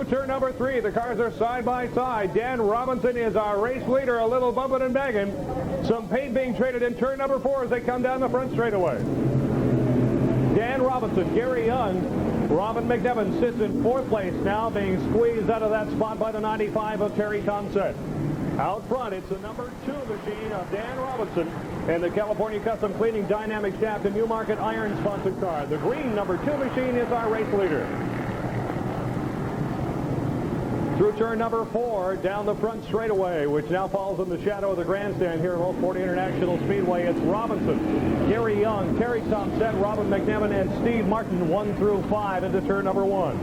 through turn number 3. The cars are side by side. Dan Robinson is our race leader, a little bumping and banging. Some paint being traded in turn number 4 as they come down the front straightaway. Dan Robinson, Gary Young, Robin McNevin sits in 4th place now, being squeezed out of that spot by the 95 of Terry Thompson. Out front, it's the number 2 machine of Dan Robinson and the California Custom Cleaning Dynamic Shaft and Newmarket Iron sponsored car. The green number 2 machine is our race leader. Through turn number 4, down the front straightaway, which now falls in the shadow of the grandstand here at Mosport International Speedway. It's Robinson, Gary Young, Terry Thompson, Robin McNevin, and Steve Martin, 1 through 5 into turn number 1.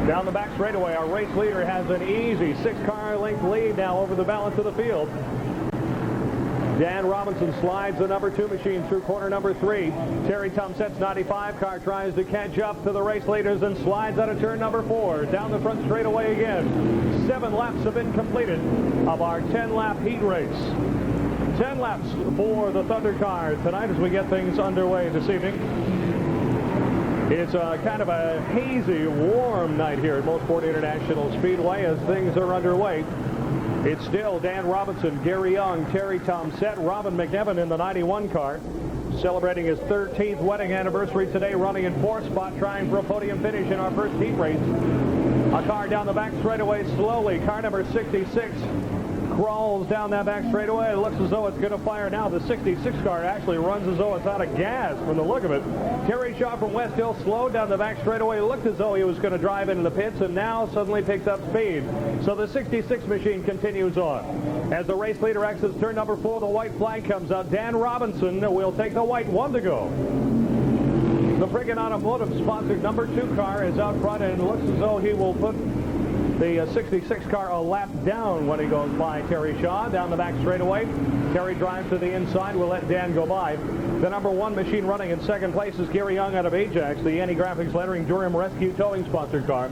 Down the back straightaway, our race leader has an easy 6-car length lead now over the balance of the field. Dan Robinson slides the number 2 machine through corner number 3. Terry Thompson's 95 car tries to catch up to the race leaders and slides out of turn number 4. Down the front straightaway again. 7 laps have been completed of our 10-lap heat race. 10 laps for the Thunder car tonight as we get things underway this evening. It's kind of a hazy, warm night here at Mosport International Speedway as things are underway. It's still Dan Robinson, Gary Young, Terry Thompson, Robin McNevin in the 91 car. Celebrating his 13th wedding anniversary today, running in 4th spot, trying for a podium finish in our first heat race. A car down the back straightaway slowly. Car number 66 crawls down that back straightaway. It looks as though it's going to fire now. The 66 car actually runs as though it's out of gas from the look of it. Terry Shaw from West Hill slowed down the back straightaway. Looked as though he was going to drive into the pits and now suddenly picks up speed. So the 66 machine continues on. As the race leader exits turn number 4, the white flag comes out. Dan Robinson will take the white, 1 to go. The Friggin Automotive sponsored number 2 car is out front and looks as though he will put the 66 car a lap down when he goes by Terry Shaw down the back straightaway. Terry drives to the inside. We'll let Dan go by. The number 1 machine running in 2nd place is Gary Young out of Ajax, the Anti-Graphics Lettering Durham Rescue Towing sponsored car.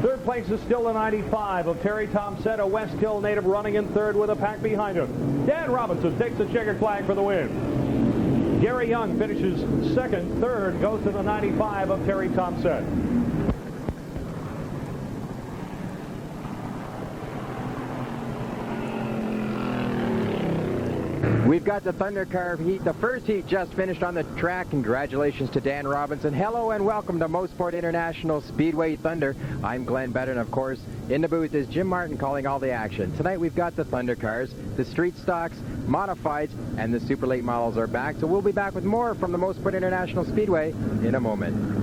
3rd place is still the 95 of Terry Thompson, a West Hill native, running in 3rd with a pack behind him. Dan Robinson takes the checkered flag for the win. Gary Young finishes 2nd. 3rd goes to the 95 of Terry Thompson. We've got the Thunder car heat. The first heat just finished on the track. Congratulations to Dan Robinson. Hello and welcome to Mosport International Speedway Thunder. I'm Glenn Bennett, and of course, in the booth is Jim Martin calling all the action. Tonight we've got the Thunder cars, the street stocks, modifieds, and the super late models are back. So we'll be back with more from the Mosport International Speedway in a moment.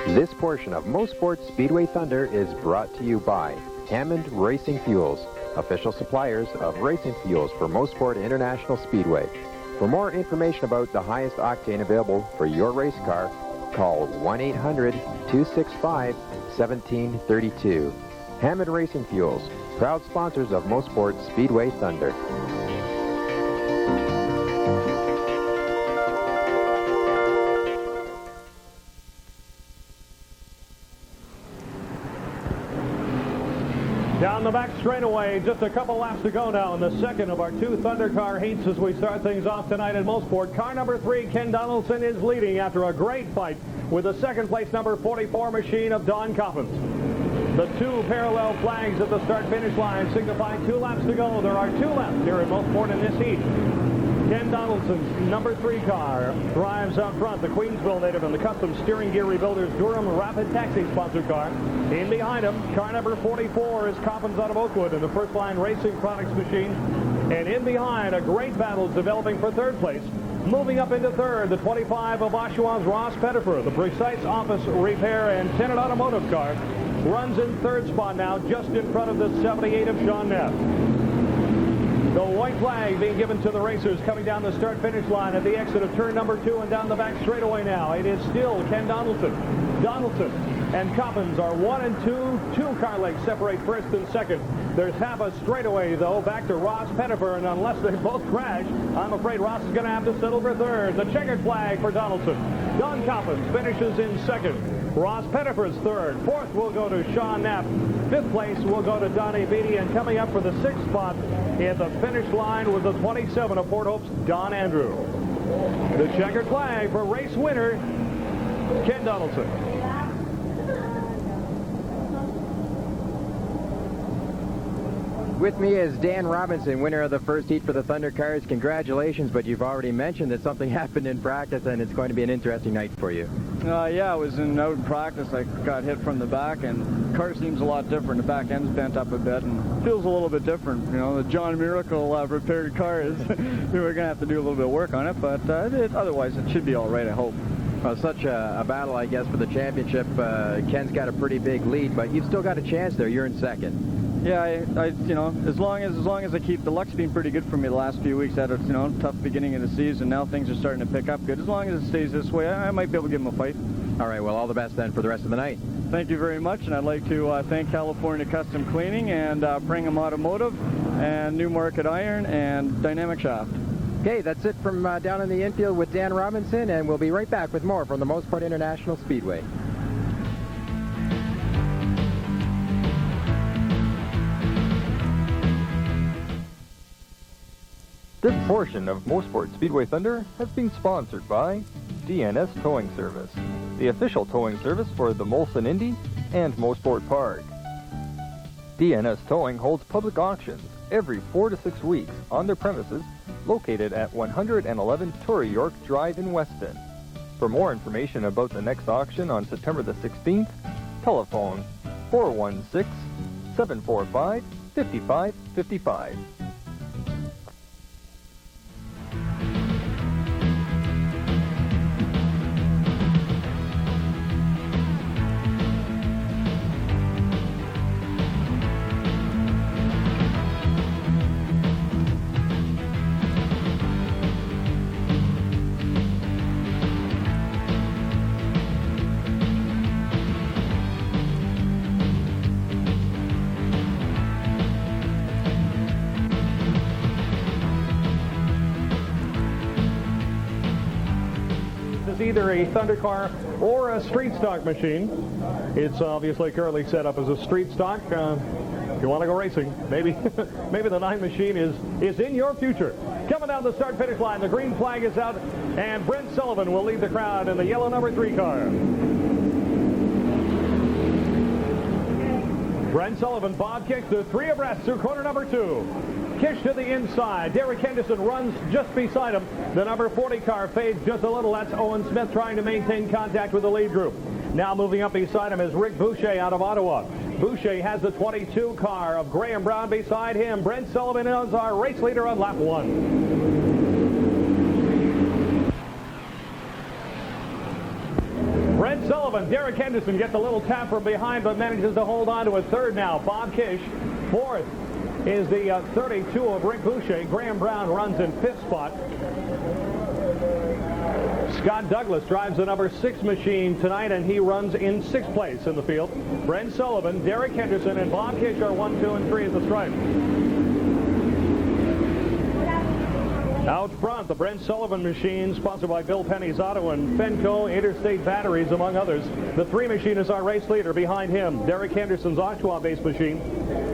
This portion of Mosport Speedway Thunder is brought to you by Hammond Racing Fuels, official suppliers of racing fuels for Mosport International Speedway. For more information about the highest octane available for your race car, call 1-800-265-1732. Hammond Racing Fuels, proud sponsors of Mosport Speedway Thunder. Down the back straightaway, just a couple laps to go now in the 2nd of our 2 Thunder car heats as we start things off tonight at Mosport. Car number 3, Ken Donaldson, is leading after a great fight with the 2nd place number 44 machine of Don Coppins. The 2 parallel flags at the start-finish line signify 2 laps to go. There are 2 laps here at Mosport in this heat. Ken Donaldson's number 3 car drives out front, the Queensville native and the Custom Steering Gear Rebuilders Durham Rapid Taxi sponsored car. In behind him, car number 44 is Coppins out of Oakwood in the First Line Racing Products machine. And in behind, a great battle is developing for 3rd place. Moving up into 3rd, the 25 of Oshawa's Ross Pettifer, the Precise Office Repair and Tenant Automotive car, runs in 3rd spot now, just in front of the 78 of Sean Neff. The white flag being given to the racers coming down the start-finish line at the exit of turn number 2 and down the back straightaway now. It is still Ken Donaldson. Donaldson and Coppins are 1 and 2. 2 car lengths separate 1st and 2nd. There's half a straightaway, though, back to Ross Pettifer, and unless they both crash, I'm afraid Ross is going to have to settle for 3rd. The checkered flag for Donaldson. Don Coppins finishes in 2nd. Ross Pettifer's third. Fourth will go to Sean Knapp. Fifth place will go to Donnie Beatty. And coming up for the sixth spot at the finish line was the 27 of Port Hope's Don Andrew. The checkered flag for race winner, Ken Donaldson. With me is Dan Robinson, winner of the first heat for the Thunder Cars. Congratulations, but you've already mentioned that something happened in practice, and it's going to be an interesting night for you. Yeah, I was out in practice. I got hit from the back, and the car seems a lot different. The back end's bent up a bit and feels a little bit different. You know, the John Miracle repaired car is, we're going to have to do a little bit of work on it, but otherwise it should be all right, I hope. Well, such a battle, I guess, for the championship. Ken's got a pretty big lead, but you've still got a chance there. You're in second. Yeah, I you know, as long as I keep, the luck's been pretty good for me the last few weeks. I had a tough beginning of the season. Now things are starting to pick up good. As long as it stays this way, I might be able to give him a fight. All right, well, all the best then for the rest of the night. Thank you very much, and I'd like to thank California Custom Cleaning and Brigham Automotive and Newmarket Iron and Dynamic Shaft. Okay, that's it from down in the infield with Dan Robinson, and we'll be right back with more from the Mosport International Speedway. This portion of Mosport Speedway Thunder has been sponsored by DNS Towing Service, the official towing service for the Molson Indy and Mosport Park. DNS Towing holds public auctions every 4 to 6 weeks on their premises located at 111 Torrey York Drive in Weston. For more information about the next auction on September the 16th, telephone 416-745-5555. Either a Thunder car or a street stock machine. It's obviously currently set up as a street stock. If you want to go racing, maybe maybe the 9 machine is in your future. Coming down the start-finish line, the green flag is out, and Brent Sullivan will lead the crowd in the yellow number 3 car. Brent Sullivan, Bob Kish, the 3 abreast through corner number 2. Kish to the inside. Derek Henderson runs just beside him. The number 40 car fades just a little. That's Owen Smith trying to maintain contact with the lead group. Now moving up beside him is Rick Boucher out of Ottawa. Boucher has the 22 car of Graham Brown beside him. Brent Sullivan is our race leader on lap 1. Brent Sullivan, Derek Henderson gets a little tap from behind but manages to hold on to a third now. Bob Kish, fourth. Is the 32 of Rick Boucher. Graham Brown runs in 5th spot. Scott Douglas drives the number 6 machine tonight, and he runs in 6th place in the field. Brent Sullivan, Derek Henderson, and Bob Kish are 1, 2, and 3 at the stripe. Out front, the Brent Sullivan machine, sponsored by Bill Penny's Auto and Fenco Interstate Batteries, among others. The 3 machine is our race leader. Behind him, Derek Henderson's Oshawa-based machine,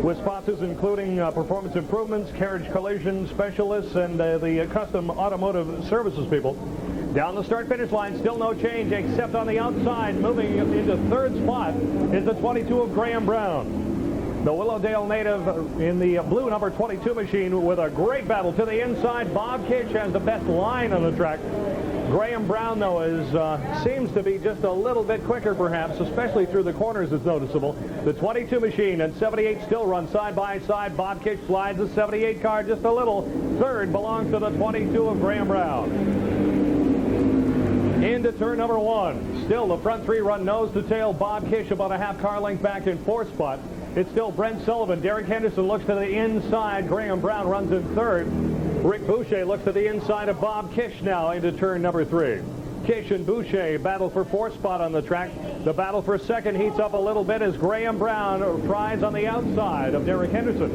with sponsors including Performance Improvements, Carriage Collision Specialists, and the Custom Automotive Services people. Down the start-finish line, still no change except on the outside. Moving into 3rd spot is the 22 of Graham Brown. The Willowdale native in the blue number 22 machine with a great battle to the inside. Bob Kish has the best line on the track. Graham Brown, though, seems to be just a little bit quicker, perhaps, especially through the corners is noticeable. The 22 machine and 78 still run side by side. Bob Kish slides the 78 car just a little. 3rd belongs to the 22 of Graham Brown. Into turn number 1. Still the front 3 run nose to tail. Bob Kish about a half car length back in 4th spot. It's still Brent Sullivan. Derek Henderson looks to the inside. Graham Brown runs in 3rd. Rick Boucher looks to the inside of Bob Kish now into turn number 3. Kish and Boucher battle for 4th spot on the track. The battle for 2nd heats up a little bit as Graham Brown tries on the outside of Derek Henderson.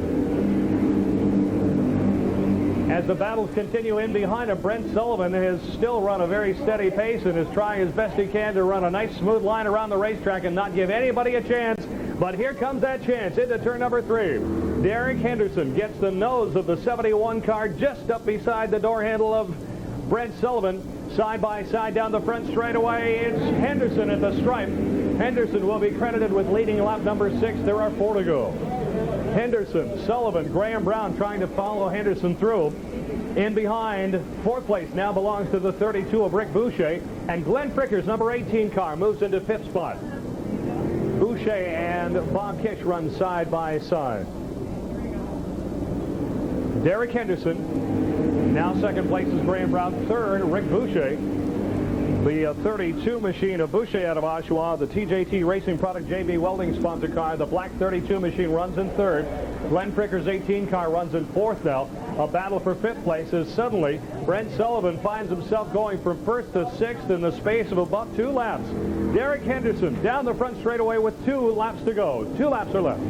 As the battles continue in behind him, Brent Sullivan has still run a very steady pace and is trying his best he can to run a nice smooth line around the racetrack and not give anybody a chance. But here comes that chance into turn number 3. Derek Henderson gets the nose of the 71 car just up beside the door handle of Brent Sullivan. Side by side down the front straightaway, it's Henderson at the stripe. Henderson will be credited with leading lap number 6. There are 4 to go. Henderson, Sullivan, Graham Brown trying to follow Henderson through. In behind, 4th place now belongs to the 32 of Rick Boucher, and Glenn Fricker's number 18 car moves into 5th spot. Boucher and Bob Kish run side by side. Derek Henderson, now 2nd place is Graham Brown, 3rd, Rick Boucher. The 32 machine of Boucher out of Oshawa, the TJT Racing Product JB Welding sponsor car, the black 32 machine runs in 3rd. Glenn Fricker's 18 car runs in 4th now. A battle for 5th place as suddenly Brent Sullivan finds himself going from 1st to 6th in the space of about 2 laps. Derek Henderson down the front straightaway with 2 laps to go. 2 laps are left.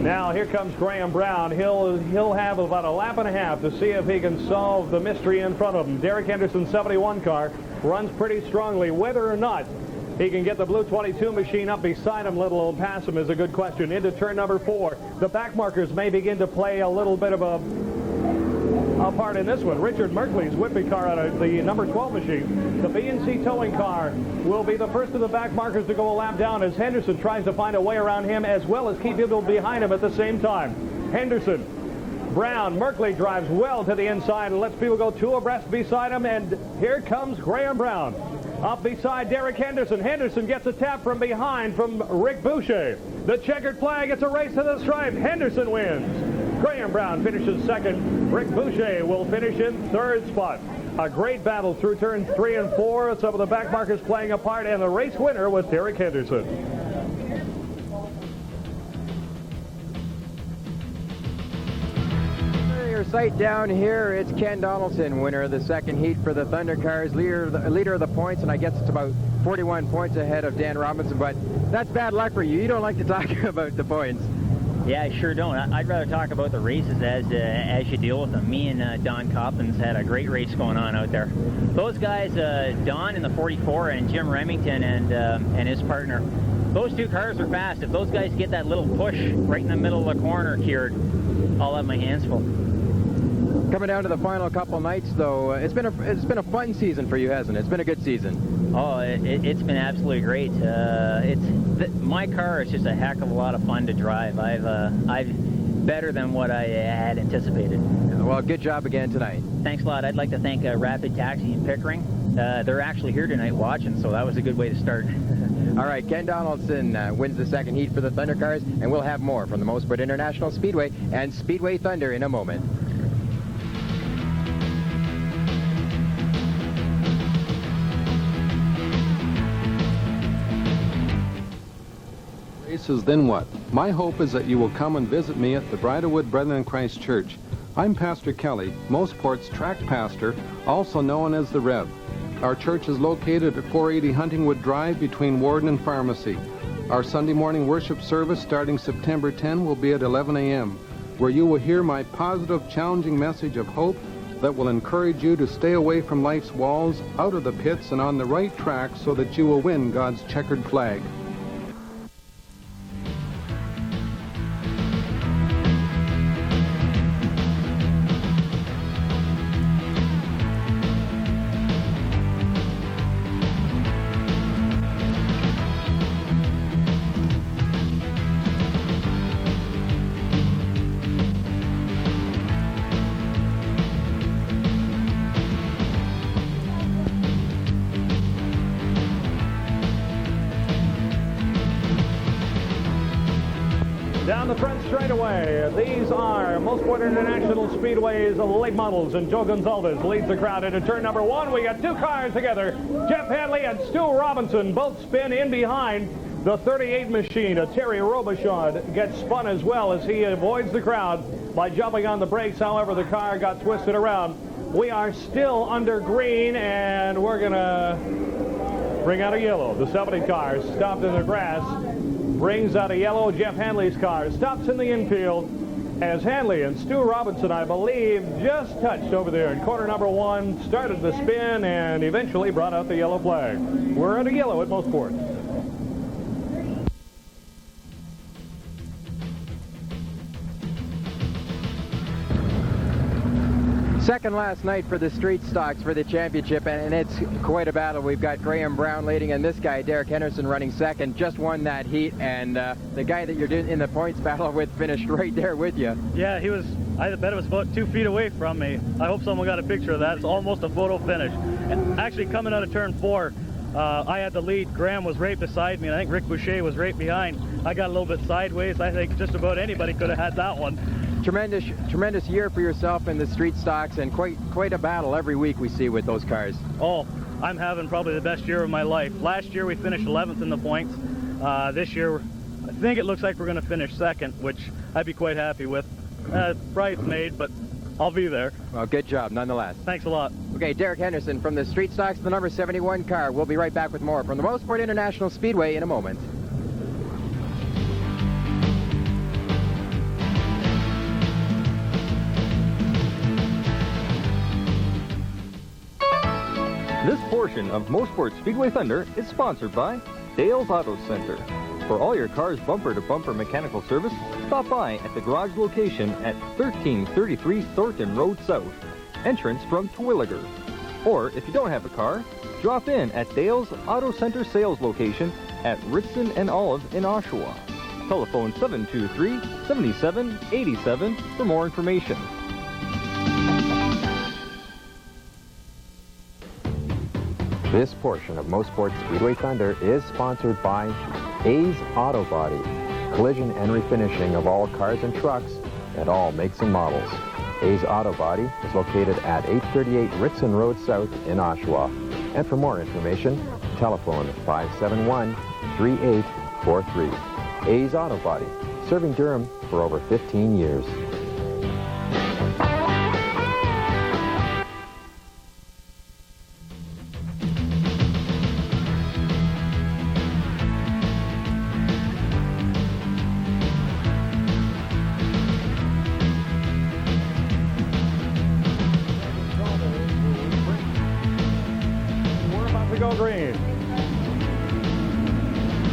Now here comes Graham Brown. He'll have about a lap and a half to see if he can solve the mystery in front of him. Derek Henderson's 71 car runs pretty strongly. Whether or not he can get the blue 22 machine up beside him, let alone pass him, is a good question. Into turn number 4. The back markers may begin to play a little bit of a part in this one. Richard Merkley's Whitby car out of the number 12 machine. The B&C towing car will be the first of the back markers to go a lap down as Henderson tries to find a way around him as well as keep people behind him at the same time. Henderson, Brown, Merkley drives well to the inside and lets people go 2 abreast beside him, and here comes Graham Brown. Up beside Derek Henderson. Henderson gets a tap from behind from Rick Boucher. The checkered flag, it's a race to the stripe. Henderson wins. Graham Brown finishes 2nd. Rick Boucher will finish in 3rd spot. A great battle through turns 3 and 4. Some of the back markers playing a part, and the race winner was Derek Henderson. Your sight down here, it's Ken Donaldson, winner of the 2nd heat for the Thunder Cars, leader of the points, and I guess it's about 41 points ahead of Dan Robinson, but that's bad luck for you. You don't like to talk about the points. Yeah, I sure don't. I'd rather talk about the races as you deal with them. Me and Don Coppins had a great race going on out there. Those guys, Don in the 44 and Jim Remington and his partner, those 2 cars are fast. If those guys get that little push right in the middle of the corner, Kieran, I'll have my hands full. Coming down to the final couple nights, though, it's been a fun season for you, hasn't it? It's been a good season. Oh, it's been absolutely great. My car is just a heck of a lot of fun to drive. I've better than what I had anticipated. Well, good job again tonight. Thanks a lot. I'd like to thank Rapid Taxi in Pickering. They're actually here tonight watching, so that was a good way to start. All right, Ken Donaldson wins the 2nd heat for the Thunder Cars, and we'll have more from the Mosport International Speedway and Speedway Thunder in a moment. Races, then what? My hope is that you will come and visit me at the Bridlewood Brethren in Christ Church. I'm Pastor Kelly, Mosport's track pastor, also known as the Rev. Our church is located at 480 Huntingwood Drive between Warden and Pharmacy. Our Sunday morning worship service starting September 10 will be at 11 a.m., where you will hear my positive, challenging message of hope that will encourage you to stay away from life's walls, out of the pits, and on the right track so that you will win God's checkered flag. Down the front straightaway, these are Mosport International Speedway's late models, and Joe Gonzalez leads the crowd into turn number 1. We got 2 cars together. Jeff Hadley and Stu Robinson both spin in behind the 38 machine. Terry Robichaud gets spun as well as he avoids the crowd by jumping on the brakes. However, the car got twisted around. We are still under green, and we're going to bring out a yellow. The 70 car stopped in the grass. brings out a yellow Jeff Hanley's car. Stops in the infield as Hanley and Stu Robinson, I believe, just touched over there in corner number 1, started the spin, and eventually brought out the yellow flag. We're under yellow at Mosport. Second last night for the street stocks for the championship, and it's quite a battle. We've got Graham Brown leading, and this guy, Derek Henderson, running second. Just won that heat, and the guy that you're doing in the points battle with finished right there with you. Yeah, he was, I bet it was about 2 feet away from me. I hope someone got a picture of that. It's almost a photo finish. And actually, coming out of turn 4, I had the lead. Graham was right beside me, and I think Rick Boucher was right behind. I got a little bit sideways. I think just about anybody could have had that one. Tremendous year for yourself in the street stocks, and quite a battle every week we see with those cars. Oh, I'm having probably the best year of my life. Last year we finished 11th in the points. This year I think it looks like we're going to finish second, which I'd be quite happy with. Bridesmaid, but I'll be there. Well, good job nonetheless. Thanks a lot. Okay, Derek Henderson from the street stocks, the number 71 car. We'll be right back with more from the Mosport International Speedway in a moment. This portion of Mosport Speedway Thunder is sponsored by Dale's Auto Center. For all your car's bumper-to-bumper mechanical service, stop by at the garage location at 1333 Thornton Road South, entrance from Terwilliger. Or if you don't have a car, drop in at Dale's Auto Center sales location at Ritson and Olive in Oshawa. Telephone 723-7787 for more information. This portion of Mosport Speedway Thunder is sponsored by A's Auto Body, collision and refinishing of all cars and trucks and all makes and models. A's Auto Body is located at 838 Ritson Road South in Oshawa. And for more information, telephone 571-3843. A's Auto Body, serving Durham for over 15 years. Go green.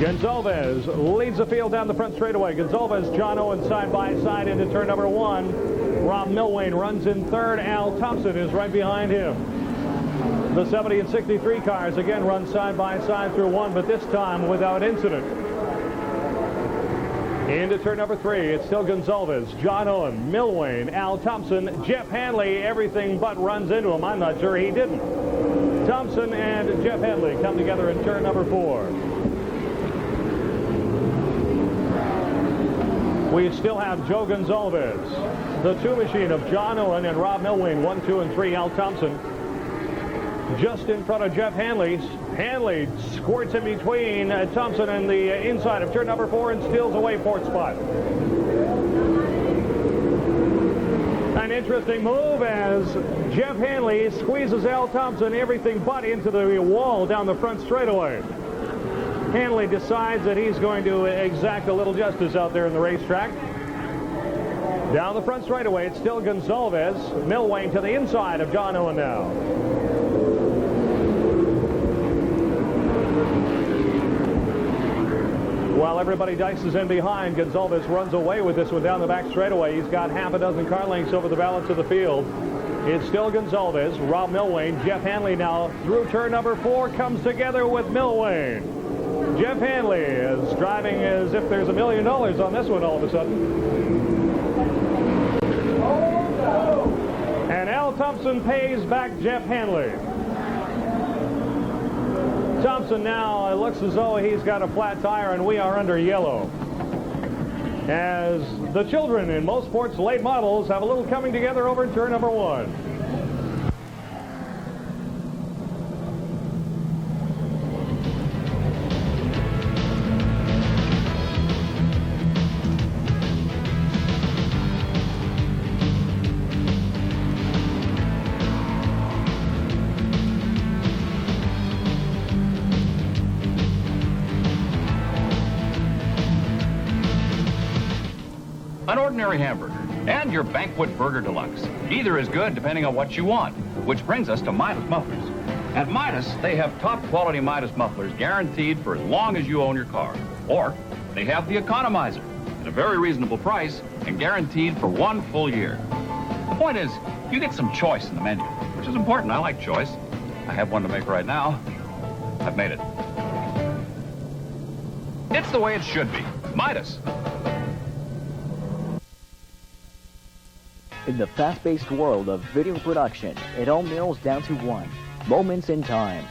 Gonzalez leads the field down the front straightaway. Gonzalez, John Owen side by side into turn number 1. Rob Milwain runs in third. Al Thompson is right behind him. The 70 and 63 cars again run side by side through 1, but this time without incident. Into turn number 3, it's still Gonzalez, John Owen, Milwain, Al Thompson, Jeff Hanley, everything but runs into him. I'm not sure he didn't. Thompson and Jeff Hanley come together in turn number 4. We still have Joe Gonzalez, the 2 machine of John Owen and Rob Milwain, 1, 2, and 3. Al Thompson just in front of Jeff Hanley. Hanley squirts in between Thompson and the inside of turn number 4 and steals away 4th spot. An interesting move as Jeff Hanley squeezes Al Thompson everything but into the wall down the front straightaway. Hanley decides that he's going to exact a little justice out there in the racetrack. Down the front straightaway, it's still Gonzalez. Milwain to the inside of John Owen now. While everybody dices in behind, Gonzalez runs away with this one down the back straightaway. He's got half a dozen car lengths over the balance of the field. It's still Gonzalez, Rob Milwain. Jeff Hanley now through turn number 4 comes together with Milwain. Jeff Hanley is driving as if there's $1 million on this one all of a sudden. And Al Thompson pays back Jeff Hanley. Thompson now, it looks as though he's got a flat tire, and we are under yellow. As the children in Mosport's late models have a little coming together over in turn number 1. an ordinary hamburger, and your Banquet Burger Deluxe. Either is good depending on what you want, which brings us to Midas Mufflers. At Midas, they have top quality Midas mufflers guaranteed for as long as you own your car. Or they have the Economizer at a very reasonable price and guaranteed for 1 full year. The point is, you get some choice in the menu, which is important. I like choice. I have one to make right now. I've made it. It's the way it should be. Midas. In the fast-paced world of video production, it all narrows down to one: moments in time.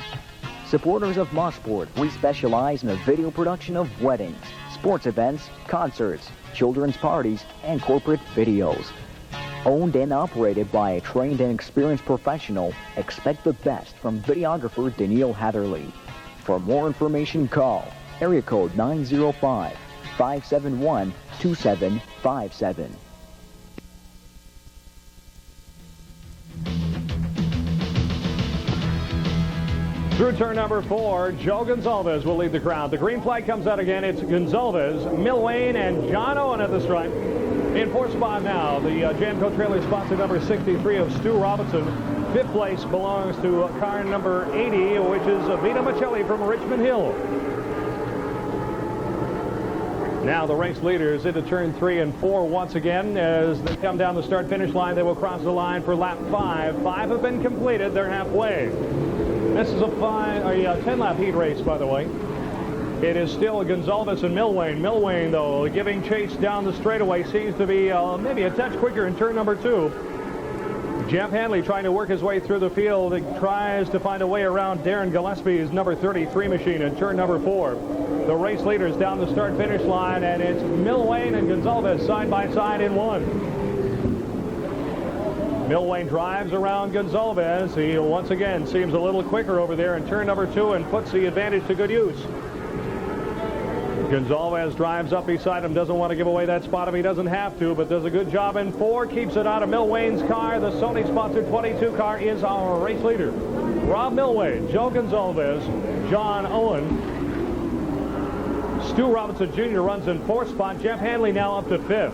Supporters of Mosport, we specialize in the video production of weddings, sports events, concerts, children's parties, and corporate videos. Owned and operated by a trained and experienced professional, expect the best from videographer Daniil Hatherley. For more information, call area code 905-571-2757. Through turn number 4, Joe Gonzalez will lead the crowd. The green flag comes out again. It's Gonzalez, Milwane, and John Owen at the stripe. In 4th spot now, the Jamco trailer sponsored number 63 of Stu Robinson. 5th place belongs to car number 80, which is Vito Michelli from Richmond Hill. Now the race leaders into turn 3 and 4 once again. As they come down the start-finish line, they will cross the line for lap 5. 5 have been completed. They're halfway. This is a 10-lap heat race, by the way. It is still Gonzalez and Milwane. Milwane, though, giving chase down the straightaway, seems to be maybe a touch quicker in turn number 2. Jeff Hanley trying to work his way through the field. He tries to find a way around Darren Gillespie's number 33 machine in turn number 4. The race leaders down the start-finish line, and it's Milwane and Gonzalez side by side in 1. Milwane drives around Gonzalez. He once again seems a little quicker over there in turn number 2 and puts the advantage to good use. Gonzalez drives up beside him, doesn't want to give away that spot if he doesn't have to, but does a good job in 4, keeps it out of Milwane's car. The Sony-sponsored 22 car is our race leader. Rob Milwane, Joe Gonzalez, John Owen. Stu Robinson Jr. runs in 4th spot. Jeff Hanley now up to 5th.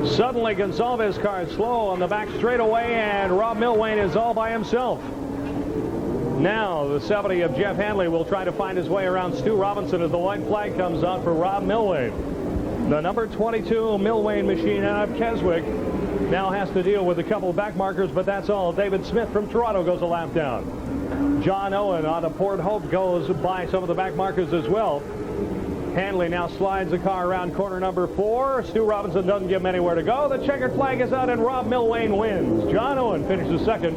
Suddenly, Gonzalez's car is slow on the back straightaway, and Rob Milwane is all by himself. Now, the 70 of Jeff Hanley will try to find his way around Stu Robinson as the white flag comes out for Rob Milwane. The number 22 Milwane machine out of Keswick now has to deal with a couple of back markers, but that's all. David Smith from Toronto goes a lap down. John Owen out of Port Hope goes by some of the back markers as well. Hanley now slides the car around corner number 4. Stu Robinson doesn't give him anywhere to go. The checkered flag is out, and Rob Milwane wins. John Owen finishes 2nd.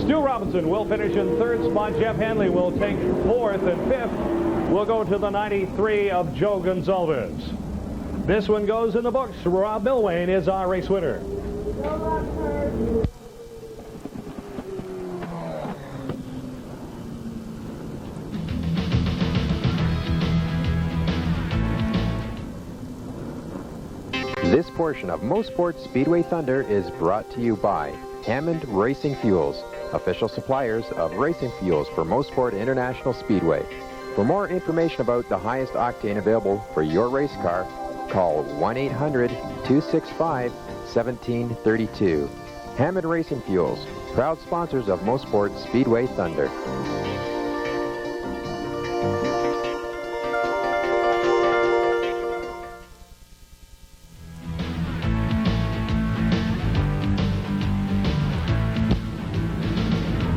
Stu Robinson will finish in 3rd spot. Jeff Hanley will take 4th, and 5th will go to the 93 of Joe Gonzalez. This one goes in the books. Rob Milwane is our race winner. This portion of Mosport Speedway Thunder is brought to you by Hammond Racing Fuels, official suppliers of racing fuels for Mosport International Speedway. For more information about the highest octane available for your race car, call 1-800-265-1732. Hammond Racing Fuels, proud sponsors of Mosport Speedway Thunder.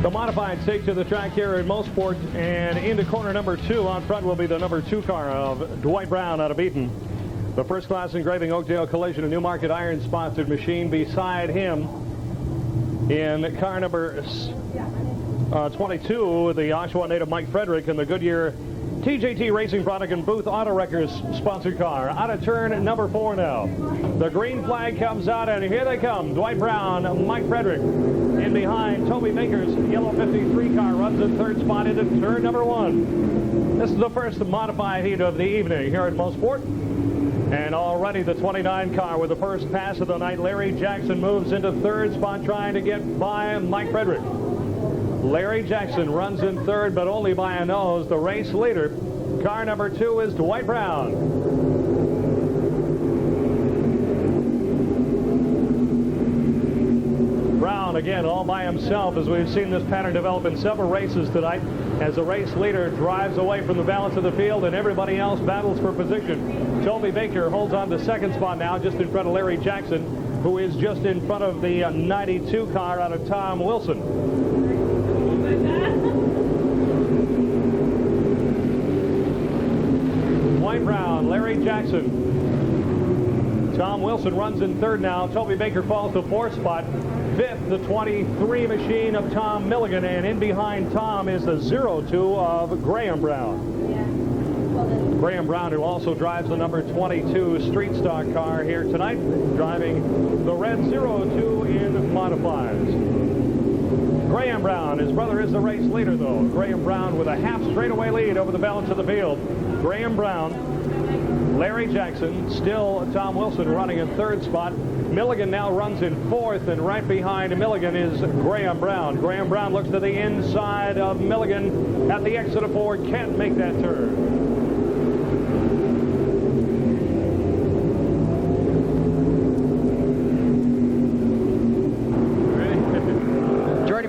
The modified take to the track here at Mosport, and into corner number 2 on front will be the number 2 car of Dwight Brown out of Eaton. The first class engraving Oakdale Collision, a Newmarket Iron sponsored machine beside him. In car number 22, the Oshawa native Mike Frederick, and the Goodyear TJT Racing Product and Booth Auto Wreckers sponsored car out of turn number 4 now. The green flag comes out, and here they come. Dwight Brown, Mike Frederick. In behind, Toby Baker's yellow 53 car runs in third spot into turn number 1. This is the first modified heat of the evening here at Mosport. And already the 29 car with the first pass of the night. Larry Jackson moves into third spot trying to get by Mike Frederick. Larry Jackson runs in third, but only by a nose. The race leader, car number 2, is Dwight Brown. Brown again all by himself, as we've seen this pattern develop in several races tonight, as the race leader drives away from the balance of the field and everybody else battles for position. Toby Baker holds on to second spot now, just in front of Larry Jackson, who is just in front of the 92 car out of Tom Wilson. Dwight Brown, Larry Jackson. Tom Wilson runs in third now. Toby Baker falls to fourth spot. Fifth, the 23 machine of Tom Milligan, and in behind Tom is the 02 of Graham Brown. Graham Brown, who also drives the number 22 street stock car here tonight, driving the red 02 in modifieds. Graham Brown, his brother is the race leader, though. Graham Brown with a half straightaway lead over the balance of the field. Graham Brown, Larry Jackson, still Tom Wilson running in third spot. Milligan now runs in fourth, and right behind Milligan is Graham Brown. Graham Brown looks to the inside of Milligan at the exit of 4, can't make that turn.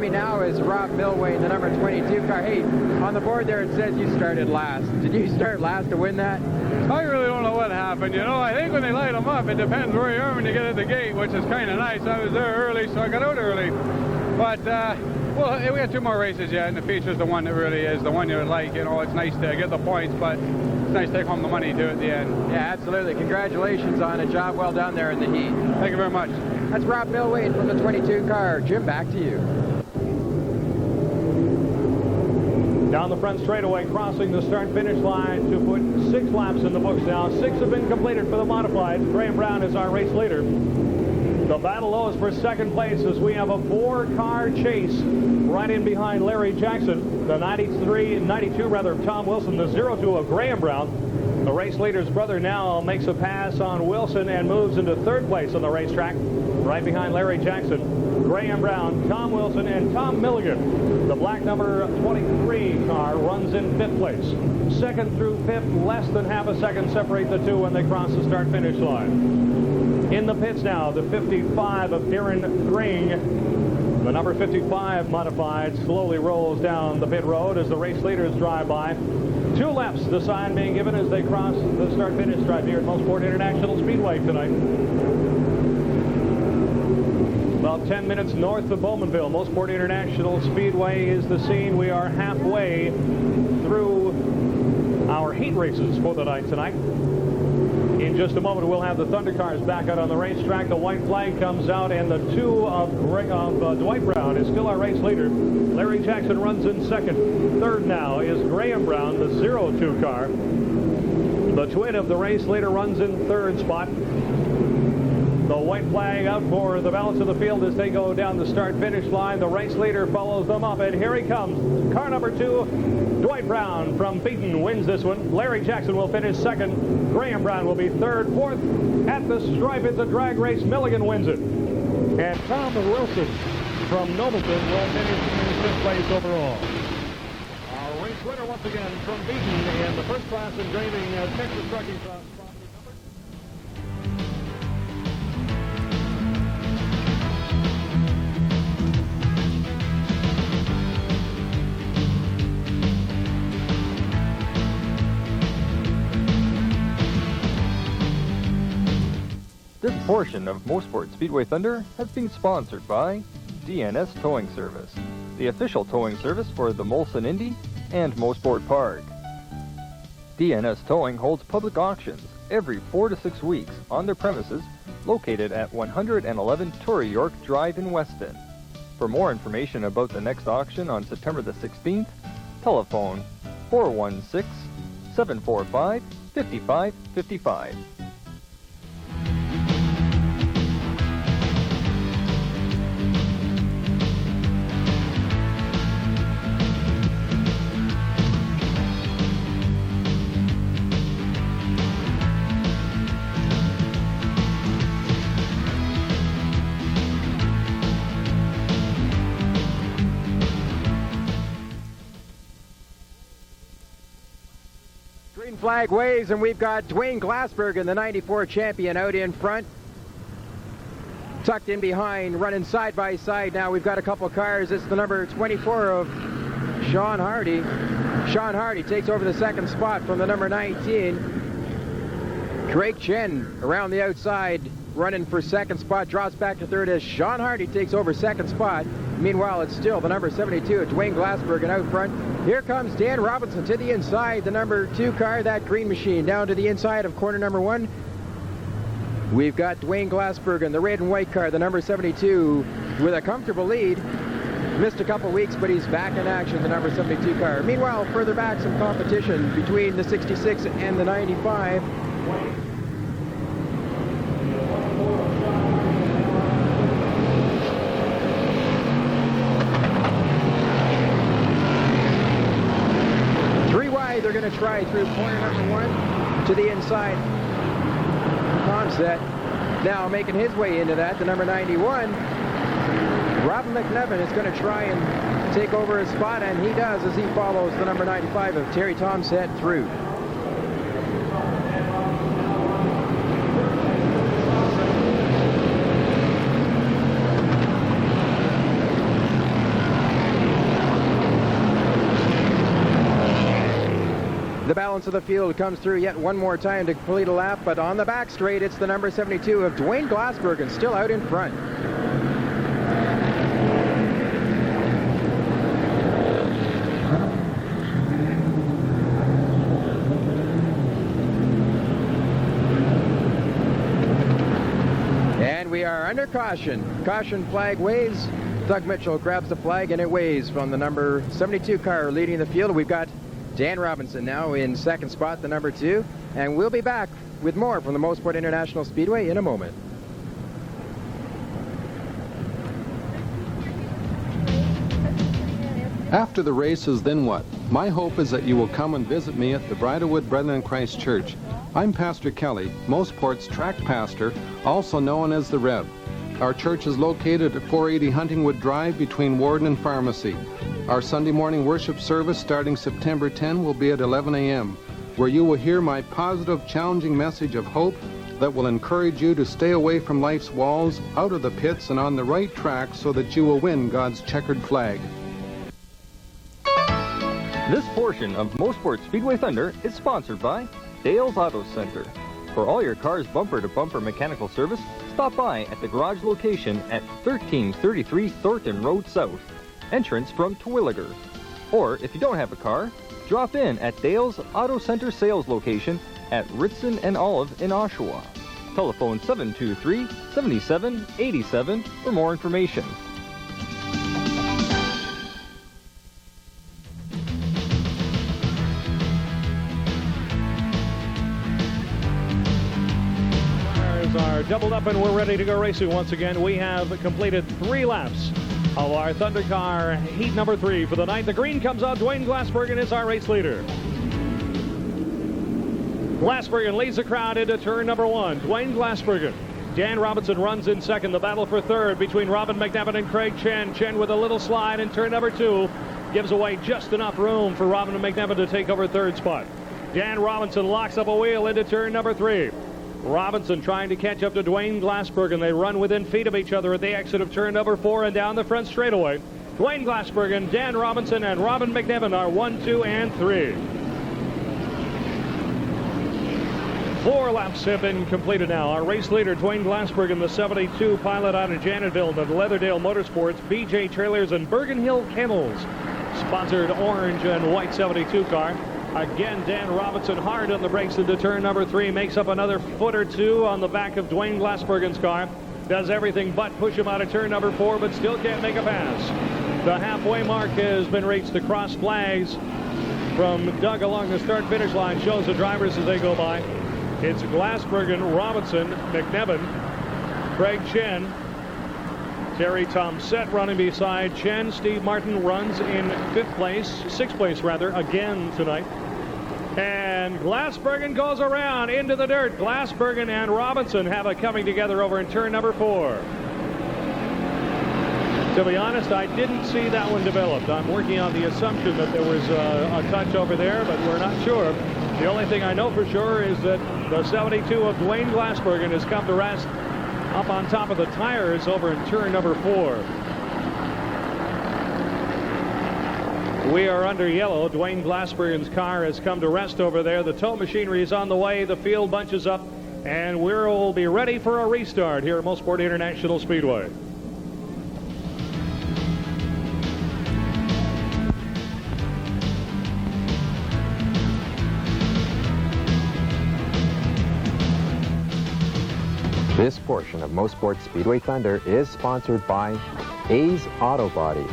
Now is Rob Milway in the number 22 car. Hey, on the board there it says you started last. Did you start last to win that? I really don't know what happened. You know, I think when they light them up, it depends where you are when you get at the gate, which is kind of nice. I was there early, so I got out early. But, well, we got 2 more races yet, and the feature's the one that really is the one you would like. You know, it's nice to get the points, but it's nice to take home the money, too, at the end. Yeah, absolutely. Congratulations on a job well done there in the heat. Thank you very much. That's Rob Milway from the 22 car. Jim, back to you. Down the front straightaway, crossing the start-finish line to put 6 laps in the books now. 6 have been completed for the modified. Graham Brown is our race leader. The battle, though, is for second place, as we have a 4-car chase right in behind Larry Jackson. The 92 of Tom Wilson, the 02 of Graham Brown. The race leader's brother now makes a pass on Wilson and moves into third place on the racetrack, right behind Larry Jackson. Graham Brown, Tom Wilson, and Tom Milligan. The black number 23 car runs in 5th place. 2nd through 5th, less than half a second separate the two when they cross the start-finish line. In the pits now, the 55 of Darren Thring. The number 55 modified slowly rolls down the pit road as the race leaders drive by. 2 laps, the sign being given as they cross the start-finish stripe here at Mosport International Speedway tonight. About 10 minutes north of Bowmanville, Mosport International Speedway is the scene. We are halfway through our heat races for the night tonight. In just a moment, we'll have the Thunder cars back out on the racetrack. The white flag comes out, and the 2 of Dwight Brown is still our race leader. Larry Jackson runs in second. Third now is Graham Brown, the 02 car. The twin of the race leader runs in third spot. The white flag out for the balance of the field as they go down the start-finish line. The race leader follows them up, and here he comes. Car number 2, Dwight Brown from Beaton wins this one. Larry Jackson will finish second. Graham Brown will be third. Fourth, at the stripe, it's a drag race. Milligan wins it. And Tom Wilson from Nobleton will finish in 5th place overall. Our race winner once again from Beaton in the first class engraving Texas Trucking Property. This portion of Mosport Speedway Thunder has been sponsored by DNS Towing Service, the official towing service for the Molson Indy and Mosport Park. DNS Towing holds public auctions every 4 to 6 weeks on their premises located at 111 Torrey York Drive in Weston. For more information about the next auction on September the 16th, telephone 745-5555. Green flag waves, and we've got Dwayne Glassbergen, the 94 champion, out in front. Tucked in behind, running side by side. Now we've got a couple cars. It's the number 24 of Sean Hardy. Sean Hardy takes over the second spot from the number 19. Craig Chen around the outside, running for second spot, drops back to third as Sean Hardy takes over second spot. Meanwhile, it's still the number 72 of Dwayne Glassbergen out front. Here comes Dan Robinson to the inside, the number 2 car, that green machine, down to the inside of corner number 1. We've got Dwayne Glassbergen, the red and white car, the number 72, with a comfortable lead. Missed a couple weeks, but he's back in action, the number 72 car. Meanwhile, further back, some competition between the 66 and the 95. They're going to try through corner number 1 to the inside. Tom set now making his way into that, the number 91. Robin McNevin is going to try and take over his spot, and he does as he follows the number 95 of Terry Tomset through. The balance of the field comes through yet one more time to complete a lap, but on the back straight, it's the number 72 of Dwayne Glassbergen still out in front. And we are under caution. Caution flag waves. Doug Mitchell grabs the flag and it waves from the number 72 car leading the field. We've got Dan Robinson now in second spot, the number 2, and we'll be back with more from the Mosport International Speedway in a moment. After the races, then what? My hope is that you will come and visit me at the Bridlewood Brethren in Christ Church. I'm Pastor Kelly, Mosport's track pastor, also known as the Rev. Our church is located at 480 Huntingwood Drive between Warden and Pharmacy. Our Sunday morning worship service starting September 10 will be at 11 a.m., where you will hear my positive, challenging message of hope that will encourage you to stay away from life's walls, out of the pits, and on the right track so that you will win God's checkered flag. This portion of Mosport Speedway Thunder is sponsored by Dale's Auto Center. For all your car's bumper-to-bumper mechanical service, stop by at the garage location at 1333 Thornton Road South, entrance from Terwilliger. Or, if you don't have a car, drop in at Dale's Auto Center sales location at Ritson and Olive in Oshawa. Telephone 723-7787 for more information. Cars are doubled up and we're ready to go racing once again. We have completed 3 laps of our Thunder Car heat number 3 for the night. The green comes out. Dwayne Glassbergen is our race leader. Glassbergen leads the crowd into turn number 1. Dwayne Glassbergen. Dan Robinson runs in second. The battle for third between Robin McNevin and Craig Chen. Chen with a little slide in turn number 2 gives away just enough room for Robin McNevin to take over third spot. Dan Robinson locks up a wheel into turn number 3. Robinson trying to catch up to Dwayne Glassbergen. They run within feet of each other at the exit of turn number 4 and down the front straightaway. Dwayne Glassbergen, Dan Robinson, and Robin McNevin are 1, 2, and 3. 4 laps have been completed now. Our race leader, Dwayne Glassbergen, the 72 pilot out of Janetville, the Leatherdale Motorsports, BJ Trailers, and Bergen Hill Kennels. Sponsored orange and white 72 car. Again, Dan Robinson hard on the brakes into turn number 3. Makes up another foot or 2 on the back of Dwayne Glassbergen's car. Does everything but push him out of turn number 4, but still can't make a pass. The halfway mark has been reached. The cross flags from Doug along the start-finish line shows the drivers as they go by. It's Glassbergen, Robinson, McNevin, Craig Chen, Terry Tomsett running beside Chen. Steve Martin runs in sixth place again tonight. And Glassbergen goes around into the dirt. Glassbergen and Robinson have it coming together over in turn number 4. To be honest, I didn't see that one developed. I'm working on the assumption that there was a touch over there, but we're not sure. The only thing I know for sure is that the 72 of Dwayne Glassbergen has come to rest up on top of the tires over in turn number 4. We are under yellow. Dwayne Glassbergen's car has come to rest over there. The tow machinery is on the way. The field bunches up, and we'll be ready for a restart here at Mosport International Speedway. This portion of Mosport Speedway Thunder is sponsored by A's Auto Body,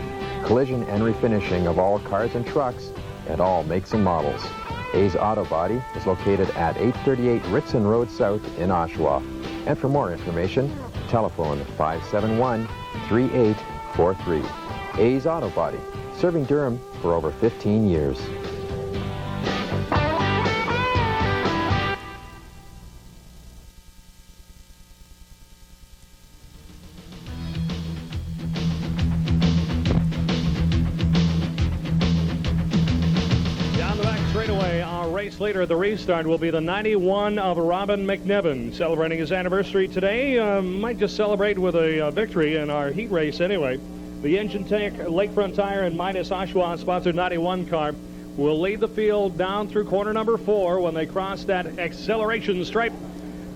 collision and refinishing of all cars and trucks and all makes and models. A's Auto Body is located at 838 Ritson Road South in Oshawa. And for more information, telephone 571-3843. A's Auto Body, serving Durham for over 15 years. Leader at the restart will be the 91 of Robin McNevin, celebrating his anniversary today. Might just celebrate with a victory in our heat race anyway. The Engine Tech Lakefront Tire and Midas Oshawa sponsored 91 car will lead the field down through corner number 4 when they cross that acceleration stripe.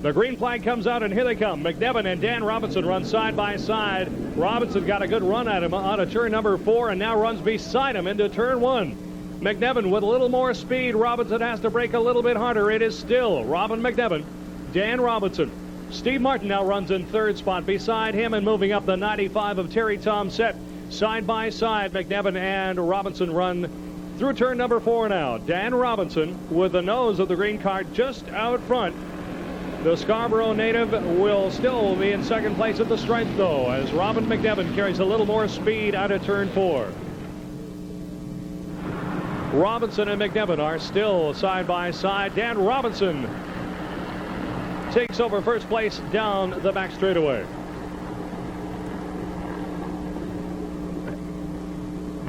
The green flag comes out, and here they come. McNevin and Dan Robinson run side by side. Robinson got a good run at him out of turn number 4 and now runs beside him into turn 1. McNevin with a little more speed. Robinson has to brake a little bit harder. It is still Robin McNevin, Dan Robinson. Steve Martin now runs in third spot beside him, and moving up the 95 of Terry Tomsett. Side by side, McNevin and Robinson run through turn number 4 now. Dan Robinson with the nose of the green car just out front. The Scarborough native will still be in second place at the stripe, though, as Robin McNevin carries a little more speed out of turn 4. Robinson and McNevin are still side by side. Dan Robinson takes over first place down the back straightaway.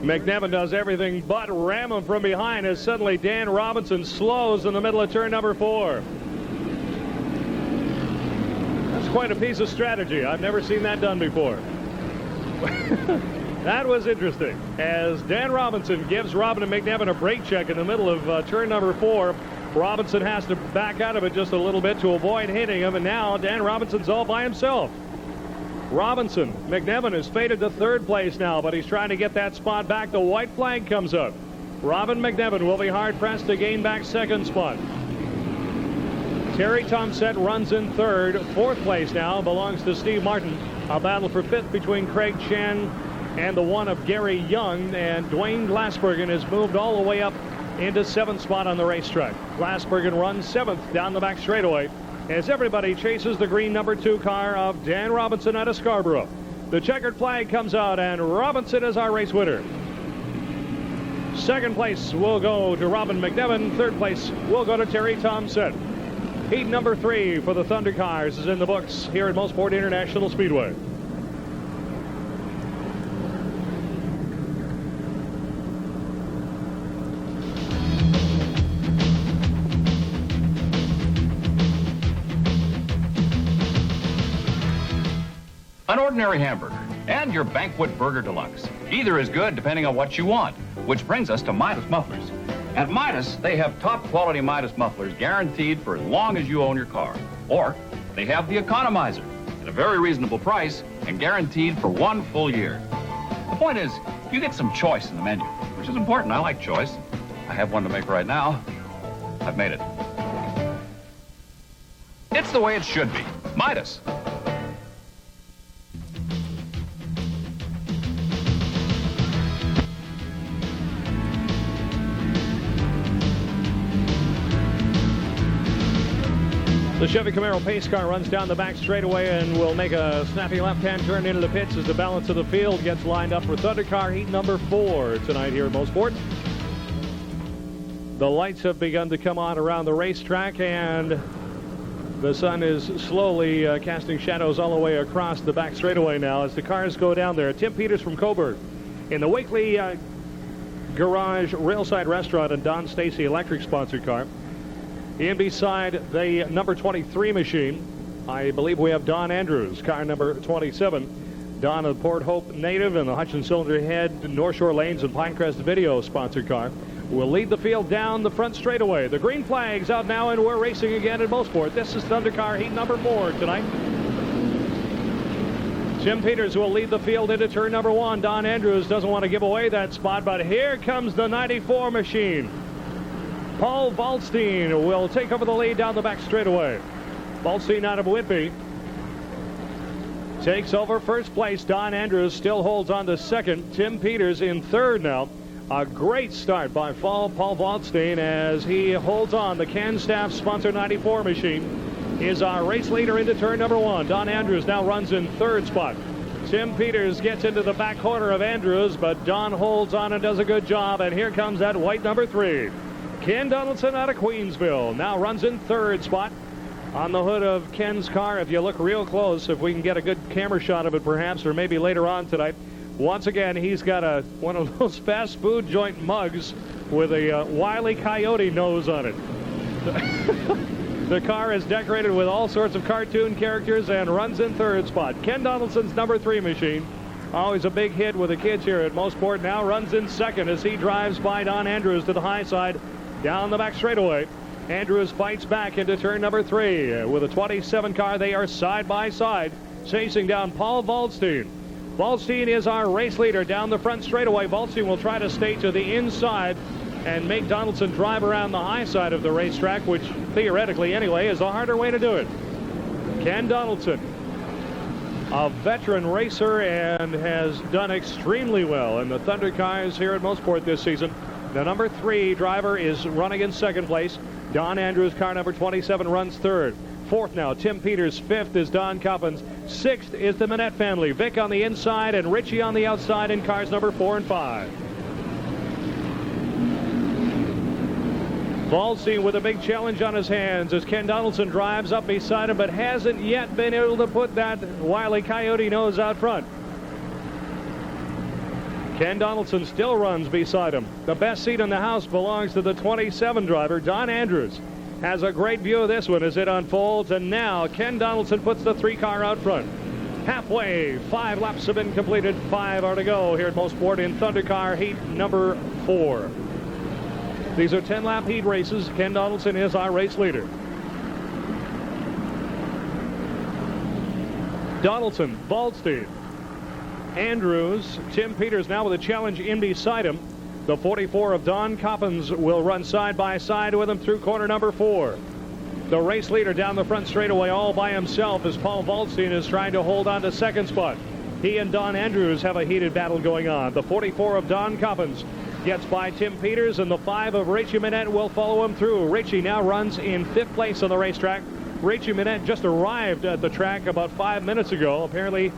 McNevin does everything but ram him from behind as suddenly Dan Robinson slows in the middle of turn number 4. That's quite a piece of strategy. I've never seen that done before. That was interesting, as Dan Robinson gives Robin and McNevin a brake check in the middle of turn number 4. Robinson has to back out of it just a little bit to avoid hitting him, and now Dan Robinson's all by himself. Robinson, McNevin has faded to third place now, but he's trying to get that spot back. The white flag comes up. Robin McNevin will be hard-pressed to gain back second spot. Terry Tomsett runs in third. Fourth place now belongs to Steve Martin. A battle for fifth between Craig Chen and the one of Gary Young, and Dwayne Glassbergen has moved all the way up into seventh spot on the racetrack. Glassbergen runs seventh down the back straightaway as everybody chases the green number 2 car of Dan Robinson out of Scarborough. The checkered flag comes out, and Robinson is our race winner. Second place will go to Robin McNevin. Third place will go to Terry Tomsett. Heat number 3 for the Thunder cars is in the books here at Mosport International Speedway. An ordinary hamburger and your Banquet Burger Deluxe. Either is good depending on what you want, which brings us to Midas Mufflers. At Midas, they have top quality Midas mufflers guaranteed for as long as you own your car. Or they have the Economizer at a very reasonable price and guaranteed for 1 full year. The point is, you get some choice in the menu, which is important. I like choice. I have one to make right now. I've made it. It's the way it should be. Midas. The Chevy Camaro pace car runs down the back straightaway and will make a snappy left-hand turn into the pits as the balance of the field gets lined up for Thunder Car heat number 4 tonight here at Mosport. The lights have begun to come on around the racetrack, and the sun is slowly casting shadows all the way across the back straightaway now as the cars go down there. Tim Peters from Coburg in the Wakely Garage Railside Restaurant and Don Stacy Electric sponsored car. In beside the number 23 machine, I believe we have Don Andrews, car number 27. Don, a Port Hope native, and the Hutchins Cylinder Head, North Shore Lanes, and Pinecrest Video sponsored car will lead the field down the front straightaway. The green flag's out now, and we're racing again at Mosport. This is Thunder Car heat number 4 tonight. Tim Peters will lead the field into turn number 1. Don Andrews doesn't want to give away that spot, but here comes the 94 machine. Paul Waldstein will take over the lead down the back straightaway. Waldstein out of Whitby takes over first place. Don Andrews still holds on to second. Tim Peters in third now. A great start by Paul Waldstein as he holds on. The Ken Staff sponsor 94 machine is our race leader into turn number 1. Don Andrews now runs in third spot. Tim Peters gets into the back corner of Andrews, but Don holds on and does a good job. And here comes that white number 3. Ken Donaldson out of Queensville now runs in third spot. On the hood of Ken's car, if you look real close, if we can get a good camera shot of it perhaps, or maybe later on tonight, once again he's got one of those fast food joint mugs with a Wile E. Coyote nose on it. The car is decorated with all sorts of cartoon characters and runs in third spot. Ken Donaldson's number 3 machine, always a big hit with the kids here at Mosport, now runs in second as he drives by Don Andrews to the high side down the back straightaway. Andrews fights back into turn number 3. With a 27 car, they are side by side, chasing down Paul Waldstein. Waldstein is our race leader down the front straightaway. Waldstein will try to stay to the inside and make Donaldson drive around the high side of the racetrack, which theoretically anyway is a harder way to do it. Ken Donaldson, a veteran racer, and has done extremely well in the Thunder cars here at Mosport this season. The number 3 driver is running in second place. Don Andrews, car number 27, runs third. Fourth now, Tim Peters. Fifth is Don Coppins. Sixth is the Manette family. Vic on the inside and Richie on the outside in cars number 4 and 5. Waldstein with a big challenge on his hands as Ken Donaldson drives up beside him, but hasn't yet been able to put that Wile E. Coyote nose out front. Ken Donaldson still runs beside him. The best seat in the house belongs to the 27 driver, Don Andrews. Has a great view of this one as it unfolds, and now Ken Donaldson puts the 3 car out front. Halfway, 5 laps have been completed, 5 are to go here at Mosport in Thunder Car heat number 4. These are 10-lap heat races. Ken Donaldson is our race leader. Donaldson, Waldstein, Andrews, Tim Peters now with a challenge in beside him. The 44 of Don Coppins will run side by side with him through corner number 4. The race leader down the front straightaway all by himself as Paul Waldstein is trying to hold on to second spot. He and Don Andrews have a heated battle going on. The 44 of Don Coppins gets by Tim Peters, and the 5 of Richie Minette will follow him through. Richie now runs in 5th place on the racetrack. Richie Minette just arrived at the track about 5 minutes ago. Apparently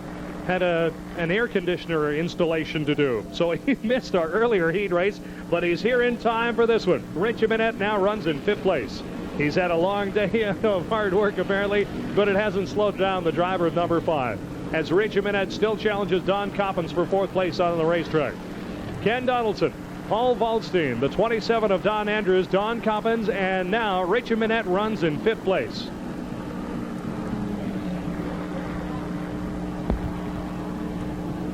had an air conditioner installation to do, so he missed our earlier heat race, but he's here in time for this one. Richie Minette now runs in 5th place. He's had a long day of hard work apparently, but it hasn't slowed down the driver of number 5 as Richie Minette still challenges Don Coppins for 4th place on the racetrack. Ken Donaldson, Paul Waldstein, the 27 of Don Andrews, Don Coppins, and now Richie Minette runs in 5th place.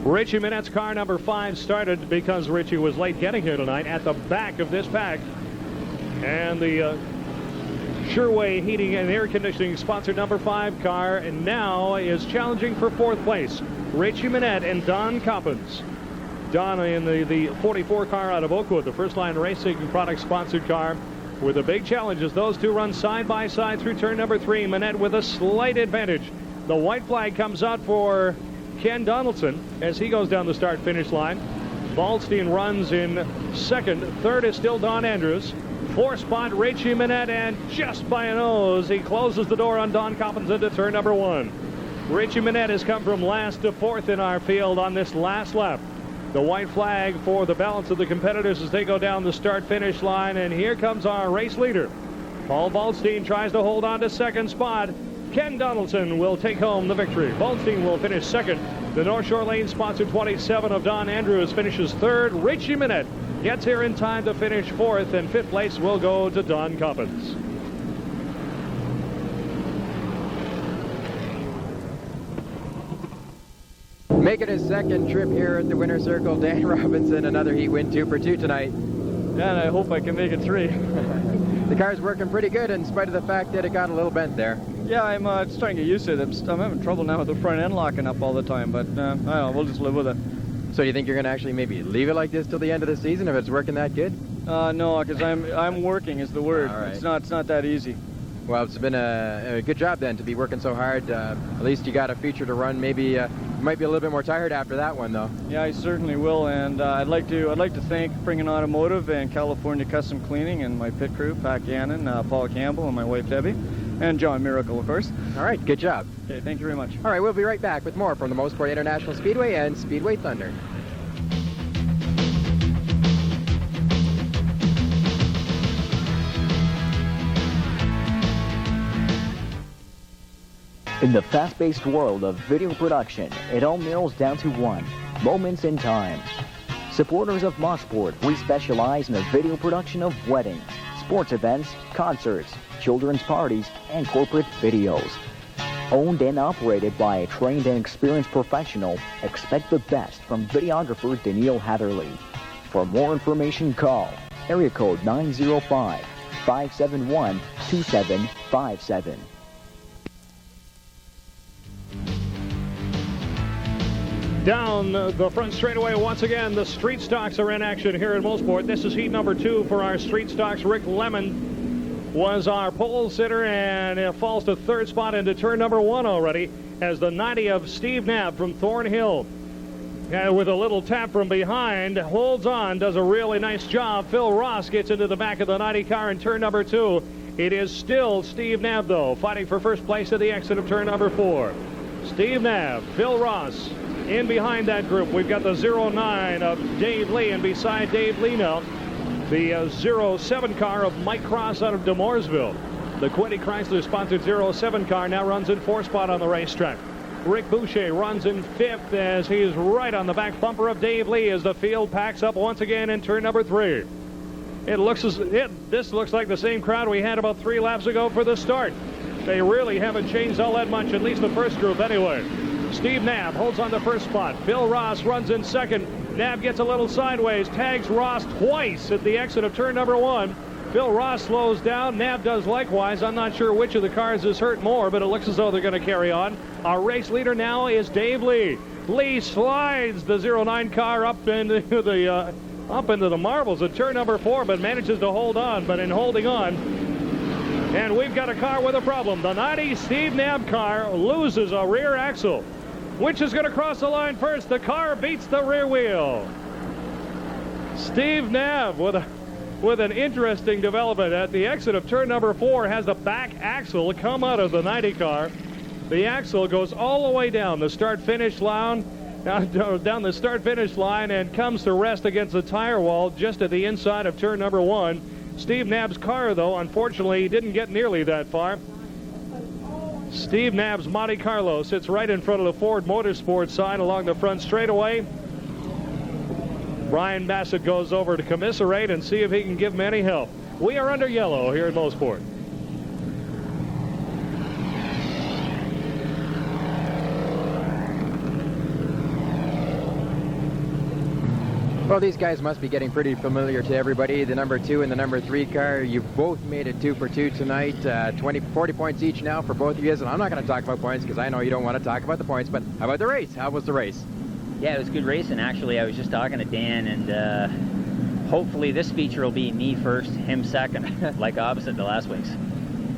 Richie Minette's car number 5 started because Richie was late getting here tonight at the back of this pack. And the Sherway Heating and Air Conditioning sponsored number 5 car and now is challenging for 4th place. Richie Minette and Don Coppins. Don in the 44 car out of Oakwood, the First Line Racing Products sponsored car, with a big challenge as those two run side by side through turn number 3. Minette with a slight advantage. The white flag comes out for Ken Donaldson as he goes down the start-finish line. Waldstein runs in second. Third is still Don Andrews. 4-spot Richie Minette, and just by a nose, he closes the door on Don Coppins into turn number 1. Richie Minette has come from last to 4th in our field on this last lap. The white flag for the balance of the competitors as they go down the start-finish line, and here comes our race leader. Paul Waldstein tries to hold on to 2nd spot. Ken Donaldson will take home the victory. Waldstein will finish 2nd. The North Shore Lane sponsor 27 of Don Andrews finishes 3rd. Richie Minette gets here in time to finish 4th, and 5th place will go to Don Coppins. Making his 2nd trip here at the winner's circle, Dan Robinson, another heat win 2 for 2 tonight. Yeah, and I hope I can make it 3. The car's working pretty good in spite of the fact that it got a little bent there. Yeah, I'm starting to get used to it. I'm having trouble now with the front end locking up all the time, but I don't know, we'll just live with it. So you think you're going to actually maybe leave it like this till the end of the season if it's working that good? No, because I'm working is the word. All right. It's not that easy. Well, it's been a good job then to be working so hard. At least you got a feature to run. Maybe you might be a little bit more tired after that one, though. Yeah, I certainly will, and I'd like to thank Springen Automotive and California Custom Cleaning and my pit crew, Pat Gannon, Paul Campbell, and my wife Debbie, and John Miracle, of course. All right, good job. Okay, thank you very much. All right, we'll be right back with more from the Mosport International Speedway and Speedway Thunder. In the fast-paced world of video production, it all narrows down to one: moments in time. Supporters of Mosport, we specialize in the video production of weddings, sports events, concerts, children's parties, and corporate videos. Owned and operated by a trained and experienced professional, expect the best from videographer Daniil Hatherley. For more information, call area code 905-571-2757. Down the front straightaway once again, the street stocks are in action here at Mosport. This is heat number 2 for our street stocks. Rick Lemon was our pole sitter, and it falls to 3rd spot into turn number 1 already as the 90 of Steve Knapp from Thornhill, with a little tap from behind, holds on, does a really nice job. Phil Ross gets into the back of the 90 car in turn number 2. It is still Steve Knapp, though, fighting for first place at the exit of turn number 4. Steve Knapp, Phil Ross. In behind that group, we've got the 09 of Dave Lee, and beside Dave Lee now, the 07 car of Mike Cross out of Demoorsville. The Quinty Chrysler-sponsored 07 car now runs in 4th spot on the racetrack. Rick Boucher runs in 5th as he is right on the back bumper of Dave Lee as the field packs up once again in turn number 3. This looks like the same crowd we had about 3 laps ago for the start. They really haven't changed all that much, at least the first group anyway. Steve Knapp holds on the 1st spot. Phil Ross runs in 2nd. Knapp gets a little sideways, tags Ross twice at the exit of turn number 1. Phil Ross slows down. Knapp does likewise. I'm not sure which of the cars is hurt more, but it looks as though they're going to carry on. Our race leader now is Dave Lee. Lee slides the 09 car up into the marbles at turn number 4, but manages to hold on. But in holding on, and we've got a car with a problem. The 90 Steve Knapp car loses a rear axle. Which is going to cross the line first? The car beats the rear wheel. Steve Knapp with an interesting development at the exit of turn number 4 has the back axle come out of the 90 car. The axle goes all the way down the start-finish line, down the start-finish line, and comes to rest against the tire wall just at the inside of turn number 1. Steve Knapp's car, though, unfortunately, didn't get nearly that far. Steve Knapp's Monte Carlo sits right in front of the Ford Motorsports sign along the front straightaway. Brian Bassett goes over to commiserate and see if he can give him any help. We are under yellow here at Mosport. Well, these guys must be getting pretty familiar to everybody. The number 2 and the number 3 car, you both made it 2 for 2 tonight. 40 points each now for both of you. And I'm not going to talk about points because I know you don't want to talk about the points. But how about the race? How was the race? Yeah, it was good racing. Actually, I was just talking to Dan, and hopefully this feature will be me first, him second, like opposite the last week's.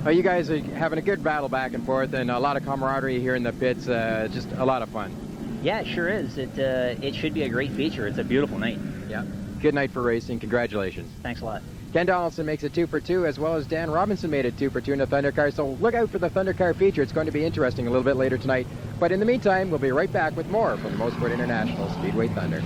Well, you guys are having a good battle back and forth, and a lot of camaraderie here in the pits. Just a lot of fun. Yeah, it sure is. It should be a great feature. It's a beautiful night. Yeah. Good night for racing. Congratulations. Thanks a lot. Ken Donaldson makes it 2 for 2, as well as Dan Robinson made it 2 for 2 in the Thunder Car. So look out for the Thunder Car feature. It's going to be interesting a little bit later tonight. But in the meantime, we'll be right back with more from the Mosport International Speedway Thunder.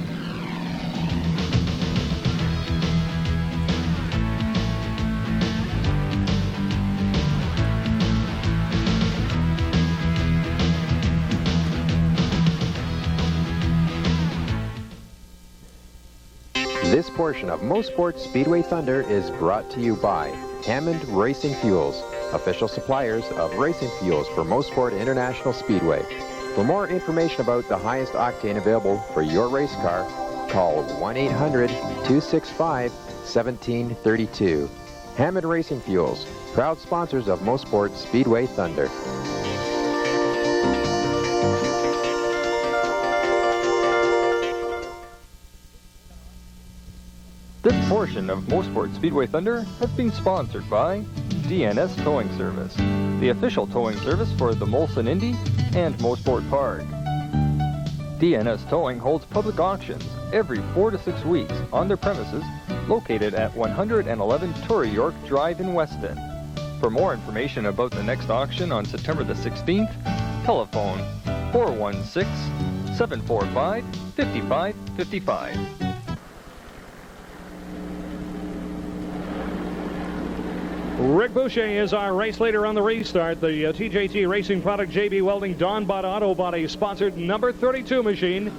This portion of Mosport Speedway Thunder is brought to you by Hammond Racing Fuels, official suppliers of racing fuels for Mosport International Speedway. For more information about the highest octane available for your race car, call 1-800-265-1732. Hammond Racing Fuels, proud sponsors of Mosport Speedway Thunder. This portion of Mosport Speedway Thunder has been sponsored by DNS Towing Service, the official towing service for the Molson Indy and Mosport Park. DNS Towing holds public auctions every 4 to 6 weeks on their premises located at 111 Torrey York Drive in Weston. For more information about the next auction on September the 16th, telephone 416-745-5555. Rick Boucher is our race leader on the restart. The TJT Racing Product JB Welding Dawn Bot Auto Body sponsored number 32 machine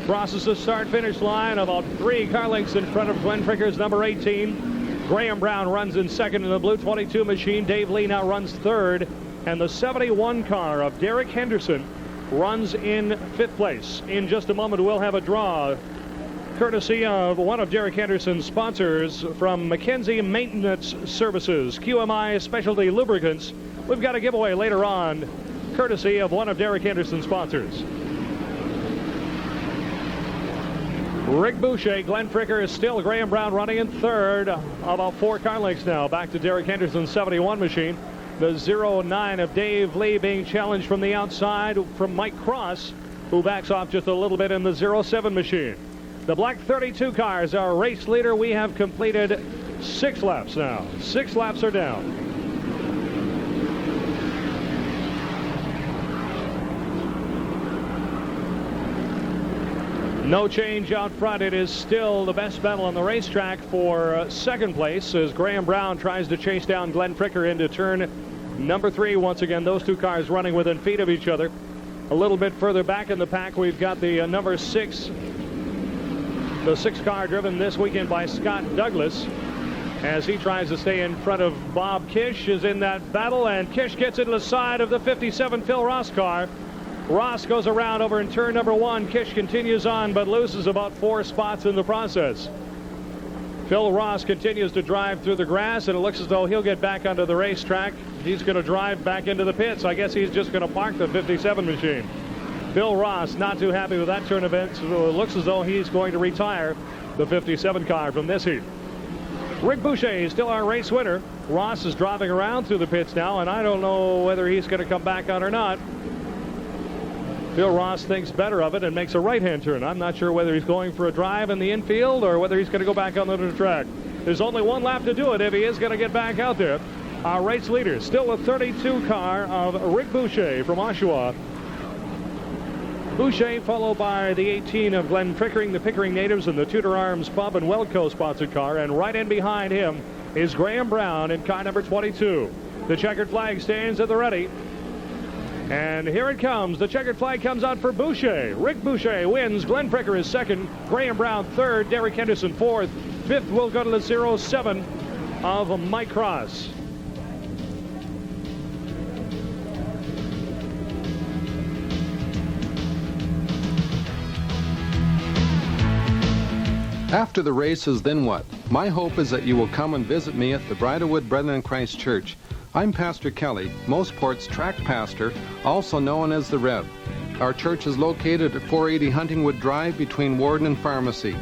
crosses the start-finish line about 3 car lengths in front of Glenn Fricker's number 18. Graham Brown runs in second in the blue 22 machine. Dave Lee now runs third, and the 71 car of Derek Henderson runs in 5th place. In just a moment, we'll have a draw courtesy of one of Derek Henderson's sponsors from McKenzie Maintenance Services, QMI Specialty Lubricants. We've got a giveaway later on, courtesy of one of Derek Henderson's sponsors. Rick Boucher, Glenn Fricker is still. Graham Brown running in third, about 4 car lengths now, back to Derek Henderson's 71 machine. The 09 of Dave Lee being challenged from the outside from Mike Cross, who backs off just a little bit in the 07 machine. The black 32 car is our race leader. We have completed 6 laps now. 6 laps are down. No change out front. It is still the best battle on the racetrack for second place as Graham Brown tries to chase down Glenn Fricker into turn number 3. Once again, those 2 cars running within feet of each other. A little bit further back in the pack, we've got the number 6. The 6 car driven this weekend by Scott Douglas as he tries to stay in front of Bob Kish is in that battle, and Kish gets into the side of the 57 Phil Ross car. Ross goes around over in turn number 1. Kish continues on but loses about 4 spots in the process. Phil Ross continues to drive through the grass, and it looks as though he'll get back onto the racetrack. He's going to drive back into the pits. I guess he's just going to park the 57 machine. Phil Ross not too happy with that turn of events. So it looks as though he's going to retire the 57 car from this heat. Rick Boucher is still our race winner. Ross is driving around through the pits now, and I don't know whether he's going to come back on or not. Phil Ross thinks better of it and makes a right-hand turn. I'm not sure whether he's going for a drive in the infield or whether he's going to go back onto the track. There's only 1 lap to do it if he is going to get back out there. Our race leader, still a 32 car of Rick Boucher from Oshawa. Boucher followed by the 18 of Glenn Pickering, the Pickering natives, and the Tudor Arms Pub and Weldco sponsored car. And right in behind him is Graham Brown in car number 22. The checkered flag stands at the ready. And here it comes. The checkered flag comes out for Boucher. Rick Boucher wins. Glenn Fricker is second. Graham Brown third. Derek Henderson fourth. Fifth will go to the 07 of Mike Cross. After the races, then what? My hope is that you will come and visit me at the Bridlewood Brethren in Christ Church. I'm Pastor Kelly, Mosport's track pastor, also known as the Rev. Our church is located at 480 Huntingwood Drive between Warden and Pharmacy.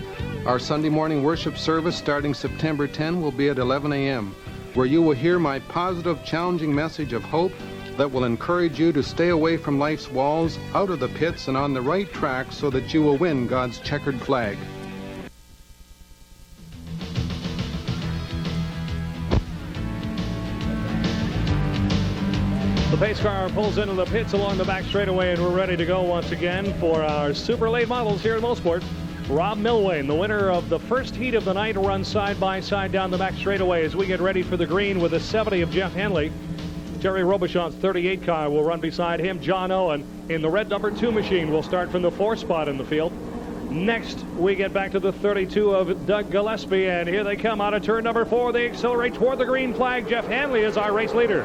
Our Sunday morning worship service starting September 10 will be at 11 a.m., where you will hear my positive, challenging message of hope that will encourage you to stay away from life's walls, out of the pits, and on the right track so that you will win God's checkered flag. The pace car pulls into the pits along the back straightaway, and we're ready to go once again for our super late models here at Mosport. Rob Milwain, the winner of the first heat of the night, runs side by side down the back straightaway as we get ready for the green with the 70 of Jeff Henley. Terry Robichaud's 38 car will run beside him. John Owen in the red number 2 machine will start from the 4th spot in the field. Next, we get back to the 32 of Doug Gillespie, and here they come out of turn number 4. They accelerate toward the green flag. Jeff Hanley is our race leader.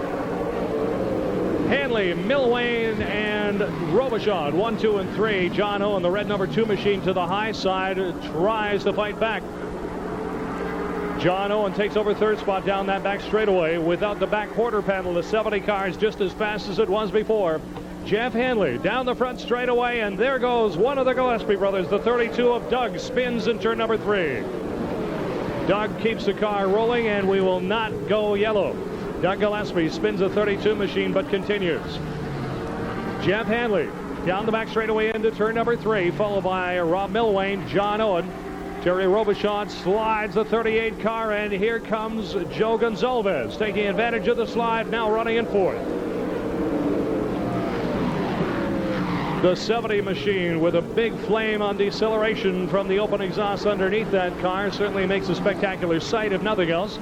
Hanley, Milwain, and Robichaud, 1, 2, and 3. John Owen, the red number 2 machine, to the high side, tries to fight back. John Owen takes over 3rd spot down that back straightaway. Without the back quarter panel, the 70 car is just as fast as it was before. Jeff Hanley down the front straightaway, and there goes one of the Gillespie brothers. The 32 of Doug spins in turn number 3. Doug keeps the car rolling, and we will not go yellow. Doug Gillespie spins a 32 machine but continues. Jeff Hanley down the back straightaway into turn number 3, followed by Rob Milwain, John Owen. Terry Robichaud slides the 38 car, and here comes Joe Gonzalez taking advantage of the slide, now running in 4th. The 70 machine with a big flame on deceleration from the open exhaust underneath that car certainly makes a spectacular sight, if nothing else.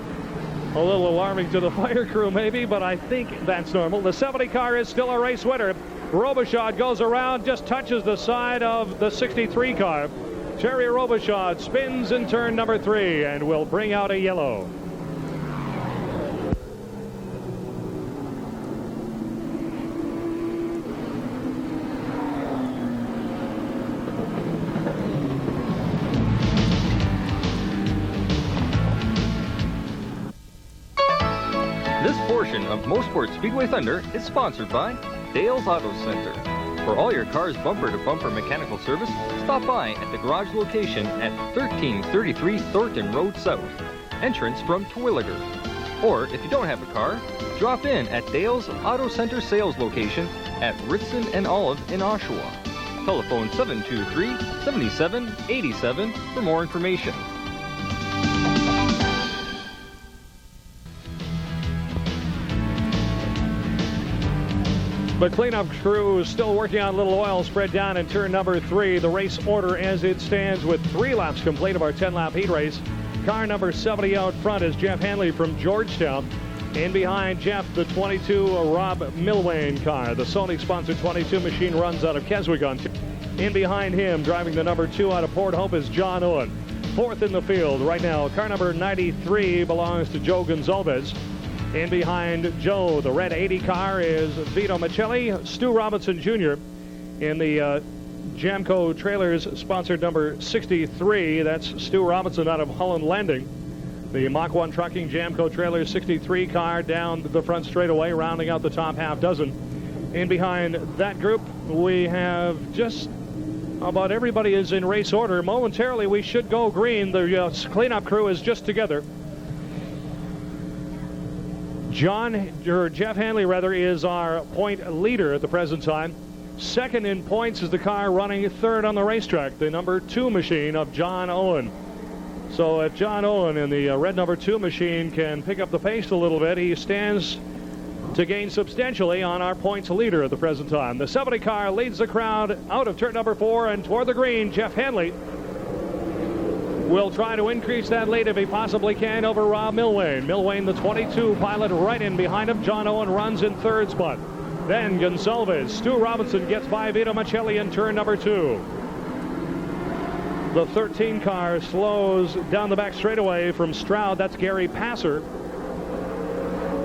A little alarming to the fire crew maybe, but I think that's normal. The 70 car is still a race winner. Robichaud goes around, just touches the side of the 63 car. Terry Robichaud spins in turn number 3 and will bring out a yellow. Of Mosport Speedway Thunder is sponsored by Dale's Auto Center. For all your car's bumper-to-bumper mechanical service, stop by at the garage location at 1333 Thornton Road South, entrance from Terwilliger. Or if you don't have a car, drop in at Dale's Auto Center sales location at Ritson and Olive in Oshawa. Telephone 723-7787 for more information. The cleanup crew is still working on a little oil spread down in turn number 3. The race order as it stands with 3 laps complete of our 10-lap heat race. Car number 70 out front is Jeff Hanley from Georgetown. In behind Jeff, the 22 Rob Milwain car. The Sony-sponsored 22 machine runs out of Keswick. In behind him, driving the number 2 out of Port Hope, is John Owen. 4th in the field right now. Car number 93 belongs to Joe Gonzalez. In behind Joe, the red 80 car is Vito Michelli. Stu Robinson Jr. in the Jamco Trailers sponsored number 63. That's Stu Robinson out of Holland Landing. The Mach 1 Trucking Jamco Trailers 63 car down the front straightaway, rounding out the top half dozen. In behind that group, we have just about everybody is in race order. Momentarily, we should go green. The cleanup crew is just together. Jeff Hanley is our point leader at the present time. Second in points is the car running 3rd on the racetrack, the number 2 machine of John Owen. So if John Owen in the red number 2 machine can pick up the pace a little bit, he stands to gain substantially on our points leader at the present time. The 70 car leads the crowd out of turn number 4 and toward the green. Jeff Hanley will try to increase that lead if he possibly can over Rob Milwain. Milwain, the 22 pilot, right in behind him. John Owen runs in 3rd spot. Then Gonzalez. Stu Robinson gets by Vito Michelli in turn number 2. The 13 car slows down the back straightaway from Stroud. That's Gary Passer.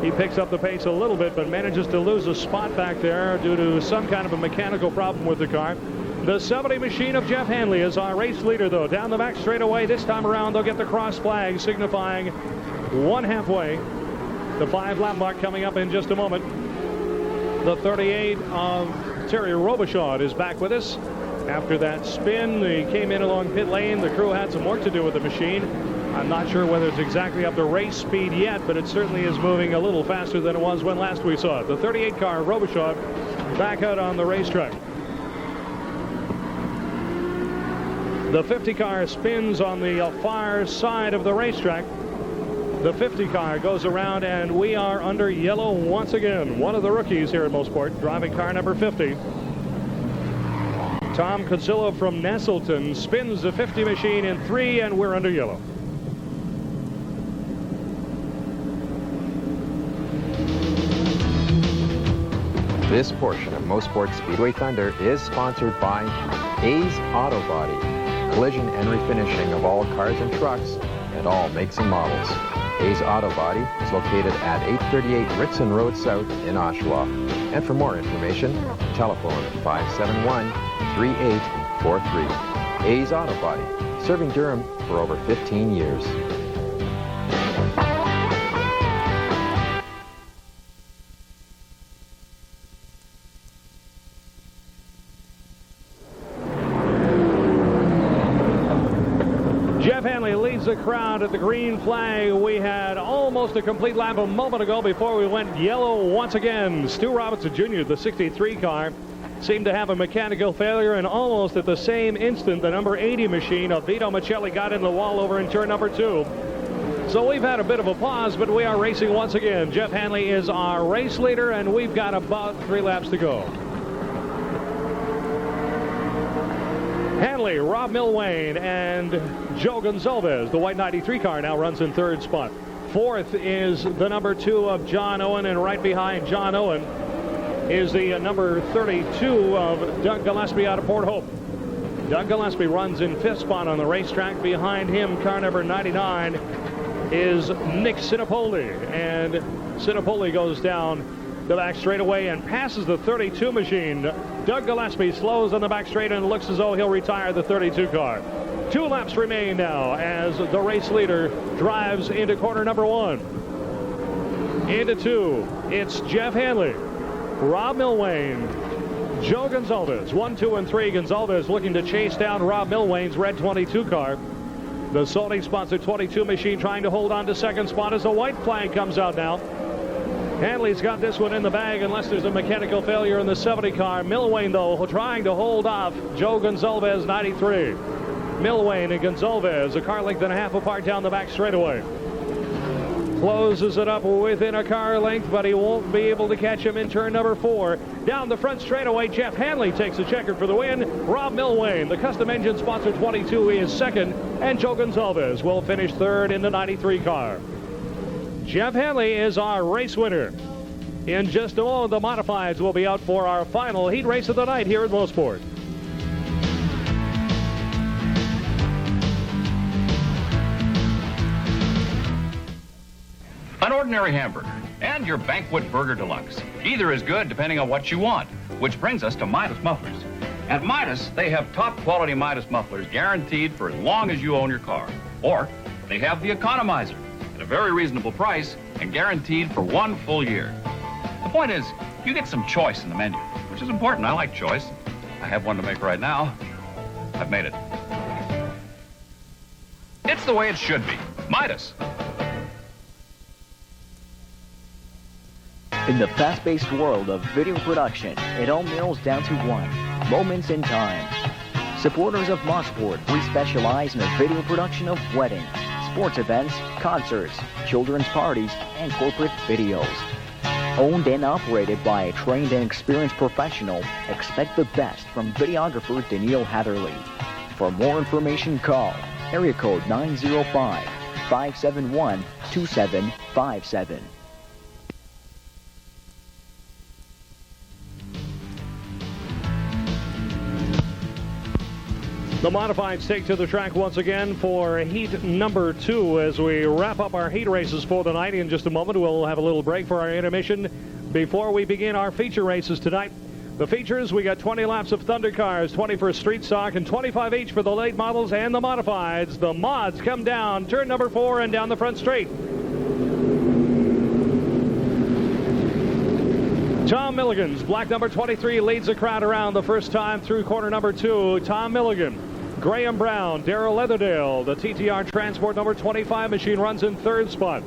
He picks up the pace a little bit, but manages to lose a spot back there due to some kind of a mechanical problem with the car. The 70 machine of Jeff Hanley is our race leader, though. Down the back straightaway this time around, they'll get the cross flag signifying 1 halfway. The 5-lap mark coming up in just a moment. The 38 of Terry Robichaud is back with us. After that spin, he came in along pit lane. The crew had some work to do with the machine. I'm not sure whether it's exactly up to race speed yet, but it certainly is moving a little faster than it was when last we saw it. The 38 car, Robichaud, back out on the racetrack. The 50 car spins on the far side of the racetrack. The 50 car goes around, and we are under yellow once again. One of the rookies here at Mosport, driving car number 50. Tom Cozzillo from Nestleton spins the 50 machine in 3, and we're under yellow. This portion of Mosport Speedway Thunder is sponsored by A's Auto Body, collision and refinishing of all cars and trucks and all makes and models. A's Auto Body is located at 838 Ritson Road South in Oshawa. And for more information, telephone 571-3843. A's Auto Body, serving Durham for over 15 years. Jeff Hanley leads the crowd at the green flag. We had almost a complete lap a moment ago before we went yellow once again. Stu Robinson Jr., the 63 car, seemed to have a mechanical failure, and almost at the same instant, the number 80 machine of Vito Michelli got in the wall over in turn number 2. So we've had a bit of a pause, but we are racing once again. Jeff Hanley is our race leader, and we've got about 3 laps to go. Hanley, Rob Milwane, and Joe Gonzalez. The white 93 car now runs in 3rd spot. 4th is the number 2 of John Owen, and right behind John Owen is the number 32 of Doug Gillespie out of Port Hope. Doug Gillespie runs in 5th spot on the racetrack. Behind him, car number 99 is Nick Sinopoli, and Sinopoli goes down the back straightaway and passes the 32 machine. Doug Gillespie slows on the back straight and looks as though he'll retire the 32 car. 2 laps remain now as the race leader drives into corner number 1. Into 2, it's Jeff Hanley, Rob Milwane, Joe Gonzalez. 1, 2, and 3. Gonzalez looking to chase down Rob Milwane's red 22 car. The Sony-sponsored 22 machine trying to hold on to 2nd spot as the white flag comes out now. Hanley's got this one in the bag unless there's a mechanical failure in the 70 car. Milwane, though, trying to hold off Joe Gonzalez, 93. Milwane and Gonzalez, a car length and a half apart down the back straightaway. Closes it up within a car length, but he won't be able to catch him in turn number 4. Down the front straightaway, Jeff Hanley takes a checkered for the win. Rob Milwane, the custom engine sponsor 22, is 2nd, and Joe Gonzalez will finish 3rd in the 93 car. Jeff Hanley is our race winner. In just a moment, the modifieds will be out for our final heat race of the night here at Mosport. An ordinary hamburger and your Banquet Burger Deluxe. Either is good depending on what you want, which brings us to Midas Mufflers. At Midas, they have top quality Midas mufflers guaranteed for as long as you own your car. Or they have the Economizer at a very reasonable price and guaranteed for 1 full year. The point is, you get some choice in the menu, which is important. I like choice. I have one to make right now. I've made it. It's the way it should be. Midas. In the fast-paced world of video production, it all narrows down to one: moments in time. Supporters of Mosport, we specialize in the video production of weddings, sports events, concerts, children's parties, and corporate videos. Owned and operated by a trained and experienced professional, expect the best from videographer Daniil Hatherley. For more information, call area code 905-571-2757. The modifieds take to the track once again for heat number 2 as we wrap up our heat races for the night. In just a moment, we'll have a little break for our intermission before we begin our feature races tonight. The features, we got 20 laps of Thunder cars, 20 for street stock, and 25 each for the late models and the modifieds. The mods come down, turn number 4, and down the front straight. Tom Milligan's black number 23 leads the crowd around the first time through corner number 2. Tom Milligan. Graham Brown, Darrell Leatherdale, the TTR Transport number 25 machine runs in 3rd spot.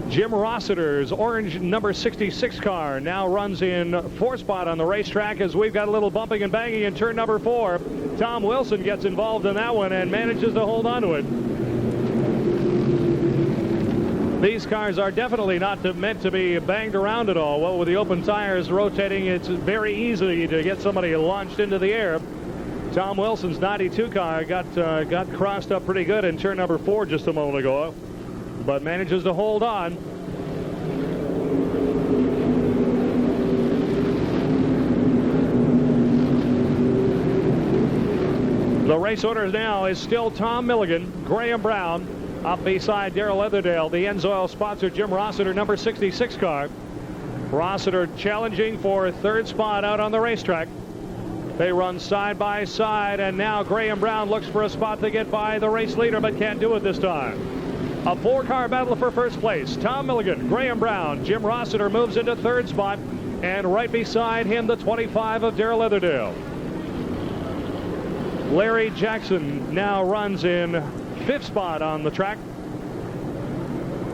Jim Rossiter's orange number 66 car now runs in 4th spot on the racetrack as we've got a little bumping and banging in turn number 4. Tom Wilson gets involved in that one and manages to hold on to it. These cars are definitely not meant to be banged around at all. Well, with the open tires rotating, it's very easy to get somebody launched into the air. Tom Wilson's 92 car got crossed up pretty good in turn number 4 just a moment ago, but manages to hold on. The race order now is still Tom Milligan, Graham Brown, up beside Darrell Leatherdale, the Enzoil sponsor Jim Rossiter, number 66 car. Rossiter challenging for 3rd spot out on the racetrack. They run side by side, and now Graham Brown looks for a spot to get by the race leader, but can't do it this time. A 4-car battle for 1st place. Tom Milligan, Graham Brown, Jim Rossiter moves into 3rd spot, and right beside him the 25 of Darrell Leatherdale. Larry Jackson now runs in 5th spot on the track.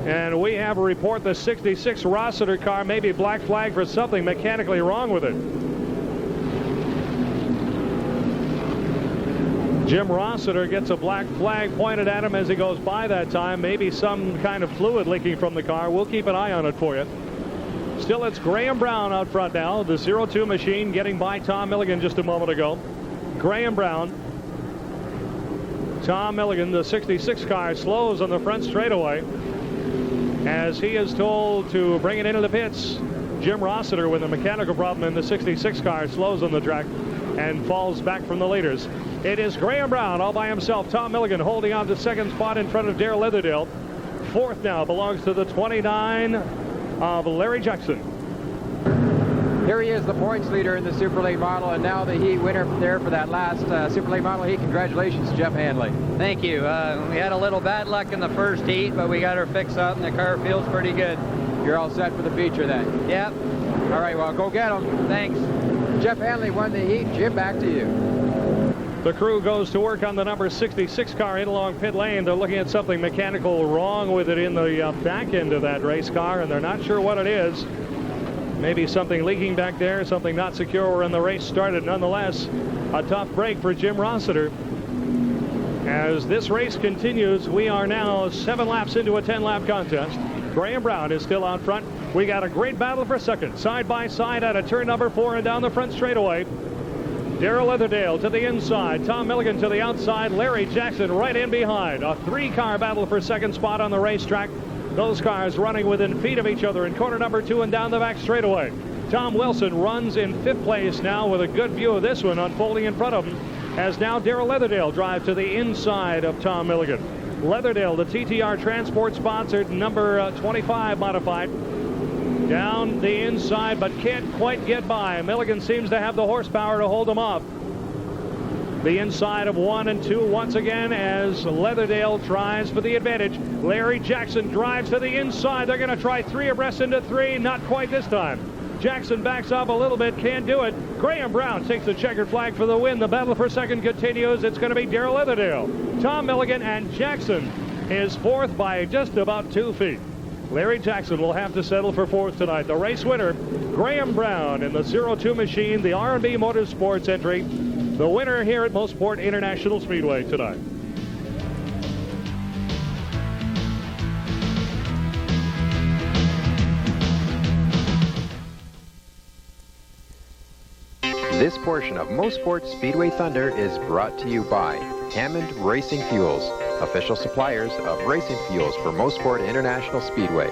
And we have a report the 66 Rossiter car may be black flagged for something mechanically wrong with it. Jim Rossiter gets a black flag pointed at him as he goes by that time. Maybe some kind of fluid leaking from the car. We'll keep an eye on it for you. Still, it's Graham Brown out front now. The 02 machine getting by Tom Milligan just a moment ago. Graham Brown. Tom Milligan, the 66 car, slows on the front straightaway as he is told to bring it into the pits. Jim Rossiter, with a mechanical problem in the 66 car, slows on the track and falls back from the leaders. It is Graham Brown all by himself. Tom Milligan holding on to 2nd spot in front of Darrell Leatherdale. 4th now belongs to the 29 of Larry Jackson. Here he is, the points leader in the Super Late model, and now the heat winner there for that last Super Late model heat. Congratulations, Jeff Hanley. Thank you. We had a little bad luck in the first heat, but we got her fixed up, and the car feels pretty good. You're all set for the feature then? Yep. All right, well, go get them. Thanks. Jeff Hanley won the heat. Jim, back to you. The crew goes to work on the number 66 car in along pit lane. They're looking at something mechanical wrong with it in the back end of that race car, and they're not sure what it is. Maybe something leaking back there, something not secure when the race started. Nonetheless, a tough break for Jim Rossiter. As this race continues, we are now 7 laps into a 10-lap contest. Graham Brown is still out front. We got a great battle for 2nd, side by side out of turn number 4 and down the front straightaway. Darrell Leatherdale to the inside, Tom Milligan to the outside, Larry Jackson right in behind. A 3-car battle for 2nd spot on the racetrack. Those cars running within feet of each other in corner number 2 and down the back straightaway. Tom Wilson runs in 5th place now with a good view of this one unfolding in front of him, as now Darrell Leatherdale drives to the inside of Tom Milligan. Leatherdale, the TTR Transport sponsored number 25 modified, down the inside but can't quite get by. Milligan seems to have the horsepower to hold him off. The inside of 1 and 2 once again as Leatherdale tries for the advantage. Larry Jackson drives to the inside. They're going to try 3 abreast into 3. Not quite this time. Jackson backs off a little bit. Can't do it. Graham Brown takes the checkered flag for the win. The battle for 2nd continues. It's going to be Darrell Leatherdale. Tom Milligan and Jackson is 4th by just about 2 feet. Larry Jackson will have to settle for 4th tonight. The race winner, Graham Brown in the 02 machine, the R&B Motorsports entry. The winner here at Mosport International Speedway tonight. This portion of Mosport Speedway Thunder is brought to you by Hammond Racing Fuels, official suppliers of racing fuels for Mosport International Speedway.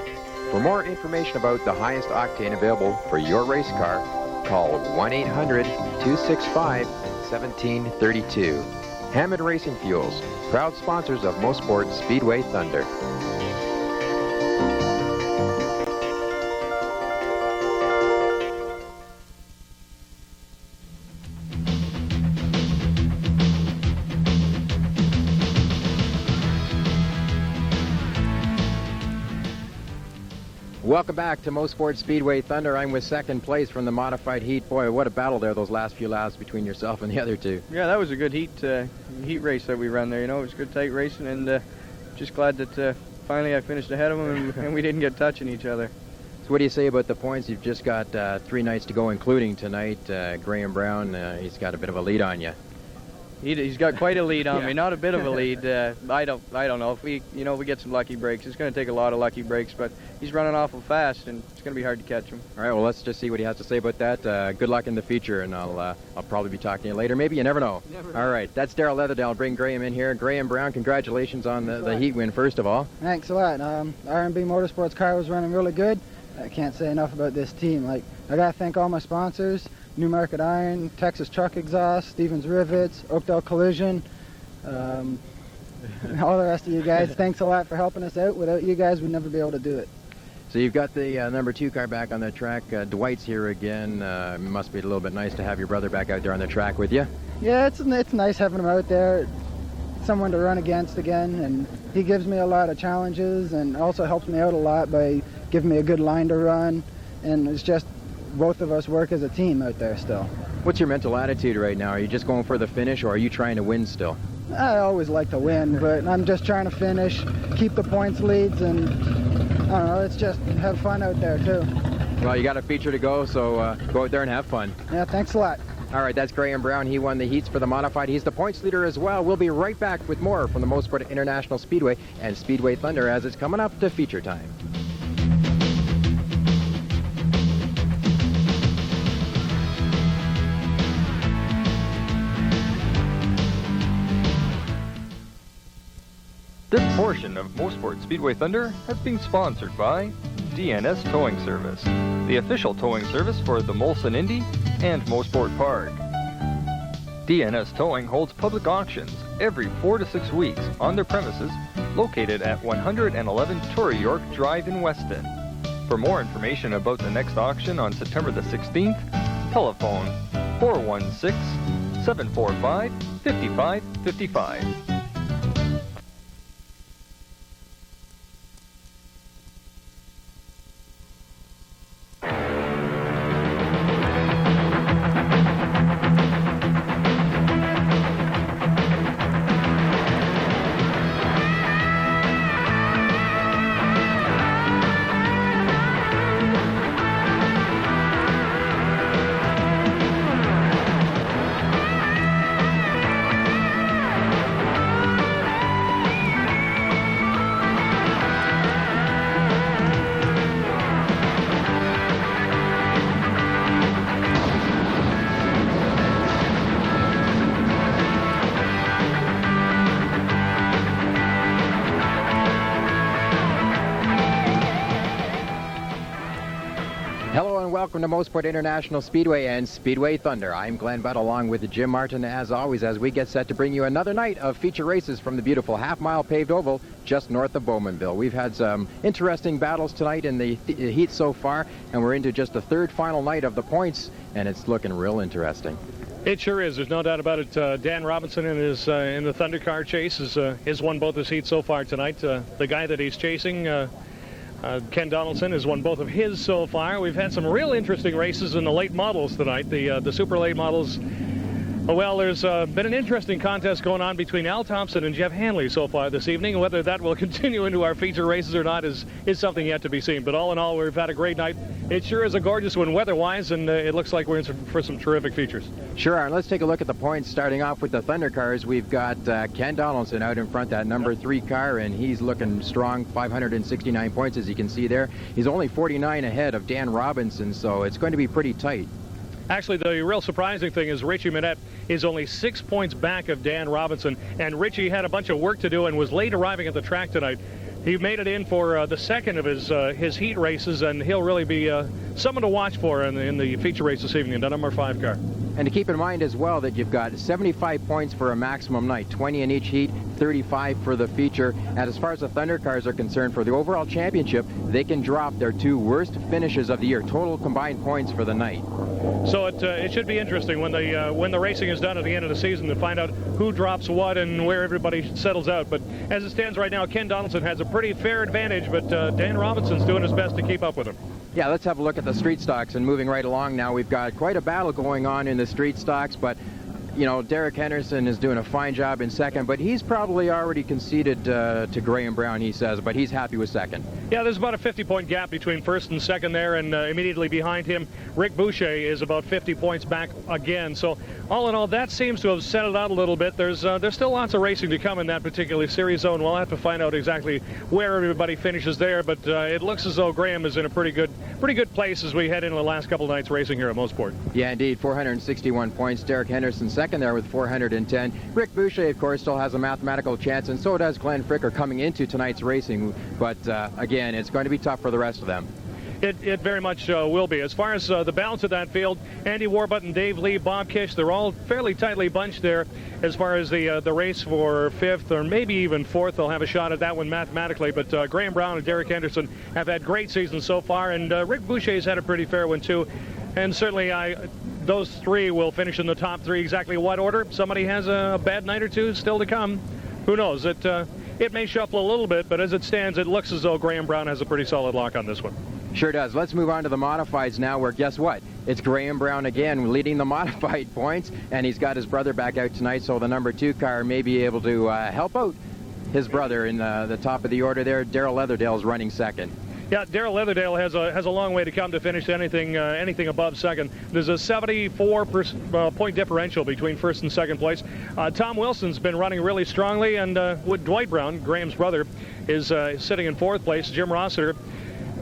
For more information about the highest octane available for your race car, call 1-800-265-1732. Hammond Racing Fuels, proud sponsors of Mosport Speedway Thunder. Welcome back to Mosport Speedway Thunder. I'm with 2nd place from the modified heat. Boy, what a battle there those last few laps between yourself and the other two. Yeah, that was a good heat race that we ran there. You know, it was good tight racing, and just glad that finally I finished ahead of them and we didn't get touching each other. So what do you say about the points? You've just got 3 nights to go, including tonight. Graham Brown, he's got a bit of a lead on you. He's got quite a lead on me, not a bit of a lead. I don't know if we get some lucky breaks. It's going to take a lot of lucky breaks, but he's running awful fast, and it's going to be hard to catch him. All right, well, let's just see what he has to say about that. Good luck in the feature, and I'll probably be talking to you later. Maybe you never know. All right, that's Darrell Leatherdale. I'll bring Graham in here. Graham Brown, congratulations on the heat win, first of all. Thanks a lot. R&B Motorsports car was running really good. I can't say enough about this team. Like, I got to thank all my sponsors: Newmarket Iron, Texas Truck Exhaust, Stevens Rivets, Oakdale Collision, all the rest of you guys. Thanks a lot for helping us out. Without you guys, we'd never be able to do it. So you've got the number 2 car back on the track. Dwight's here again. It must be a little bit nice to have your brother back out there on the track with you. Yeah, it's nice having him out there. Someone to run against again, and he gives me a lot of challenges and also helps me out a lot by giving me a good line to run, and it's just both of us work as a team out there still. What's your mental attitude right now? Are you just going for the finish, or are you trying to win still? I always like to win, but I'm just trying to finish, keep the points leads, and I don't know, it's just have fun out there too. Well, you got a feature to go, so go out there and have fun. Yeah, thanks a lot. All right, that's Graham Brown. He won the heats for the modified. He's the points leader as well. We'll be right back with more from the Mosport International Speedway and Speedway Thunder as it's coming up to feature time. This portion of Mosport Speedway Thunder has been sponsored by DNS Towing Service, the official towing service for the Molson Indy and Mosport Park. DNS Towing holds public auctions every 4 to 6 weeks on their premises located at 111 Torrey York Drive in Weston. For more information about the next auction on September the 16th, telephone 416-745-5555. Welcome to Mosport International Speedway and Speedway Thunder. I'm Glenn Budd along with Jim Martin as always as we get set to bring you another night of feature races from the beautiful half-mile paved oval just north of Bowmanville. We've had some interesting battles tonight in the heat so far, and we're into just the third final night of the points, and it's looking real interesting. It sure is. There's no doubt about it. Dan Robinson in the Thunder car chase has won both his heats so far tonight. The guy that he's chasing, Ken Donaldson, has won both of his so far. We've had some real interesting races in the late models tonight, the super late models. Well, there's been an interesting contest going on between Al Thompson and Jeff Hanley so far this evening. Whether that will continue into our feature races or not is something yet to be seen. But all in all, we've had a great night. It sure is a gorgeous one weather-wise, and it looks like we're in for some terrific features. Sure are. Let's take a look at the points. Starting off with the Thunder cars, we've got Ken Donaldson out in front, that number 3 car, and he's looking strong, 569 points, as you can see there. He's only 49 ahead of Dan Robinson, so it's going to be pretty tight. Actually, the real surprising thing is Richie Minette is only 6 points back of Dan Robinson, and Richie had a bunch of work to do and was late arriving at the track tonight. He made it in for the second of his heat races, and he'll really be someone to watch for in the feature race this evening, the number 5 car. And to keep in mind as well that you've got 75 points for a maximum night, 20 in each heat, 35 for the feature. And as far as the Thunder cars are concerned, for the overall championship, they can drop their 2 worst finishes of the year, total combined points for the night. So it should be interesting when the racing is done at the end of the season to find out who drops what and where everybody settles out. But as it stands right now, Ken Donaldson has a pretty fair advantage, but Dan Robinson's doing his best to keep up with him. Yeah, let's have a look at the street stocks, and moving right along now, we've got quite a battle going on in the street stocks, but you know, Derek Henderson is doing a fine job in second, but he's probably already conceded to Graham Brown, he says, but he's happy with second. Yeah, there's about a 50-point gap between first and second there, and immediately behind him, Rick Boucher is about 50 points back again. So all in all, that seems to have settled out a little bit. There's still lots of racing to come in that particular series zone. We'll have to find out exactly where everybody finishes there, but it looks as though Graham is in a pretty good place as we head into the last couple of nights racing here at Mosport. Yeah, indeed, 461 points. Derek Henderson second there with 410. Rick Boucher, of course, still has a mathematical chance, and so does Glenn Fricker coming into tonight's racing. But again, it's going to be tough for the rest of them. It very much will be. As far as the balance of that field, Andy Warbutton, Dave Lee, Bob Kish, they're all fairly tightly bunched there. As far as the race for fifth or maybe even fourth, they'll have a shot at that one mathematically. But Graham Brown and Derek Henderson have had great seasons so far, and Rick Boucher's had a pretty fair one too. And certainly those three will finish in the top three. Exactly what order? Somebody has a bad night or two still to come. Who knows? It may shuffle a little bit, but as it stands, it looks as though Graham Brown has a pretty solid lock on this one. Sure does. Let's move on to the modifieds now, where guess what? It's Graham Brown again leading the modified points, and he's got his brother back out tonight, so the number 2 car may be able to help out his brother in the top of the order there. Darrell Leatherdale is running second. Yeah, Darrell Leatherdale has a long way to come to finish anything above second. There's a 74 point differential between first and second place. Tom Wilson's been running really strongly, and with Dwight Brown, Graham's brother, is sitting in fourth place. Jim Rossiter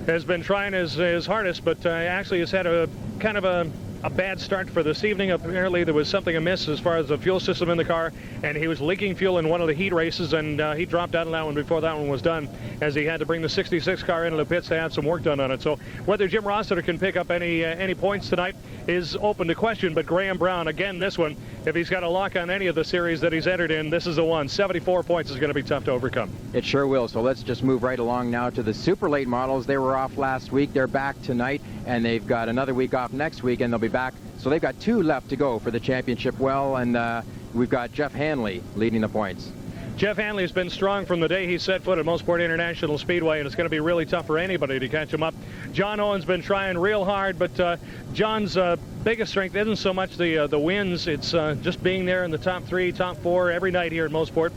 has been trying his hardest, but actually has had a kind of a bad start for this evening. Apparently there was something amiss as far as the fuel system in the car, and he was leaking fuel in one of the heat races, and he dropped out of that one before that one was done, as he had to bring the 66 car into the pits to have some work done on it. So whether Jim Rossiter can pick up any points tonight is open to question, but Graham Brown, again, this one, if he's got a lock on any of the series that he's entered in, this is the one. 74 points is going to be tough to overcome. It sure will. So let's just move right along now to the super late models. They were off last week. They're back tonight, and they've got another week off next week, and they'll be back. So they've got 2 left to go for the championship. Well, and we've got Jeff Hanley leading the points. Jeff Hanley's been strong from the day he set foot at Mosport International Speedway, and it's going to be really tough for anybody to catch him up. John Owen's been trying real hard, but John's biggest strength isn't so much the wins. It's just being there in the top 3, top 4 every night here at Mosport.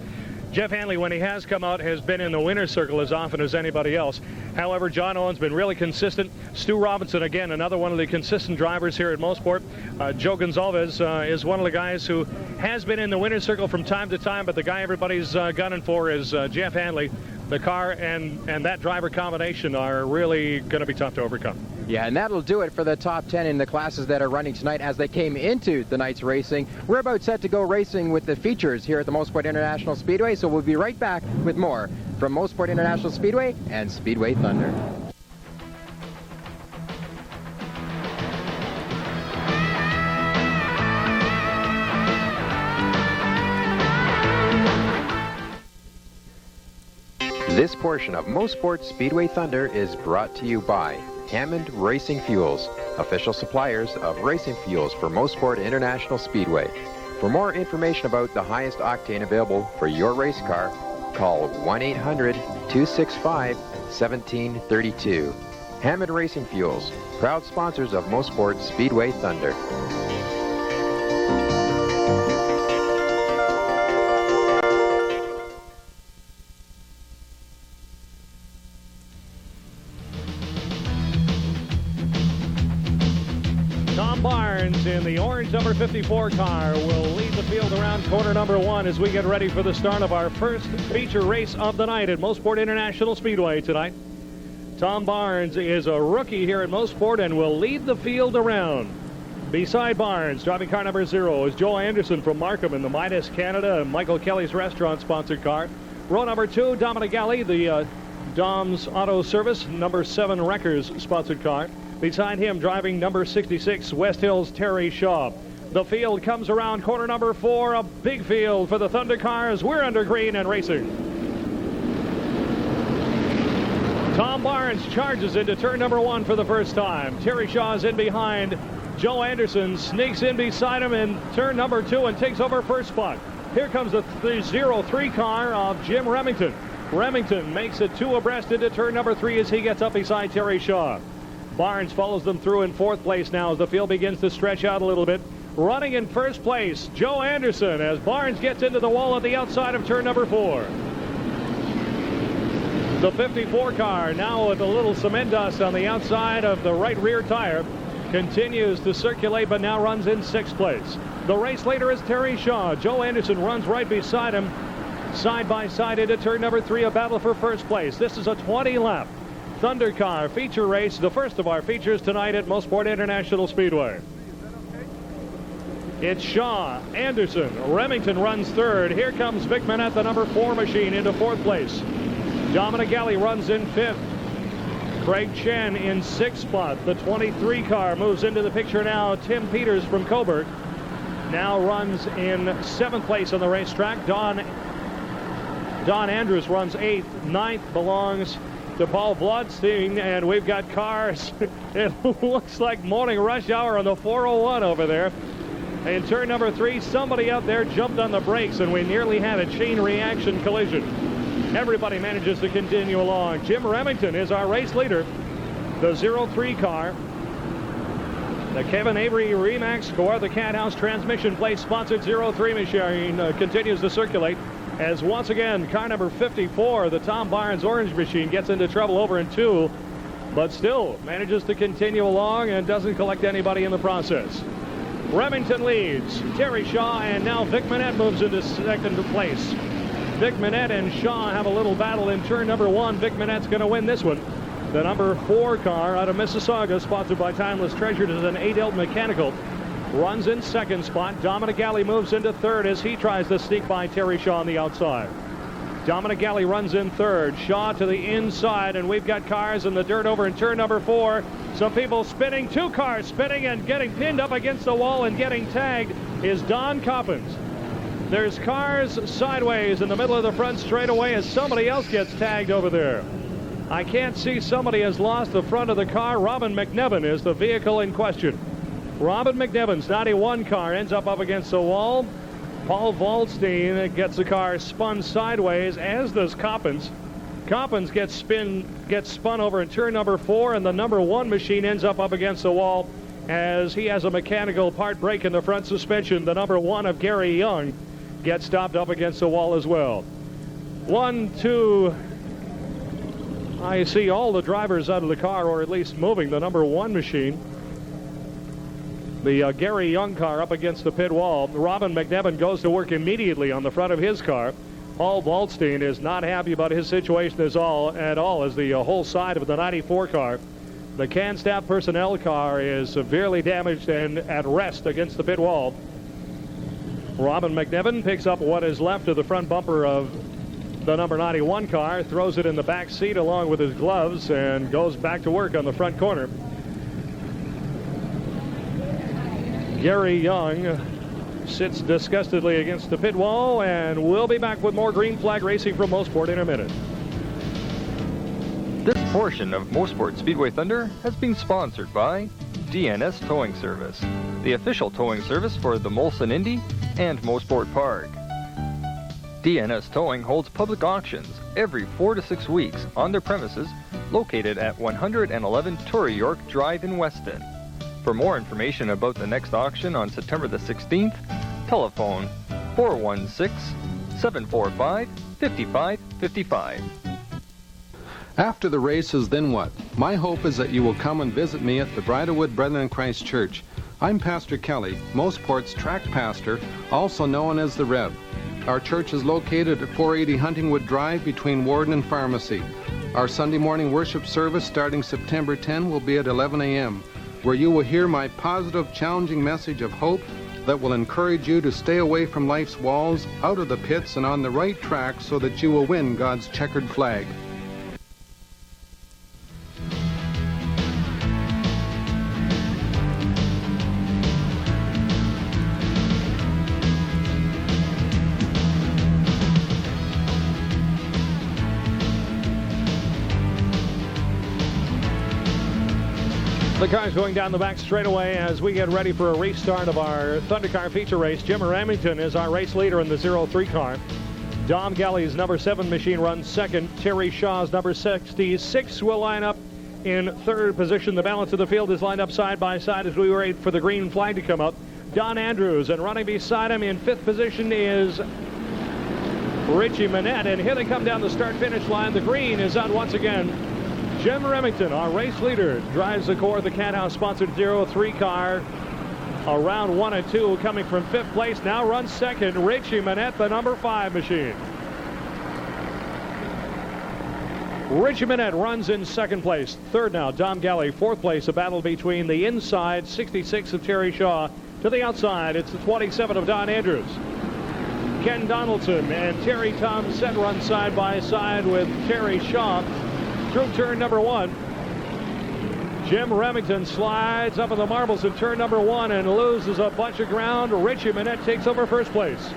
Jeff Hanley, when he has come out, has been in the winner's circle as often as anybody else. However, John Owen's been really consistent. Stu Robinson, again, another one of the consistent drivers here at Mosport. Joe Gonzalez is one of the guys who has been in the winner's circle from time to time, but the guy everybody's gunning for is Jeff Hanley. The car and that driver combination are really going to be tough to overcome. Yeah, and that'll do it for the top 10 in the classes that are running tonight as they came into the night's racing. We're about set to go racing with the features here at the Mosport International Speedway, so we'll be right back with more from Mosport International Speedway and Speedway Thunder. This portion of Mosport Speedway Thunder is brought to you by Hammond Racing Fuels, official suppliers of racing fuels for Mosport International Speedway. For more information about the highest octane available for your race car, call 1-800-265-1732. Hammond Racing Fuels, proud sponsors of Mosport Speedway Thunder. In the orange number 54 car will lead the field around corner number 1 as we get ready for the start of our first feature race of the night at Mosport International Speedway tonight. Tom Barnes is a rookie here at Mosport and will lead the field around. Beside Barnes, driving car number 0, is Joe Anderson from Markham in the Midas Canada and Michael Kelly's Restaurant sponsored car. Row number 2, Dominic Galley, the Dom's Auto Service number 7 Wreckers sponsored car. Beside him, driving number 66, West Hills Terry Shaw. The field comes around corner number 4, a big field for the Thunder cars. We're under green and racing. Tom Barnes charges into turn number 1 for the first time. Terry Shaw's in behind. Joe Anderson sneaks in beside him in turn number 2 and takes over first spot. Here comes the 03 car of Jim Remington. Remington makes it 2 abreast into turn number 3 as he gets up beside Terry Shaw. Barnes follows them through in 4th place now as the field begins to stretch out a little bit. Running in first place, Joe Anderson, as Barnes gets into the wall at the outside of turn number 4. The 54 car, now with a little cement dust on the outside of the right rear tire, continues to circulate, but now runs in 6th place. The race leader is Terry Shaw. Joe Anderson runs right beside him, side by side into turn number 3, a battle for first place. This is a 20-lap Thunder Car feature race, the first of our features tonight at Mosport International Speedway. It's Shaw, Anderson, Remington runs 3rd. Here comes Vic Manette, the number 4 machine, into 4th place. Dominic Galley runs in 5th. Craig Chen in 6th spot. The 23 car moves into the picture now. Tim Peters from Coburg now runs in 7th place on the racetrack. Don Andrews runs 8th. 9th belongs to Paul Blodstein, and we've got cars. It looks like morning rush hour on the 401 over there. In turn number 3, somebody out there jumped on the brakes, and we nearly had a chain reaction collision. Everybody manages to continue along. Jim Remington is our race leader. The 03 car. The Kevin Avery Remax score. The Cat House transmission plate sponsored 03 machine continues to circulate. As once again, car number 54, the Tom Barnes Orange machine, gets into trouble over in 2, but still manages to continue along and doesn't collect anybody in the process. Remington leads. Terry Shaw, and now Vic Manette moves into 2nd place. Vic Manette and Shaw have a little battle in turn number 1. Vic Manette's going to win this one. The number 4 car out of Mississauga, sponsored by Timeless Treasure, is an Adelt Mechanical, runs in 2nd spot. Dominic Galley moves into 3rd as he tries to sneak by Terry Shaw on the outside. Dominic Galley runs in 3rd. Shaw to the inside, and we've got cars in the dirt over in turn number 4. Some people spinning, 2 cars spinning, and getting pinned up against the wall and getting tagged is Don Coppins. There's cars sideways in the middle of the front straightaway as somebody else gets tagged over there. I can't see. Somebody has lost the front of the car. Robin McNevin is the vehicle in question. Robin McNevin's 91 car ends up against the wall. Paul Waldstein gets the car spun sideways, as does Coppins. Coppins gets spun over in turn number 4, and the number 1 machine ends up against the wall as he has a mechanical part break in the front suspension. The number 1 of Gary Young gets stopped up against the wall as well. 1, 2. I see all the drivers out of the car, or at least moving. The number 1 machine, the Gary Young car, up against the pit wall. Robin McNevin goes to work immediately on the front of his car. Paul Waldstein is not happy about his situation at all as the whole side of the 94 car. The CanStaff personnel car is severely damaged and at rest against the pit wall. Robin McNevin picks up what is left of the front bumper of the number 91 car, throws it in the back seat along with his gloves, and goes back to work on the front corner. Gary Young sits disgustedly against the pit wall, and we'll be back with more green flag racing from Mosport in a minute. This portion of Mosport Speedway Thunder has been sponsored by DNS Towing Service, the official towing service for the Molson Indy and Mosport Park. DNS Towing holds public auctions every 4 to 6 weeks on their premises located at 111 Torrey York Drive in Weston. For more information about the next auction on September the 16th, telephone 416-745-5555. After the races, then what? My hope is that you will come and visit me at the Bridlewood Brethren in Christ Church. I'm Pastor Kelly, Mosport's track pastor, also known as the Rev. Our church is located at 480 Huntingwood Drive between Warden and Pharmacy. Our Sunday morning worship service starting September 10 will be at 11 a.m., where you will hear my positive, challenging message of hope that will encourage you to stay away from life's walls, out of the pits, and on the right track so that you will win God's checkered flag. The cars going down the back straightaway as we get ready for a restart of our Thundercar feature race. Jim Remington is our race leader in the 03 car. Dom Galley's number 7 machine runs 2nd. Terry Shaw's number 66 will line up in 3rd position. The balance of the field is lined up side by side as we wait for the green flag to come up. Don Andrews, and running beside him in 5th position is Richie Manette, and here they come down the start-finish line. The green is on once again. Jim Remington, our race leader, drives the core of the Cat House-sponsored 03 car. Around 1 and 2, coming from 5th place. Now runs second, Richie Manette, the number 5 machine. Richie Manette runs in 2nd place. 3rd now, Dom Galley. 4th place, a battle between the inside 66 of Terry Shaw. To the outside, it's the 27 of Don Andrews. Ken Donaldson and Terry Thompson run side by side with Terry Shaw through turn number 1. Jim Remington slides up in the marbles in turn number 1 and loses a bunch of ground. Richie Manette takes over 1st place.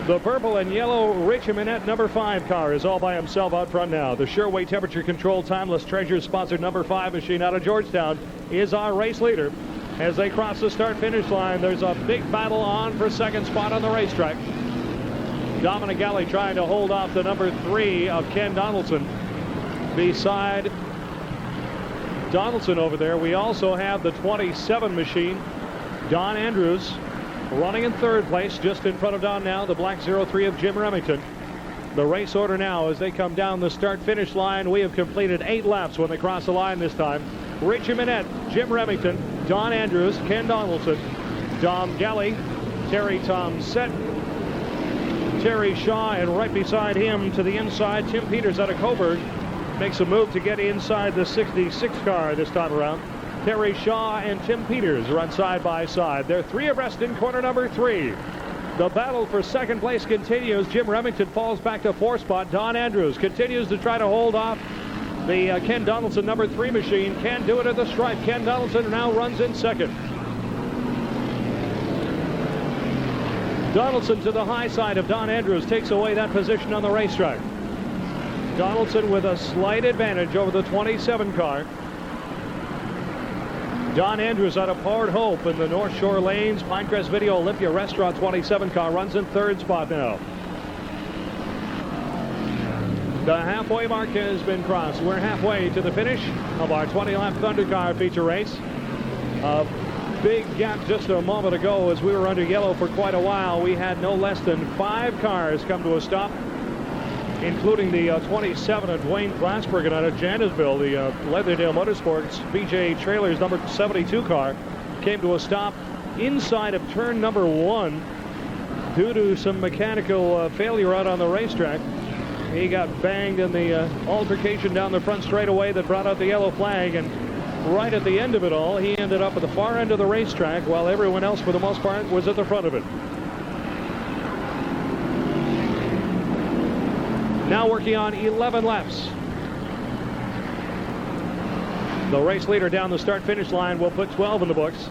The purple and yellow Richie Manette number 5 car is all by himself out front now. The Sherway temperature controlled Timeless Treasures sponsored number 5 machine out of Georgetown is our race leader. As they cross the start-finish line, there's a big battle on for 2nd spot on the racetrack. Dominic Galley trying to hold off the number 3 of Ken Donaldson. Beside Donaldson over there, we also have the 27 machine, Don Andrews, running in 3rd place, just in front of Don now, the black 03 of Jim Remington. The race order now as they come down the start-finish line. We have completed 8 laps when they cross the line this time. Richie Manette, Jim Remington, Don Andrews, Ken Donaldson, Dom Galley, Terry Thompson, Terry Shaw, and right beside him to the inside, Tim Peters out of Coburg makes a move to get inside the 66 car this time around. Terry Shaw and Tim Peters run side by side. They're 3 abreast in corner number 3. The battle for 2nd place continues. Jim Remington falls back to 4th spot. Don Andrews continues to try to hold off the Ken Donaldson number 3 machine. Can't do it at the stripe. Ken Donaldson now runs in 2nd. Donaldson to the high side of Don Andrews takes away that position on the racetrack. Donaldson with a slight advantage over the 27 car. Don Andrews out of Port Hope in the North Shore Lanes Pinecrest Video Olympia Restaurant 27 car runs in 3rd spot now. The halfway mark has been crossed. We're halfway to the finish of our 20-lap Thunder Car feature race. A big gap just a moment ago as we were under yellow for quite a while. We had no less than 5 cars come to a stop, including the 27 of Dwayne Glassbergen out of Janesville. The Leatherdale Motorsports BJ Trailers number 72 car came to a stop inside of turn number 1 due to some mechanical failure out on the racetrack. He got banged in the altercation down the front straightaway that brought out the yellow flag, and right at the end of it all, he ended up at the far end of the racetrack while everyone else, for the most part, was at the front of it. Now working on 11 laps. The race leader down the start-finish line will put 12 in the books.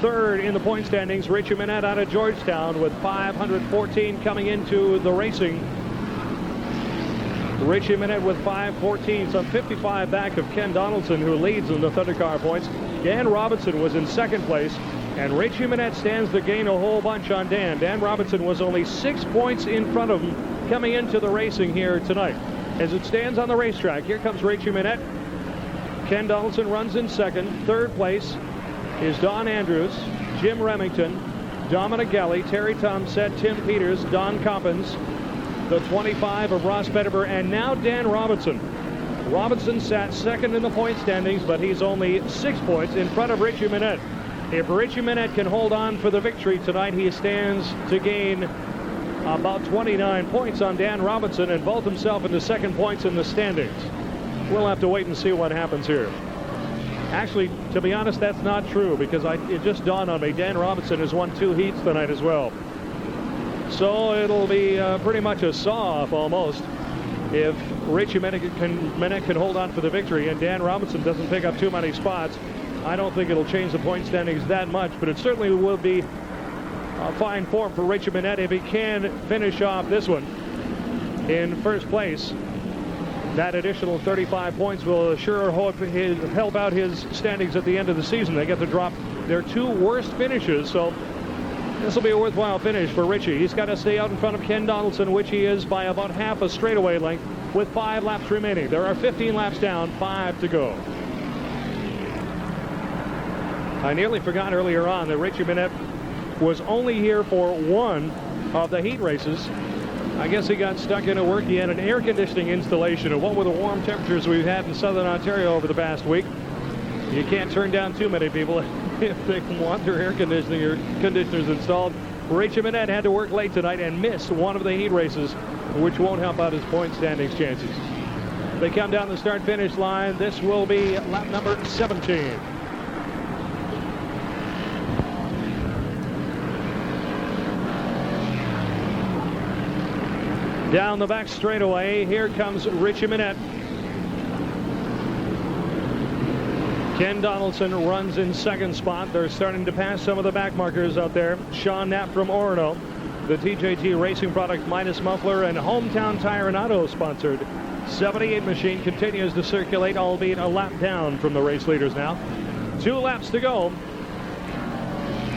3rd in the point standings, Richie Manette out of Georgetown with 514 coming into the racing. Richie Manette with 514, some 55 back of Ken Donaldson, who leads in the Thunder Car points. Dan Robinson was in 2nd place, and Richie Manette stands to gain a whole bunch on Dan. Dan Robinson was only 6 points in front of him coming into the racing here tonight. As it stands on the racetrack, here comes Richie Manette. Ken Donaldson runs in 2nd. 3rd place is Don Andrews, Jim Remington, Dominic Galley, Terry Thompson, Tim Peters, Don Coppins, the 25 of Ross Pettifer, and now Dan Robinson. Robinson sat 2nd in the point standings, but he's only 6 points in front of Richie Manette. If Richie Manette can hold on for the victory tonight, he stands to gain about 29 points on Dan Robinson and vault himself into 2nd points in the standings. We'll have to wait and see what happens here. Actually, to be honest, that's not true, because it just dawned on me, Dan Robinson has won 2 heats tonight as well. So it'll be pretty much a saw-off almost if Richie Manette can hold on for the victory and Dan Robinson doesn't pick up too many spots. I don't think it'll change the point standings that much, but it certainly will be a fine form for Richie Manette if he can finish off this one in 1st place. That additional 35 points will sure help out his standings at the end of the season. They get to drop their 2 worst finishes, so this will be a worthwhile finish for Richie. He's got to stay out in front of Ken Donaldson, which he is by about half a straightaway length, with 5 laps remaining. There are 15 laps down, 5 to go. I nearly forgot earlier on that Richie Minette was only here for one of the heat races. I guess he got stuck into work. He had an air conditioning installation, and what with the warm temperatures we've had in southern Ontario over the past week, you can't turn down too many people if they want their air conditioning or conditioners installed. Richie Minette had to work late tonight and missed one of the heat races, which won't help out his point standings chances. They come down the start-finish line. This will be lap number 17. Down the back straightaway, here comes Richie Minette. Ken Donaldson runs in second spot. They're starting to pass some of the back markers out there. Sean Knapp from Orono. The TJT Racing Product Midas Muffler and Hometown Tire and Auto sponsored 78 machine continues to circulate, albeit a lap down from the race leaders now. 2 laps to go.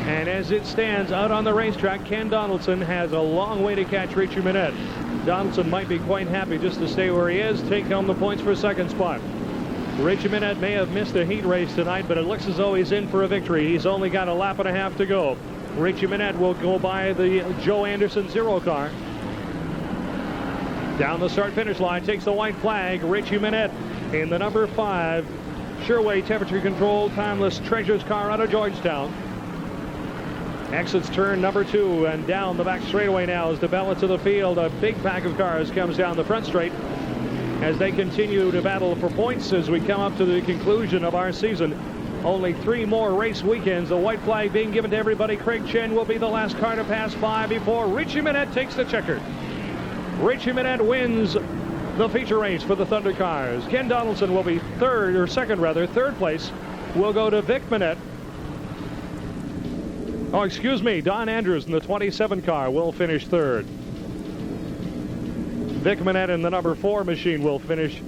And as it stands out on the racetrack, Ken Donaldson has a long way to catch Richie Minette. Donaldson might be quite happy just to stay where he is, take home the points for second spot. Richie Minette may have missed a heat race tonight, but it looks as though he's in for a victory. He's only got a lap and a half to go. Richie Minette will go by the Joe Anderson Zero car. Down the start-finish line, takes the white flag. Richie Minette in the number 5 Sherway temperature-controlled timeless Treasures car out of Georgetown. Exits turn number 2 and down the back straightaway now as the balance of the field. A big pack of cars comes down the front straight as they continue to battle for points as we come up to the conclusion of our season. Only 3 more race weekends. The white flag being given to everybody. Craig Chen will be the last car to pass by before Richie Minette takes the checker. Richie Minette wins the feature race for the Thunder cars. Ken Donaldson will be third place will go to Vic Minette. Oh, excuse me, Don Andrews in the 27 car will finish third. Vic Minette in the number 4 machine will finish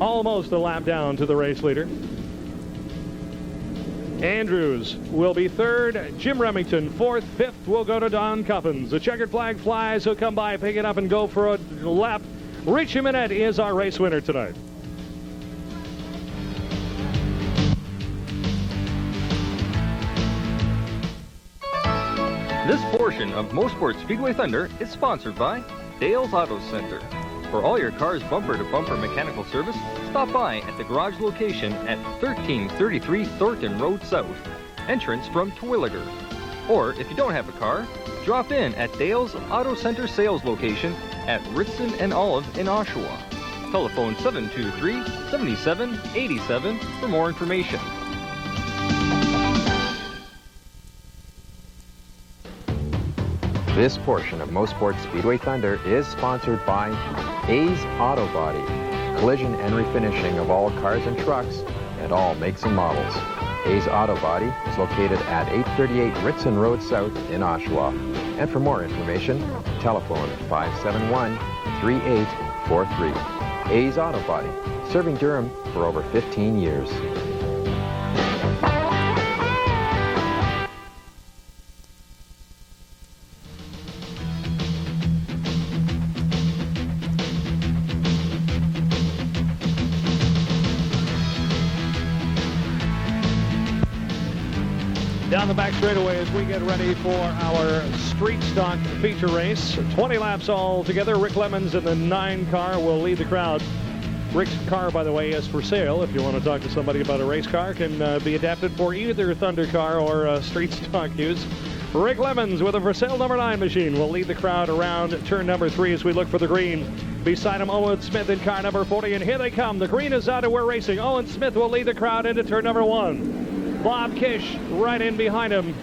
almost a lap down to the race leader. Andrews will be third. Jim Remington fourth. Fifth will go to Don Cuppins. The checkered flag flies. He'll come by, pick it up, and go for a lap. Richie Minette is our race winner tonight. This portion of Mosport Speedway Thunder is sponsored by Dale's Auto Center. For all your car's bumper-to-bumper mechanical service, stop by at the garage location at 1333 Thornton Road South, entrance from Terwilliger. Or if you don't have a car, drop in at Dale's Auto Center sales location at Ritson and Olive in Oshawa. Telephone 723-7787 for more information. This portion of Mosport Speedway Thunder is sponsored by A's Auto Body, collision and refinishing of all cars and trucks and all makes and models. A's Auto Body is located at 838 Ritson Road South in Oshawa. And for more information, telephone 571-3843. A's Auto Body, serving Durham for over 15 years. Down the back straightaway as we get ready for our street stock feature race. 20 laps all together. Rick Lemons in the 9 car will lead the crowd. Rick's car, by the way, is for sale. If you want to talk to somebody about a race car, can be adapted for either Thunder car or street stock use. Rick Lemons with a for sale number 9 machine will lead the crowd around turn number 3 as we look for the green. Beside him, Owen Smith in car number 40, and here they come. The green is out and we're racing. Owen Smith will lead the crowd into turn number 1. Bob Kish right in behind him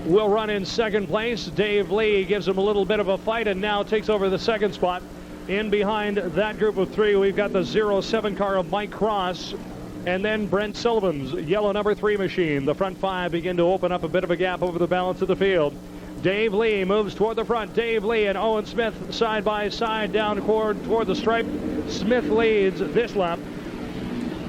will run in second place. Dave Lee gives him a little bit of a fight and now takes over the second spot. In behind that group of 3, we've got the 07 car of Mike Cross and then Brent Sullivan's yellow number 3 machine. The front 5 begin to open up a bit of a gap over the balance of the field. Dave Lee moves toward the front. Dave Lee and Owen Smith side by side down toward the stripe. Smith leads this lap.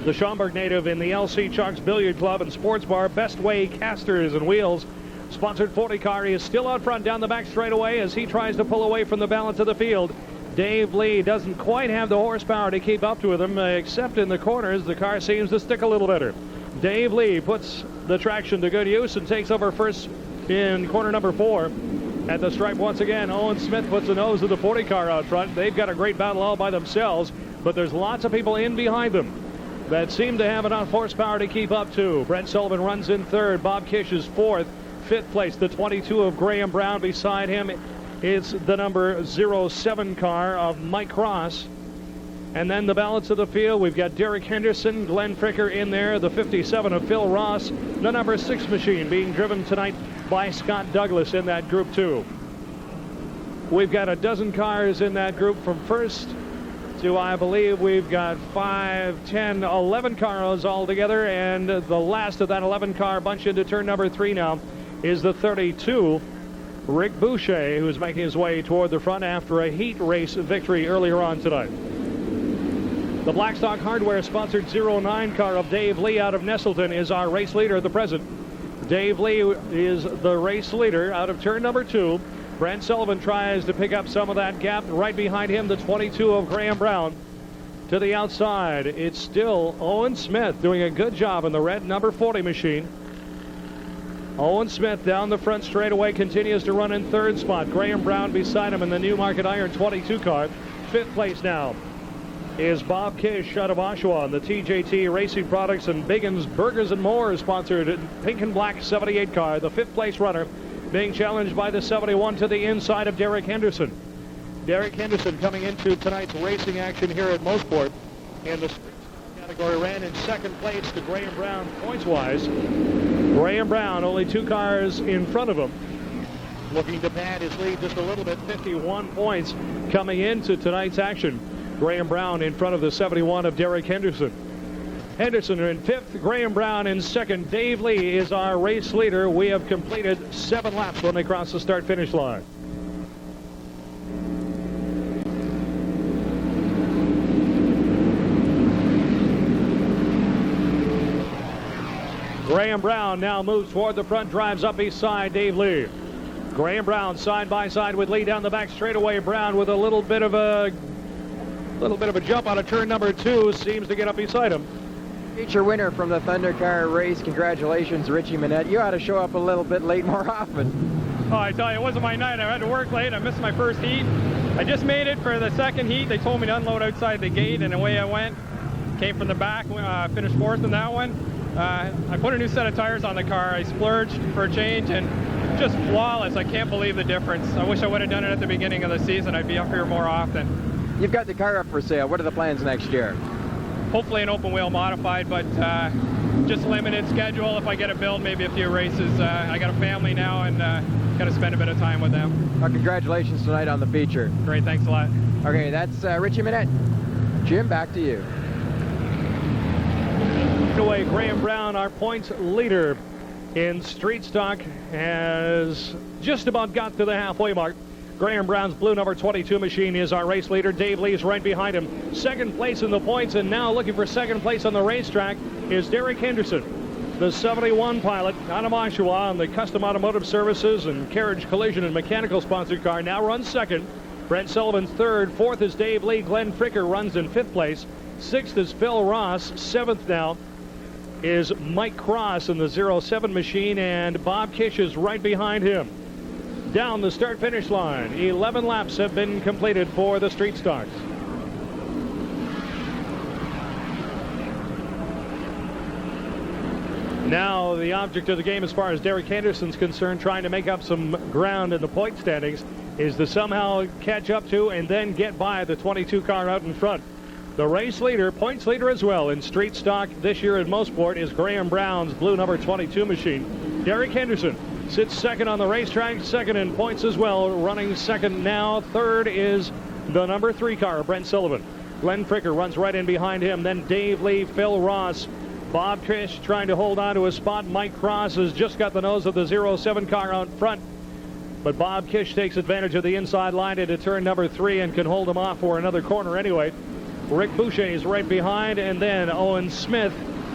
The Schaumburg native in the LC Chucks Billiard Club and Sports Bar Best Way Casters and Wheels sponsored 40 car. He is still out front down the back straightaway as he tries to pull away from the balance of the field. Dave Lee doesn't quite have the horsepower to keep up to him, except in the corners. The car seems to stick a little better. Dave Lee puts the traction to good use and takes over first in corner number 4. At the stripe once again, Owen Smith puts the nose of the 40 car out front. They've got a great battle all by themselves, but there's lots of people in behind them that seem to have enough horsepower to keep up to. Brent Sullivan runs in third. Bob Kish is fourth. Fifth place, the 22 of Graham Brown. Beside him, it's the number 07 car of Mike Cross. And then the balance of the field, we've got Derek Henderson, Glenn Fricker in there, the 57 of Phil Ross, the number 6 machine being driven tonight by Scott Douglas in that group 2. We've got a dozen cars in that group from first to, I believe, we've got 5, 10, 11 cars all together, and the last of that 11 car bunch into turn number 3 now is the 32, Rick Boucher, who's making his way toward the front after a heat race victory earlier on tonight. The Blackstock Hardware sponsored 09 car of Dave Lee out of Nestleton is our race leader at the present. Dave Lee is the race leader out of turn number 2. Brent Sullivan tries to pick up some of that gap. Right behind him, the 22 of Graham Brown. To the outside, it's still Owen Smith doing a good job in the red number 40 machine. Owen Smith down the front straightaway continues to run in third spot. Graham Brown beside him in the Newmarket Iron 22 car. Fifth place now is Bob Kish out of Oshawa. The TJT Racing Products and Biggins Burgers and More sponsored pink and black 78 car. The fifth place runner being challenged by the 71 to the inside of Derek Henderson. Derek Henderson coming into tonight's racing action here at Mosport in the category ran in second place to Graham Brown points-wise. Graham Brown only 2 cars in front of him, looking to pad his lead just a little bit. 51 points coming into tonight's action. Graham Brown in front of the 71 of Derek Henderson. Henderson in 5th, Graham Brown in 2nd. Dave Lee is our race leader. We have completed 7 laps when they cross the start-finish line. Graham Brown now moves toward the front, drives up beside Dave Lee. Graham Brown side by side with Lee down the back straightaway. Brown with a little bit of a jump out of turn number 2, seems to get up beside him. Feature winner from the Thunder Car race. Congratulations, Richie Minette. You ought to show up a little bit late more often. Oh, I tell you, it wasn't my night. I had to work late. I missed my first heat. I just made it for the second heat. They told me to unload outside the gate, and away I went. Came from the back, finished 4th in that one. I put a new set of tires on the car. I splurged for a change, and just flawless. I can't believe the difference. I wish I would have done it at the beginning of the season. I'd be up here more often. You've got the car up for sale. What are the plans next year? Hopefully an open wheel modified, but just limited schedule. If I get a build, maybe a few races. I got a family now, and got to spend a bit of time with them. Well, congratulations tonight on the feature. Great, thanks a lot. Okay, that's Richie Minette. Jim, back to you. Away, Graham Brown, our points leader in street stock, has just about got to the halfway mark. Graham Brown's blue number 22 machine is our race leader. Dave Lee's right behind him. Second place in the points, and now looking for second place on the racetrack is Derek Henderson, the 71 pilot out of Oshawa on the Custom Automotive Services and Carriage Collision and Mechanical sponsored car. Now runs second. Brent Sullivan's third. Fourth is Dave Lee. Glenn Fricker runs in 5th place. 6th is Phil Ross. 7th now is Mike Cross in the 07 machine, and Bob Kish is right behind him. Down the start-finish line, 11 laps have been completed for the street stocks. Now the object of the game as far as Derek Henderson's concerned, trying to make up some ground in the point standings, is to somehow catch up to and then get by the 22 car out in front. The race leader, points leader as well in street stock this year at Mosport, is Graham Brown's blue number 22 machine. Derek Henderson sits second on the racetrack, second in points as well, running second now. Third is the number 3 car, Brent Sullivan. Glenn Fricker runs right in behind him. Then Dave Lee, Phil Ross, Bob Kish trying to hold on to a spot. Mike Cross has just got the nose of the 07 car out front, but Bob Kish takes advantage of the inside line into turn number 3 and can hold him off for another corner anyway. Rick Boucher is right behind, and then Owen Smith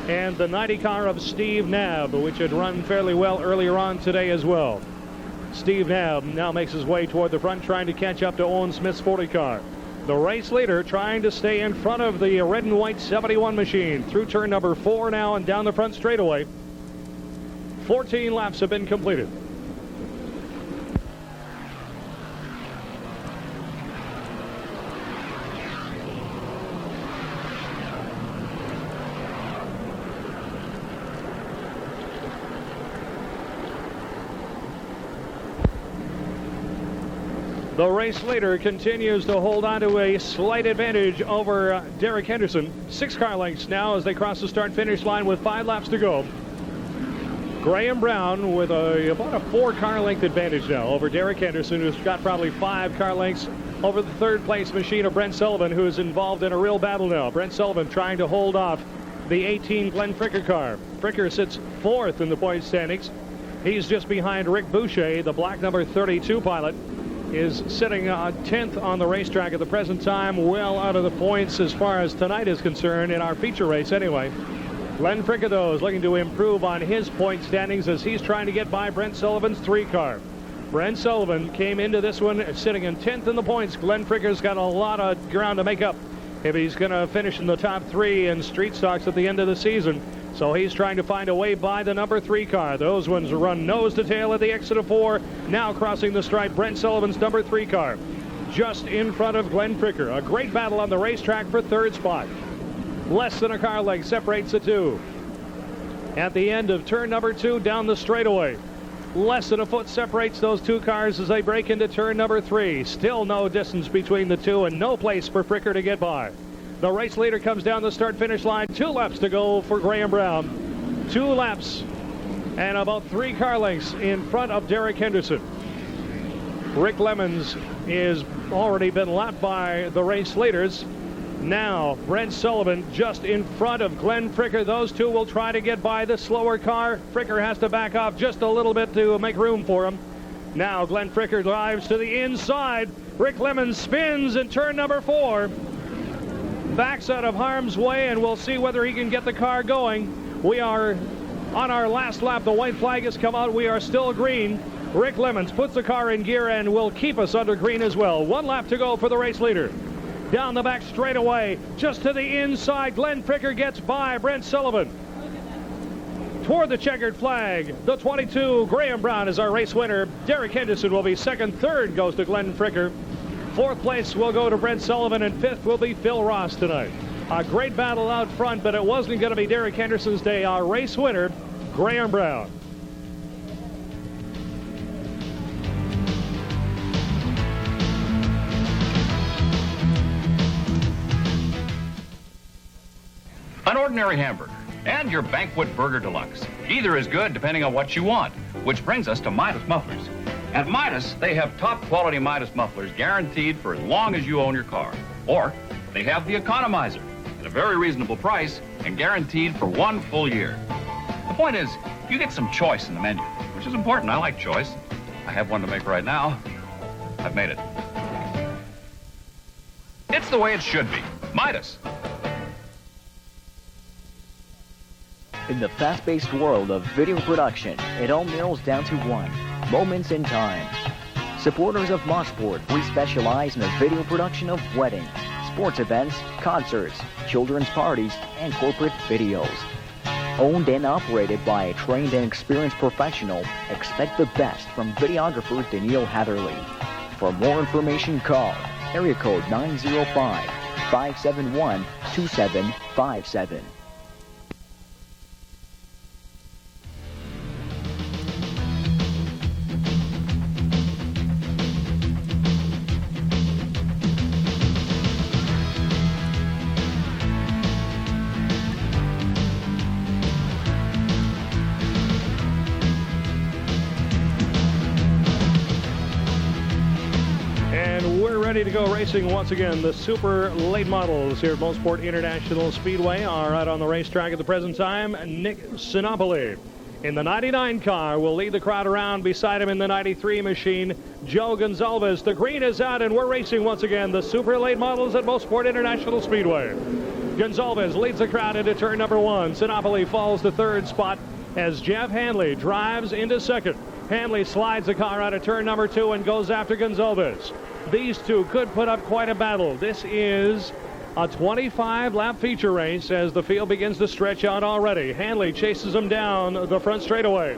and the 90 car of Steve Knabb, which had run fairly well earlier on today as well. Steve Knabb now makes his way toward the front, trying to catch up to Owen Smith's 40 car. The race leader trying to stay in front of the red and white 71 machine through turn number 4 now and down the front straightaway. 14 laps have been completed. The race leader continues to hold on to a slight advantage over Derek Henderson. 6 car lengths now as they cross the start-finish line with 5 laps to go. Graham Brown with about a 4 car length advantage now over Derek Henderson, who's got probably 5 car lengths over the third place machine of Brent Sullivan, who is involved in a real battle now. Brent Sullivan trying to hold off the 18 Glenn Fricker car. Fricker sits 4th in the point standings. He's just behind Rick Boucher, the black number 32 pilot. Is sitting 10th on the racetrack at the present time, well out of the points as far as tonight is concerned in our feature race anyway. Glenn Fricker, though, is looking to improve on his point standings as he's trying to get by Brent Sullivan's 3 car. Brent Sullivan came into this one sitting in 10th in the points. Glenn Fricker's got a lot of ground to make up if he's going to finish in the top 3 in street stocks at the end of the season. So he's trying to find a way by the number 3 car. Those ones run nose to tail at the exit of 4. Now crossing the stripe, Brent Sullivan's number 3 car. Just in front of Glenn Fricker. A great battle on the racetrack for 3rd spot. Less than a car length separates the 2. At the end of turn number 2 down the straightaway. Less than a foot separates those 2 cars as they break into turn number 3. Still no distance between the 2 and no place for Fricker to get by. The race leader comes down the start-finish line. 2 laps to go for Graham Brown. 2 laps and about 3 car lengths in front of Derek Henderson. Rick Lemons is already been lapped by the race leaders. Now Brent Sullivan just in front of Glenn Fricker. Those 2 will try to get by the slower car. Fricker has to back off just a little bit to make room for him. Now Glenn Fricker drives to the inside. Rick Lemons spins in turn number 4. Backs out of harm's way, and we'll see whether he can get the car going. We are on our last lap. The white flag has come out. We are still green. Rick Lemons puts the car in gear and will keep us under green as well. 1 lap to go for the race leader. Down the back straightaway, just to the inside, Glenn Fricker gets by Brent Sullivan. Toward the checkered flag, the 22, Graham Brown is our race winner. Derek Henderson will be 2nd. 3rd goes to Glenn Fricker. 4th place will go to Brent Sullivan, and 5th will be Phil Ross tonight. A great battle out front, but it wasn't going to be Derek Henderson's day. Our race winner, Graham Brown. An ordinary hamburger and your Banquet Burger Deluxe. Either is good depending on what you want, which brings us to Midas Mufflers. At Midas, they have top quality Midas mufflers guaranteed for as long as you own your car. Or they have the Economizer at a very reasonable price and guaranteed for 1 full year. The point is, you get some choice in the menu, which is important. I like choice. I have one to make right now. I've made it. It's the way it should be. Midas. In the fast-paced world of video production, it all narrows down to 1. Moments in time. Supporters of Mosport, we specialize in the video production of weddings, sports events, concerts, children's parties, and corporate videos. Owned and operated by a trained and experienced professional, expect the best from videographer Daniil Hatherley. For more information, call area code 905-571-2757. Ready to go racing once again. The super late models here at Mosport International Speedway are out on the racetrack at the present time. Nick Sinopoli in the 99 car will lead the crowd around. Beside him in the 93 machine, Joe Gonzalez. The green is out and we're racing once again. The super late models at Mosport International Speedway. Gonzalez leads the crowd into turn number 1. Sinopoli falls to 3rd spot as Jeff Hanley drives into 2nd. Hanley slides the car out of turn number 2 and goes after Gonzalez. these two could put up quite a battle. This is a 25-lap feature race as the field begins to stretch out already. Hanley chases him down the front straightaway.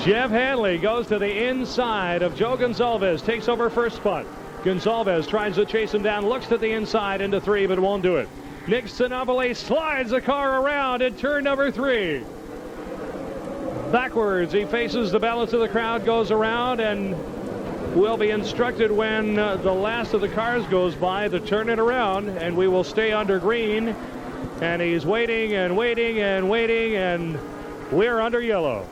Jeff Hanley goes to the inside of Joe Gonzalez, takes over first spot. Gonzalez tries to chase him down, looks to the inside into 3, but won't do it. Nick Sinopoli slides the car around in turn number 3. Backwards, he faces the balance of the crowd, goes around, and will be instructed when the last of the cars goes by to turn it around, and we will stay under green. And he's waiting and waiting and waiting, and we're under yellow.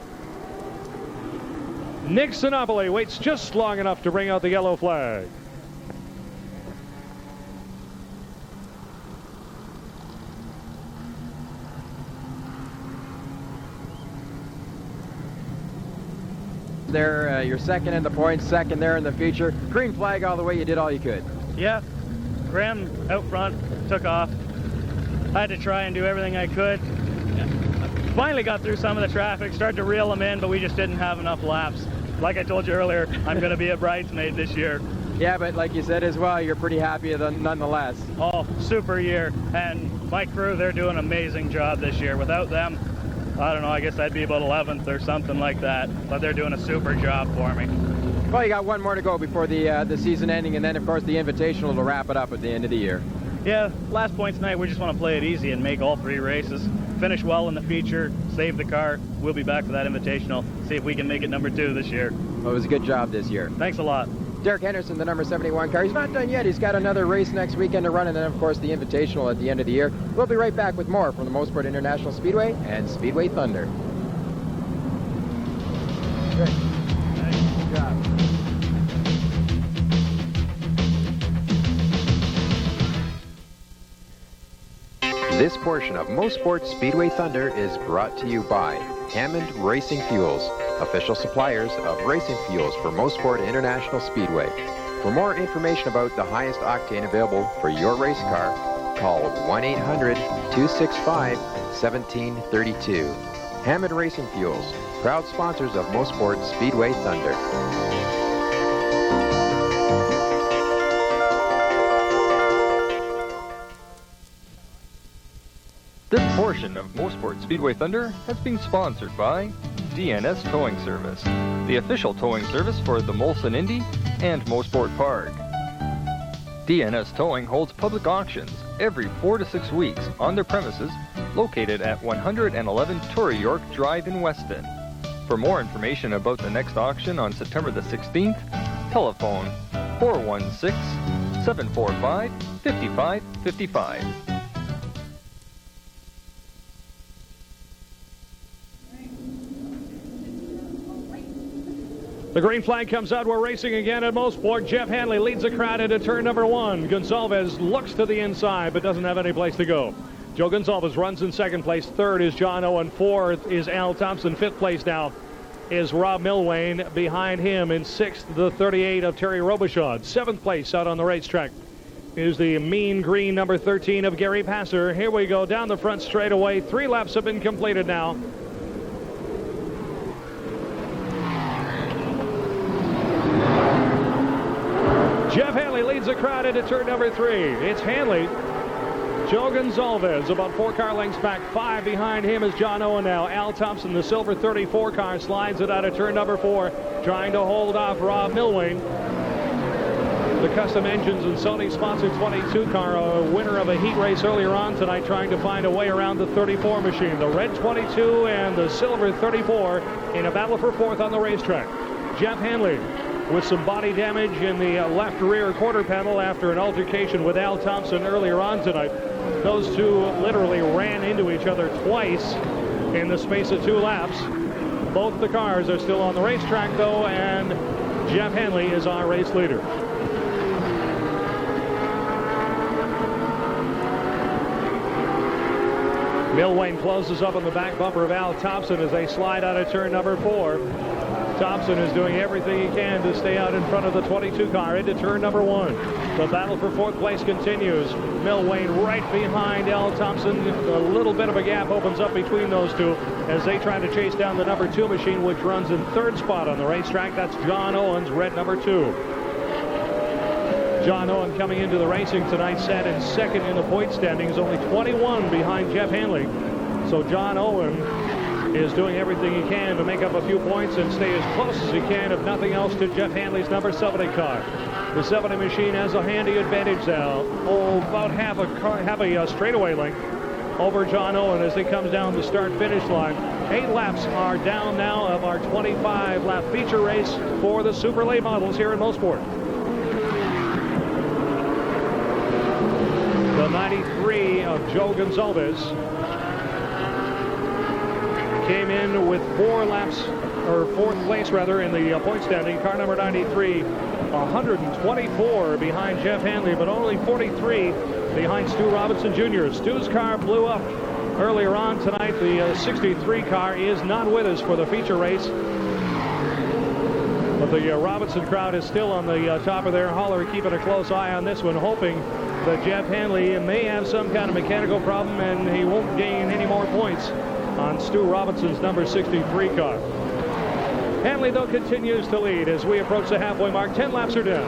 Nick Sinopoli waits just long enough to bring out the yellow flag. There, you're second in the points, second there in the feature. Green flag all the way. You did all you could. Yeah, Graham out front took off. I had to try and do everything I could. Finally got through some of the traffic, started to reel them in, but we just didn't have enough laps. Like I told you earlier, I'm going to be a bridesmaid this year. Yeah, but like you said as well, you're pretty happy nonetheless. Oh, super year. And my crew, they're doing an amazing job this year. Without them, I don't know, I guess I'd be about 11th or something like that. But they're doing a super job for me. Well, you got one more to go before the season ending, and then, of course, the Invitational to wrap it up at the end of the year. Yeah, last points tonight, we just want to play it easy and make all 3 races. Finish well in the feature, save the car. We'll be back for that Invitational. See if we can make it number 2 this year. Well, it was a good job this year. Thanks a lot. Derek Henderson, the number 71 car. He's not done yet. He's got another race next weekend to run, and then, of course, the Invitational at the end of the year. We'll be right back with more from the Mosport International Speedway and Speedway Thunder. Good. Nice. Good job. This portion of Mosport Speedway Thunder is brought to you by Hammond Racing Fuels, official suppliers of racing fuels for Mosport International Speedway. For more information about the highest octane available for your race car, call 1-800-265-1732. Hammond Racing Fuels, proud sponsors of Mosport Speedway Thunder. This portion of Mosport Speedway Thunder has been sponsored by DNS Towing Service, the official towing service for the Molson Indy and Mosport Park. DNS Towing holds public auctions every 4 to 6 weeks on their premises located at 111 Torrey York Drive in Weston. For more information about the next auction on September the 16th, telephone 416-745-5555. The green flag comes out. We're racing again at Mosport. Jeff Hanley leads the crowd into turn number 1. Gonzalez looks to the inside but doesn't have any place to go. Joe Gonzalez runs in second place. Third is John Owen. Fourth is Al Thompson. Fifth place now is Rob Milwane. Behind him in sixth, the 38 of Terry Robichaud. Seventh place out on the racetrack is the mean green number 13 of Gary Passer. Here we go down the front straightaway. 3 laps have been completed now. Jeff Hanley leads the crowd into turn number 3. It's Hanley. Joe Gonzalez about 4 car lengths back. 5 behind him is John Owen now. Al Thompson, the silver 34 car, slides it out of turn number 4, trying to hold off Rob Milwane. The Custom Engines and Sony sponsored 22 car, a winner of a heat race earlier on tonight, trying to find a way around the 34 machine. The red 22 and the silver 34 in a battle for 4th on the racetrack. Jeff Hanley with some body damage in the left rear quarter panel after an altercation with Al Thompson earlier on tonight. Those two literally ran into each other twice in the space of 2 laps. Both the cars are still on the racetrack, though, and Jeff Hanley is our race leader. Milwane closes up on the back bumper of Al Thompson as they slide out of turn number 4. Thompson is doing everything he can to stay out in front of the 22 car into turn number 1. The battle for 4th place continues. Milwayne right behind Al Thompson. A little bit of a gap opens up between those two as they try to chase down the number 2 machine, which runs in 3rd spot on the racetrack. That's John Owens, red number 2. John Owen coming into the racing tonight sat in 2nd in the point standings, only 21 behind Jeff Hanley. So John Owen is doing everything he can to make up a few points and stay as close as he can, if nothing else, to Jeff Hanley's number 70 car. The 70 machine has a handy advantage now. About half a straightaway length over John Owen as he comes down the start-finish line. 8 laps are down now of our 25-lap feature race for the Super Late models here in Mosport. The 93 of Joe Gonzalez came in with 4 laps, or 4th place rather, in the point standing. Car number 93, 124 behind Jeff Hanley, but only 43 behind Stu Robinson Jr. Stu's car blew up earlier on tonight. The 63 car is not with us for the feature race, but the Robinson crowd is still on the top of their hauler, keeping a close eye on this one, hoping that Jeff Hanley may have some kind of mechanical problem and he won't gain any more points on Stu Robinson's number 63 car. Hanley, though, continues to lead as we approach the halfway mark. 10 laps are down.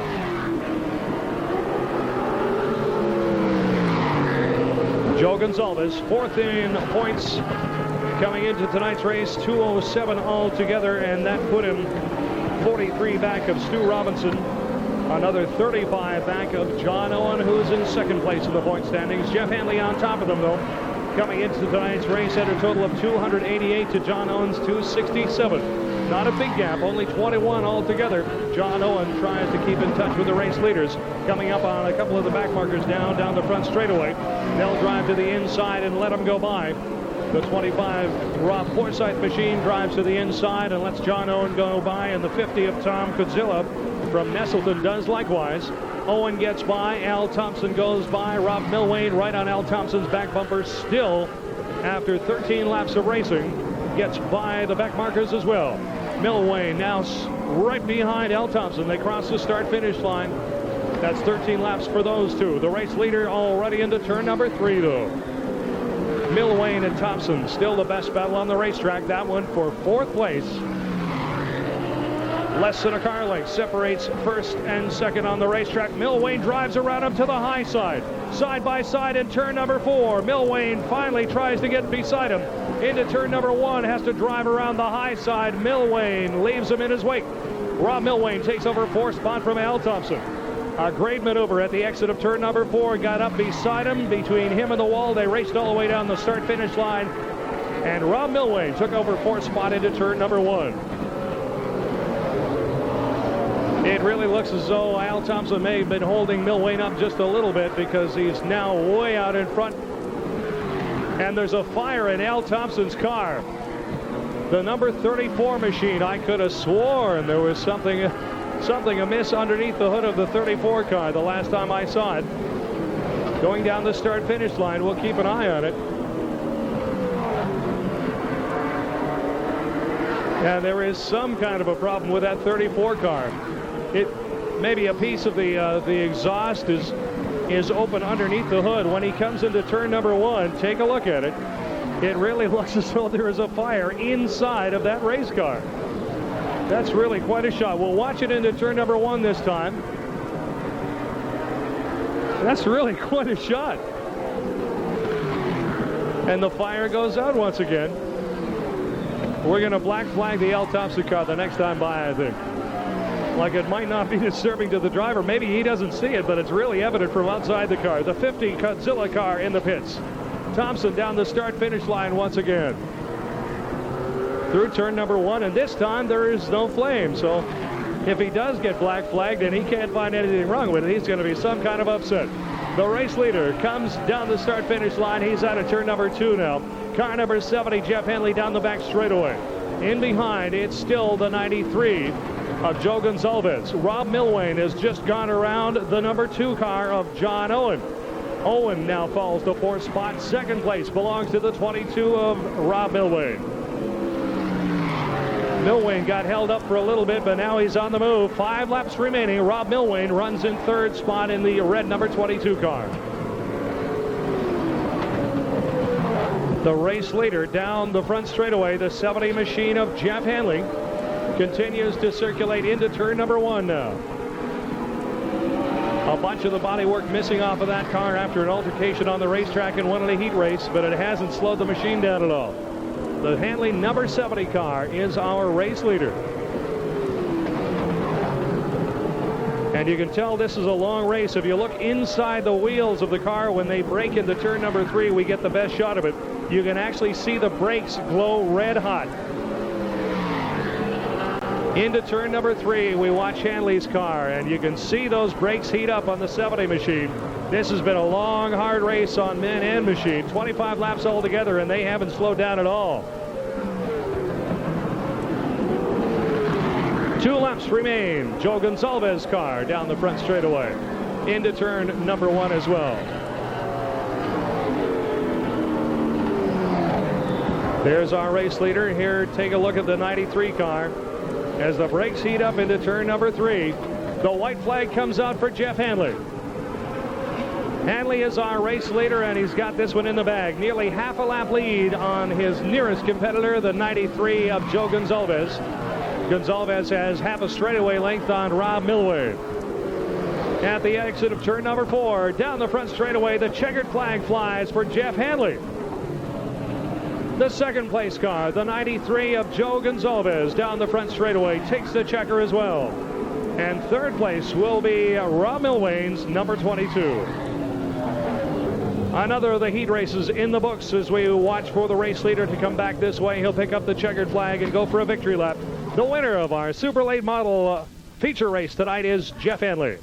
Joe Gonzalez, 4th in points coming into tonight's race, 207 altogether, and that put him 43 back of Stu Robinson. Another 35 back of John Owen, who's in 2nd place in the point standings. Jeff Hanley on top of them, though, coming into tonight's race at a total of 288 to John Owen's 267. Not a big gap, only 21 altogether. John Owen tries to keep in touch with the race leaders. Coming up on a couple of the back markers down the front straightaway. They'll drive to the inside and let them go by. The 25 Rob Forsyth machine drives to the inside and lets John Owen go by, and the 50 of Tom Kudzilla from Nestleton does likewise. Owen gets by, Al Thompson goes by, Rob Milwayne right on Al Thompson's back bumper still after 13 laps of racing, gets by the back markers as well. Milwayne now right behind Al Thompson. They cross the start-finish line. That's 13 laps for those two. The race leader already into turn number 3, though. Milwayne and Thompson still the best battle on the racetrack. That one for 4th place. Less than a car length separates 1st and 2nd on the racetrack. Milwayne drives around him to the high side. Side by side in turn number 4. Milwayne finally tries to get beside him. Into turn number 1, has to drive around the high side. Milwayne leaves him in his wake. Rob Milwayne takes over 4th spot from Al Thompson. A great maneuver at the exit of turn number 4. Got up beside him, between him and the wall. They raced all the way down the start-finish line. And Rob Milwayne took over 4th spot into turn number 1. It really looks as though Al Thompson may have been holding Milwayne up just a little bit, because he's now way out in front. And there's a fire in Al Thompson's car. The number 34 machine, I could have sworn there was something amiss underneath the hood of the 34 car the last time I saw it. Going down the start-finish line, we'll keep an eye on it. Yeah, there is some kind of a problem with that 34 car. Maybe a piece of the exhaust is open underneath the hood. When he comes into turn number 1, take a look at it. It really looks as though there is a fire inside of that race car. That's really quite a shot. We'll watch it into turn number 1 this time. That's really quite a shot. And the fire goes out once again. We're going to black flag the Al Thompson car the next time by, I think. Like, it might not be disturbing to the driver. Maybe he doesn't see it, but it's really evident from outside the car. The 50 Godzilla car in the pits. Thompson down the start-finish line once again. Through turn number 1, and this time there is no flame. So if he does get black flagged and he can't find anything wrong with it, he's going to be some kind of upset. The race leader comes down the start-finish line. He's out of turn number 2 now. Car number 70, Jeff Hanley, down the back straightaway. In behind, it's still the 93 of Joe Gonzalez. Rob Milwayne has just gone around the number 2 car of John Owen. Owen now falls to 4th spot. 2nd place belongs to the 22 of Rob Milwayne. Milwane got held up for a little bit, but now he's on the move. 5 laps remaining. Rob Milwane runs in 3rd spot in the red number 22 car. The race leader down the front straightaway, the 70 machine of Jeff Hanley, continues to circulate into turn number 1 now. A bunch of the bodywork missing off of that car after an altercation on the racetrack in one of the heat race, but it hasn't slowed the machine down at all. The Hanley number 70 car is our race leader. And you can tell this is a long race. If you look inside the wheels of the car when they break into turn number 3, we get the best shot of it. You can actually see the brakes glow red hot. Into turn number 3, we watch Hanley's car, and you can see those brakes heat up on the 70 machine. This has been a long, hard race on men and machine. 25 laps altogether, and they haven't slowed down at all. 2 laps remain. Joe Gonsalves' car down the front straightaway. Into turn number 1 as well. There's our race leader. Here, take a look at the 93 car. As the brakes heat up into turn number 3, the white flag comes out for Jeff Hanley. Hanley is our race leader, and he's got this one in the bag. Nearly half a lap lead on his nearest competitor, the 93 of Joe Gonsalves. Gonsalves has half a straightaway length on Rob Milwane. At the exit of turn number 4, down the front straightaway, the checkered flag flies for Jeff Hanley. The second place car, the 93 of Joe Gonsalves, down the front straightaway, takes the checker as well. And third place will be Rob Milwane's number 22. Another of the heat races in the books as we watch for the race leader to come back this way. He'll pick up the checkered flag and go for a victory lap. The winner of our super late model feature race tonight is Jeff Hanley.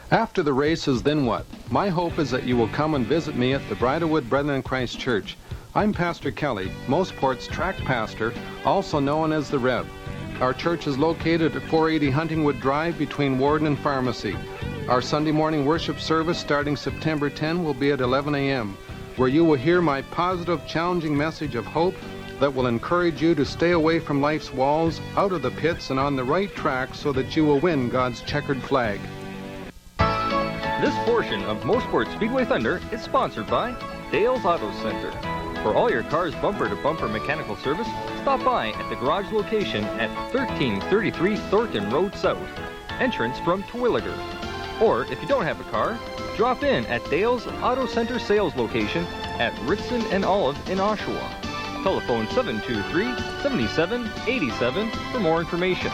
After the races, then what? My hope is that you will come and visit me at the Bridlewood Brethren in Christ Church. I'm Pastor Kelly, Mosport's track pastor, also known as the Rev. Our church is located at 480 Huntingwood Drive between Warden and Pharmacy. Our Sunday morning worship service starting September 10 will be at 11 a.m., where you will hear my positive, challenging message of hope that will encourage you to stay away from life's walls, out of the pits, and on the right track so that you will win God's checkered flag. This portion of Mosport Speedway Thunder is sponsored by Dale's Auto Center. For all your car's bumper-to-bumper mechanical service, stop by at the garage location at 1333 Thornton Road South, entrance from Terwilliger. Or if you don't have a car, drop in at Dale's Auto Center sales location at Ritson and Olive in Oshawa. Telephone 723-7787 for more information.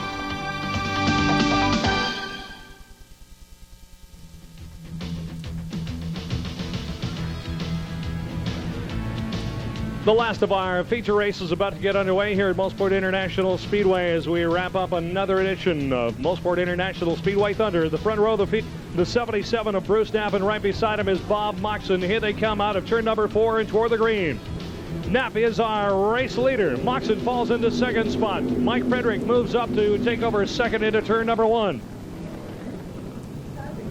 The last of our feature race is about to get underway here at Mosport International Speedway as we wrap up another edition of Mosport International Speedway Thunder. The front row, the 77 of Bruce Knapp, and right beside him is Bob Moxon. Here they come out of turn number 4 and toward the green. Knapp is our race leader. Moxon falls into second spot. Mike Frederick moves up to take over second into turn number 1.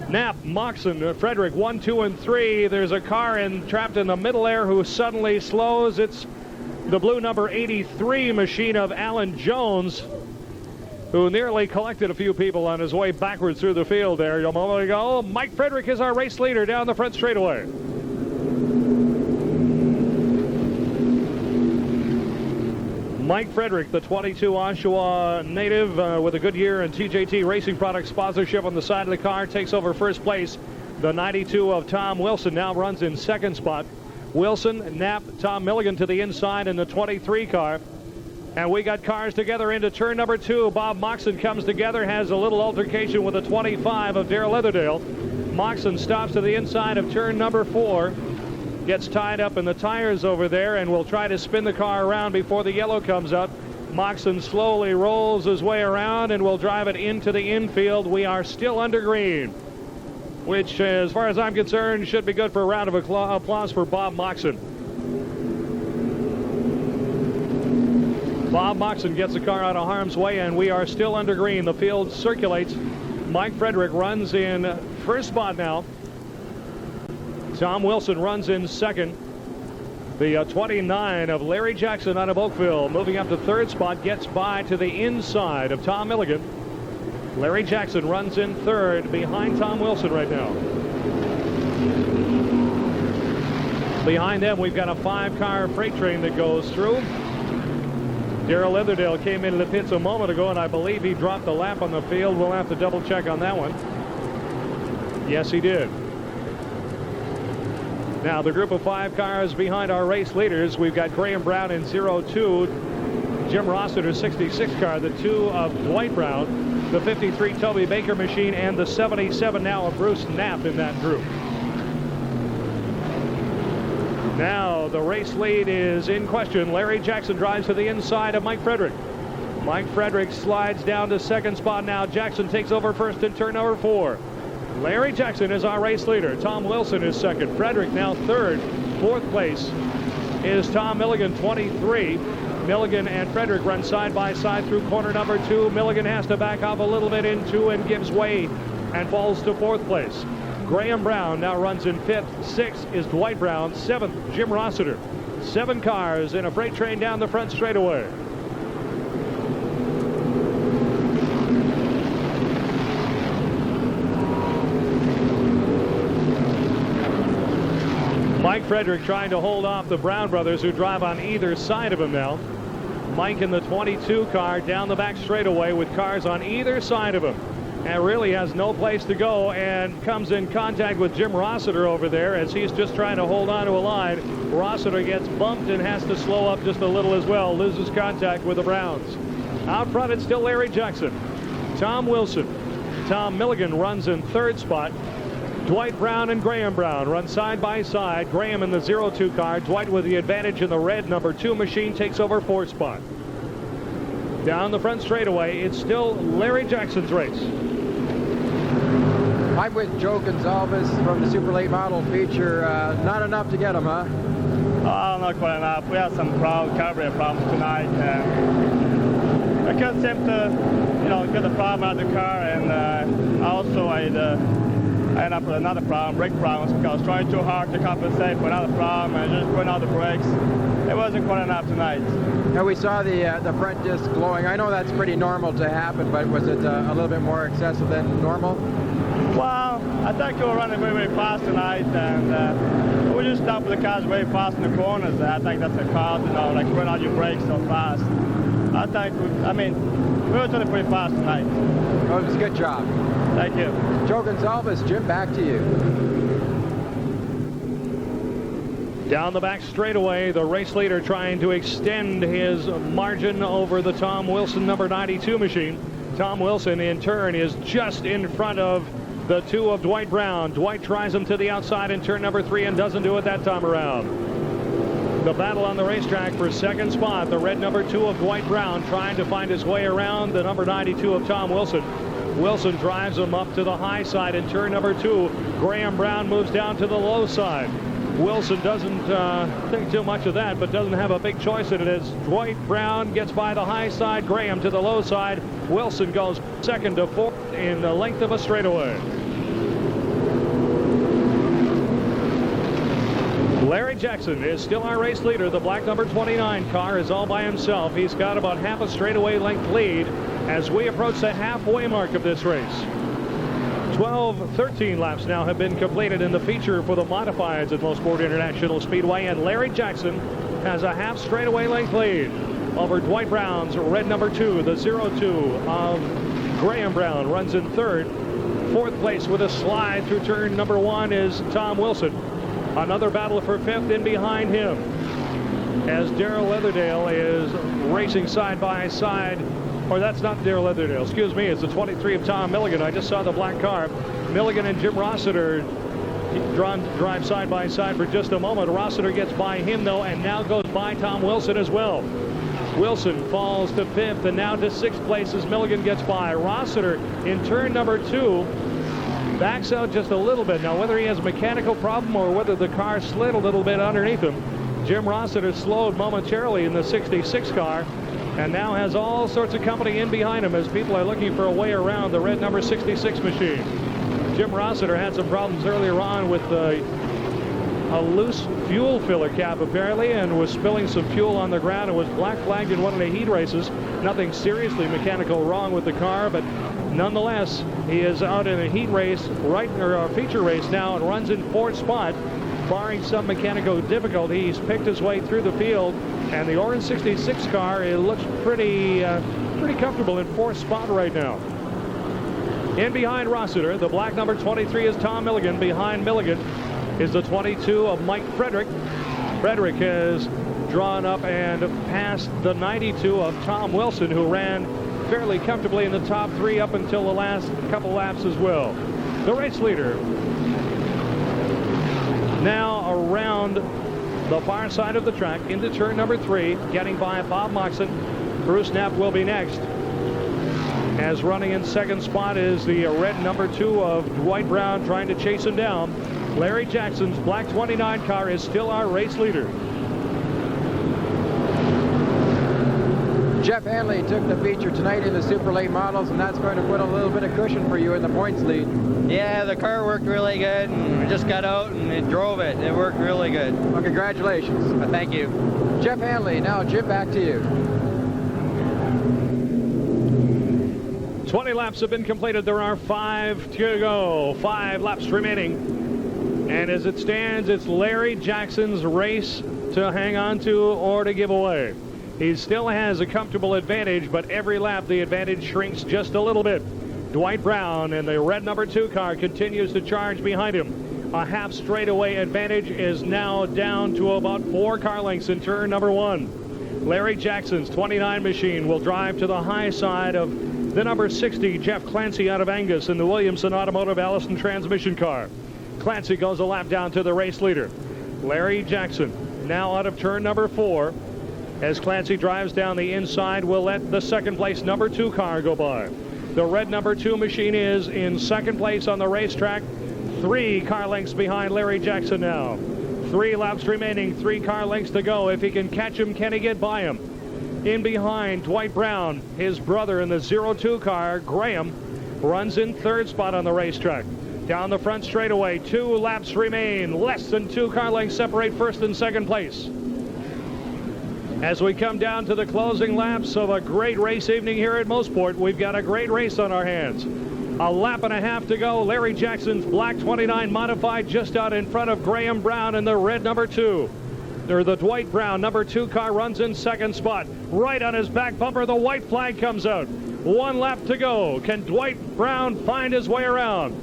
Knapp, Moxon, Frederick, 1, 2, and 3. There's a car trapped in the middle there who suddenly slows. It's the blue number 83 machine of Alan Jones, who nearly collected a few people on his way backwards through the field there a moment ago. Mike Frederick is our race leader down the front straightaway. Mike Frederick, the 22 Oshawa native with a Goodyear and TJT Racing Products sponsorship on the side of the car, takes over first place. The 92 of Tom Wilson now runs in second spot. Wilson, Knapp, Tom Milligan to the inside in the 23 car. And we got cars together into turn number 2. Bob Moxon comes together, has a little altercation with the 25 of Darrell Leatherdale. Moxon stops to the inside of turn number 4. Gets tied up in the tires over there and will try to spin the car around before the yellow comes out. Moxon slowly rolls his way around and will drive it into the infield. We are still under green, which, as far as I'm concerned, should be good for a round of applause for Bob Moxon. Bob Moxon gets the car out of harm's way, and we are still under green. The field circulates. Mike Frederick runs in first spot now. Tom Wilson runs in second. The 29 of Larry Jackson out of Oakville moving up to third spot, gets by to the inside of Tom Milligan. Larry Jackson runs in third behind Tom Wilson right now. Behind them, we've got a 5-car freight train that goes through. Darrell Leatherdale came into the pits a moment ago, and I believe he dropped the lap on the field. We'll have to double check on that one. Yes, he did. Now, the group of 5 cars behind our race leaders, we've got Graham Brown in 02, Jim Rossiter's 66 car, the 2 of Dwight Brown, the 53 Toby Baker machine, and the 77 now of Bruce Knapp in that group. Now, the race lead is in question. Larry Jackson drives to the inside of Mike Frederick. Mike Frederick slides down to second spot now. Jackson takes over first in turn number 4. Larry Jackson is our race leader. Tom Wilson is second. Frederick now third. Fourth place is Tom Milligan, 23. Milligan and Frederick run side by side through corner number 2. Milligan has to back off a little bit into and gives way and falls to fourth place. Graham Brown now runs in fifth. Sixth is Dwight Brown. Seventh, Jim Rossiter. 7 cars in a freight train down the front straightaway. Mike Frederick trying to hold off the Brown brothers who drive on either side of him now. Mike in the 22 car down the back straightaway with cars on either side of him. And really has no place to go and comes in contact with Jim Rossiter over there as he's just trying to hold on to a line. Rossiter gets bumped and has to slow up just a little as well. Loses contact with the Browns. Out front, it's still Larry Jackson. Tom Wilson. Tom Milligan runs in third spot. Dwight Brown and Graham Brown run side by side. Graham in the 02 car. Dwight with the advantage in the red number 2 machine takes over fourth spot. Down the front straightaway, it's still Larry Jackson's race. I'm with Joe Gonzalez from the Super Late Model feature. Not enough to get him, huh? Oh, not quite enough. We had some carburetor problems tonight. I couldn't seem to, get the problem out of the car, and also I ended up with another problem, brake problems, because I was trying too hard to compensate for another problem and just putting out the brakes. It wasn't quite enough tonight. Now, we saw the front disc glowing. I know that's pretty normal to happen, but was it a little bit more excessive than normal? Well, I think we were running very, very fast tonight, and we just stopped with the cars very fast in the corners. I think that's the cause, like run out your brakes so fast. We were doing pretty fast tonight. Oh, it was a good job. Thank you. Joe Gonzalez, Jim, back to you. Down the back straightaway, the race leader trying to extend his margin over the Tom Wilson number 92 machine. Tom Wilson, in turn, is just in front of the 2 of Dwight Brown. Dwight tries him to the outside in turn number 3 and doesn't do it that time around. The battle on the racetrack for second spot, the red number 2 of Dwight Brown trying to find his way around the number 92 of Tom Wilson. Wilson drives him up to the high side in turn number 2. Graham Brown moves down to the low side. Wilson doesn't think too much of that, but doesn't have a big choice in it as Dwight Brown gets by the high side, Graham to the low side. Wilson goes second to fourth in the length of a straightaway. Larry Jackson is still our race leader. The black number 29 car is all by himself. He's got about half a straightaway length lead as we approach the halfway mark of this race. 13 laps now have been completed in the feature for the modifieds at Mosport International Speedway, and Larry Jackson has a half straightaway length lead over Dwight Brown's red number 2. The 02 of Graham Brown runs in third. Fourth place with a slide through turn number 1 is Tom Wilson. Another battle for fifth in behind him as Darrell Leatherdale is racing side by side. Or that's not Darrell Leatherdale, excuse me, it's the 23 of Tom Milligan. I just saw the black car. Milligan and Jim Rossiter drive side by side for just a moment. Rossiter gets by him though, and now goes by Tom Wilson as well. Wilson falls to fifth, and now to sixth place as Milligan gets by. Rossiter in turn number 2 backs out just a little bit. Now, whether he has a mechanical problem or whether the car slid a little bit underneath him, Jim Rossiter slowed momentarily in the 66 car and now has all sorts of company in behind him as people are looking for a way around the red number 66 machine. Jim Rossiter had some problems earlier on with a loose fuel filler cap apparently, and was spilling some fuel on the ground and was black flagged in one of the heat races. Nothing seriously mechanical wrong with the car, but nonetheless, he is out in a heat race, or a feature race now, and runs in 4th spot. Barring some mechanical difficulty, he's picked his way through the field, and the orange 66 car, it looks pretty comfortable in 4th spot right now. In behind Rossiter, the black number 23 is Tom Milligan. Behind Milligan is the 22 of Mike Frederick. Frederick has drawn up and passed the 92 of Tom Wilson, who ran fairly comfortably in the top 3 up until the last couple laps as well. The race leader now around the far side of the track into turn number 3, getting by Bob Moxon. Bruce Knapp will be next. As running in 2nd spot is the red number 2 of Dwight Brown, trying to chase him down. Larry Jackson's black 29 car is still our race leader. Jeff Hanley took the feature tonight in the Super Late Models, and that's going to put a little bit of cushion for you in the points lead. Yeah, the car worked really good, and we just got out and it drove it. It worked really good. Well, congratulations. Thank you. Jeff Hanley, now Jim, back to you. 20 laps have been completed. There are 5 to go. 5 laps remaining. And as it stands, it's Larry Jackson's race to hang on to or to give away. He still has a comfortable advantage, but every lap the advantage shrinks just a little bit. Dwight Brown in the red number 2 car continues to charge behind him. A half straightaway advantage is now down to about 4 car lengths in turn number 1. Larry Jackson's 29 machine will drive to the high side of the number 60, Jeff Clancy out of Angus, in the Williamson Automotive Allison transmission car. Clancy goes a lap down to the race leader. Larry Jackson now out of turn number 4. As Clancy drives down the inside, we'll let the 2nd place number 2 car go by. The red number 2 machine is in 2nd place on the racetrack. 3 car lengths behind Larry Jackson now. 3 laps remaining, 3 car lengths to go. If he can catch him, can he get by him? In behind, Dwight Brown, his brother in the 02 car, Graham, runs in 3rd spot on the racetrack. Down the front straightaway, 2 laps remain. Less than 2 car lengths separate 1st and 2nd place. As we come down to the closing laps of a great race evening here at Mosport, we've got a great race on our hands. A lap and a half to go. Larry Jackson's black 29 modified just out in front of Graham Brown in the red number 2. The Dwight Brown number 2 car runs in 2nd spot. Right on his back bumper, the white flag comes out. 1 lap to go. Can Dwight Brown find his way around?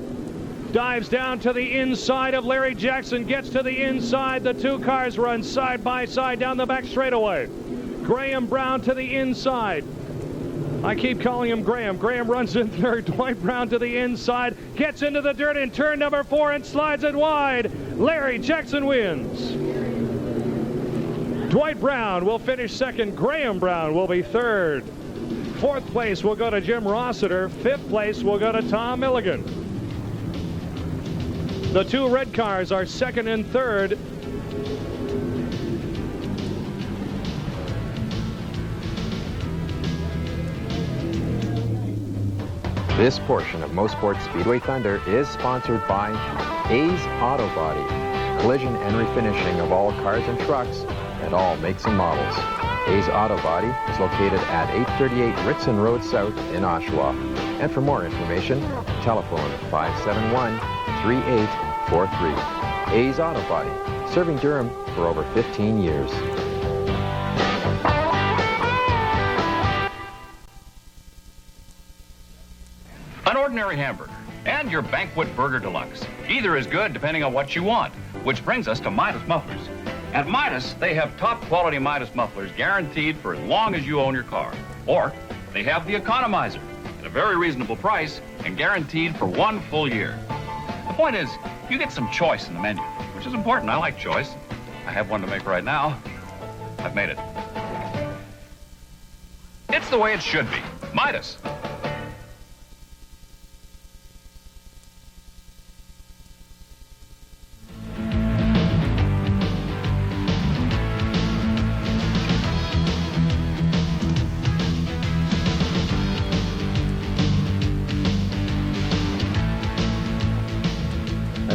Dives down to the inside of Larry Jackson, gets to the inside. The 2 cars run side by side down the back straightaway. Graham Brown to the inside. I keep calling him Graham. Graham runs in 3rd. Dwight Brown to the inside, gets into the dirt in turn number 4 and slides it wide. Larry Jackson wins. Dwight Brown will finish 2nd. Graham Brown will be 3rd. 4th place will go to Jim Rossiter. 5th place will go to Tom Milligan. The 2 red cars are 2nd and 3rd. This portion of Mosport Speedway Thunder is sponsored by A's Auto Body, collision and refinishing of all cars and trucks and all makes and models. A's Auto Body is located at 838 Ritson Road South in Oshawa. And for more information, telephone 571-3843. A's Auto Body, serving Durham for over 15 years. An ordinary hamburger and your Banquet Burger Deluxe. Either is good depending on what you want, which brings us to Midas Mufflers. At Midas, they have top quality Midas mufflers guaranteed for as long as you own your car. Or they have the Economizer at a very reasonable price and guaranteed for 1 full year. The point is, you get some choice in the menu, which is important. I like choice. I have one to make right now. I've made it. It's the way it should be. Midas.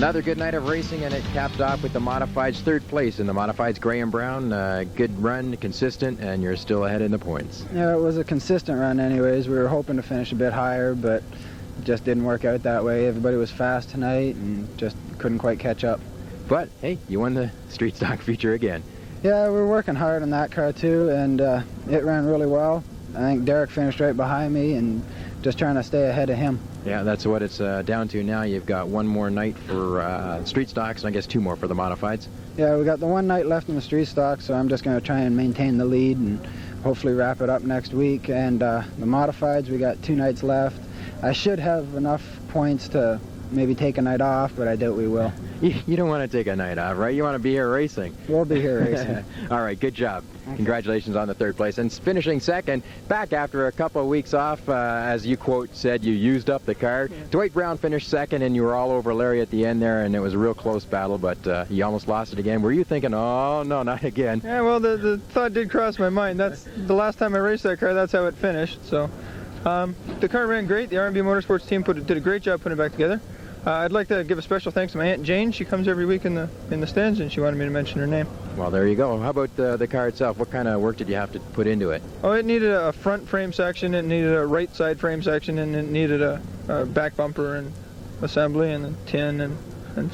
Another good night of racing, and it capped off with the Modifieds' third place. In the Modifieds, Gray and Brown, good run, consistent, and you're still ahead in the points. Yeah, it was a consistent run anyways. We were hoping to finish a bit higher, but it just didn't work out that way. Everybody was fast tonight and just couldn't quite catch up. But, hey, you won the Street Stock feature again. Yeah, we were working hard on that car too, and it ran really well. I think Derek finished right behind me and just trying to stay ahead of him. Yeah, that's what it's down to now. You've got one more night for Street Stocks, and I guess 2 more for the Modifieds. Yeah, we got the one night left in the Street Stock, so I'm just going to try and maintain the lead and hopefully wrap it up next week. And the Modifieds, we got 2 nights left. I should have enough points to maybe take a night off, but I doubt we will. You don't want to take a night off, right? You want to be here racing. We'll be here racing. All right, good job. Congratulations on the 3rd place. And finishing 2nd, back after a couple of weeks off, as you quote said, you used up the car. Yeah. Dwight Brown finished 2nd, and you were all over Larry at the end there, and it was a real close battle, but you almost lost it again. Were you thinking, oh, no, not again? Yeah, well, the thought did cross my mind. That's the last time I raced that car, that's how it finished. So the car ran great. The R&B Motorsports team did a great job putting it back together. I'd like to give a special thanks to my Aunt Jane. She comes every week in the stands, and she wanted me to mention her name. Well, there you go. How about the car itself? What kind of work did you have to put into it? Oh, it needed a front frame section, it needed a right side frame section, and it needed a back bumper and assembly and a tin and a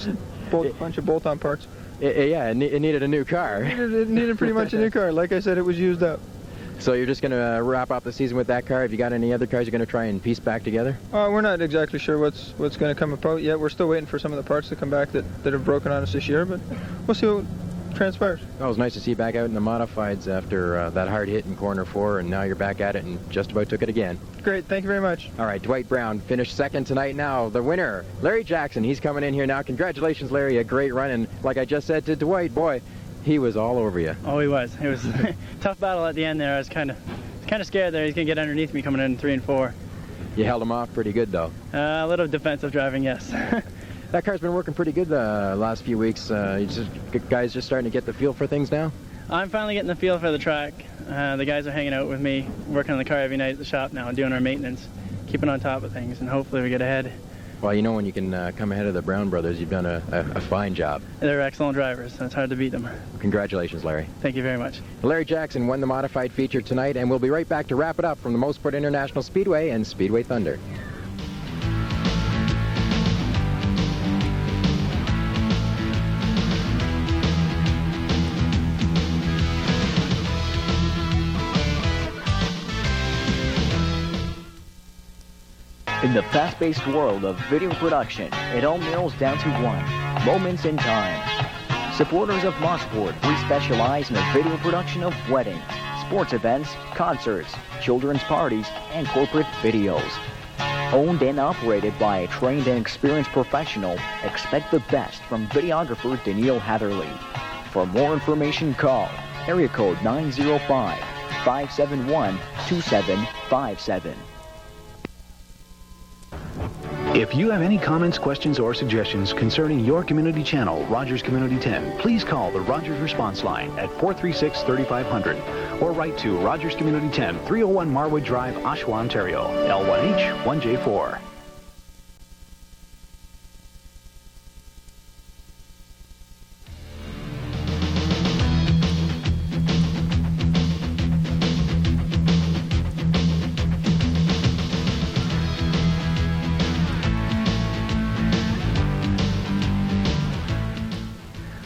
bunch of bolt-on parts. Yeah, it needed a new car. It needed pretty much a new car. Like I said, it was used up. So you're just going to wrap up the season with that car? Have you got any other cars you're going to try and piece back together? We're not exactly sure what's going to come about yet. We're still waiting for some of the parts to come back that have broken on us this year, but we'll see what transpires. Well, it was nice to see you back out in the Modifieds after that hard hit in corner 4, and now you're back at it and just about took it again. Great, thank you very much. All right, Dwight Brown finished 2nd tonight. Now the winner, Larry Jackson. He's coming in here now. Congratulations, Larry, a great run, and like I just said to Dwight, boy, he was all over you. Oh, he was. It was a tough battle at the end there. I was kind of scared there. He's going to get underneath me coming in 3 and 4. You held him off pretty good, though. A little defensive driving, yes. That car's been working pretty good the last few weeks. Guys just starting to get the feel for things now? I'm finally getting the feel for the track. The guys are hanging out with me, working on the car every night at the shop now, doing our maintenance, keeping on top of things, and hopefully we get ahead. Well, you know, when you can come ahead of the Brown brothers, you've done a fine job. They're excellent drivers, so it's hard to beat them. Congratulations, Larry. Thank you very much. Larry Jackson won the modified feature tonight, and we'll be right back to wrap it up from the Mosport International Speedway and Speedway Thunder. In the fast-paced world of video production, it all narrows down to one: moments in time. Supporters of Mosport, we specialize in the video production of weddings, sports events, concerts, children's parties, and corporate videos. Owned and operated by a trained and experienced professional, expect the best from videographer Daniil Hatherley. For more information, call area code 905-571-2757. If you have any comments, questions, or suggestions concerning your community channel, Rogers Community 10, please call the Rogers Response Line at 436-3500 or write to Rogers Community 10, 301 Marwood Drive, Oshawa, Ontario, L1H 1J4.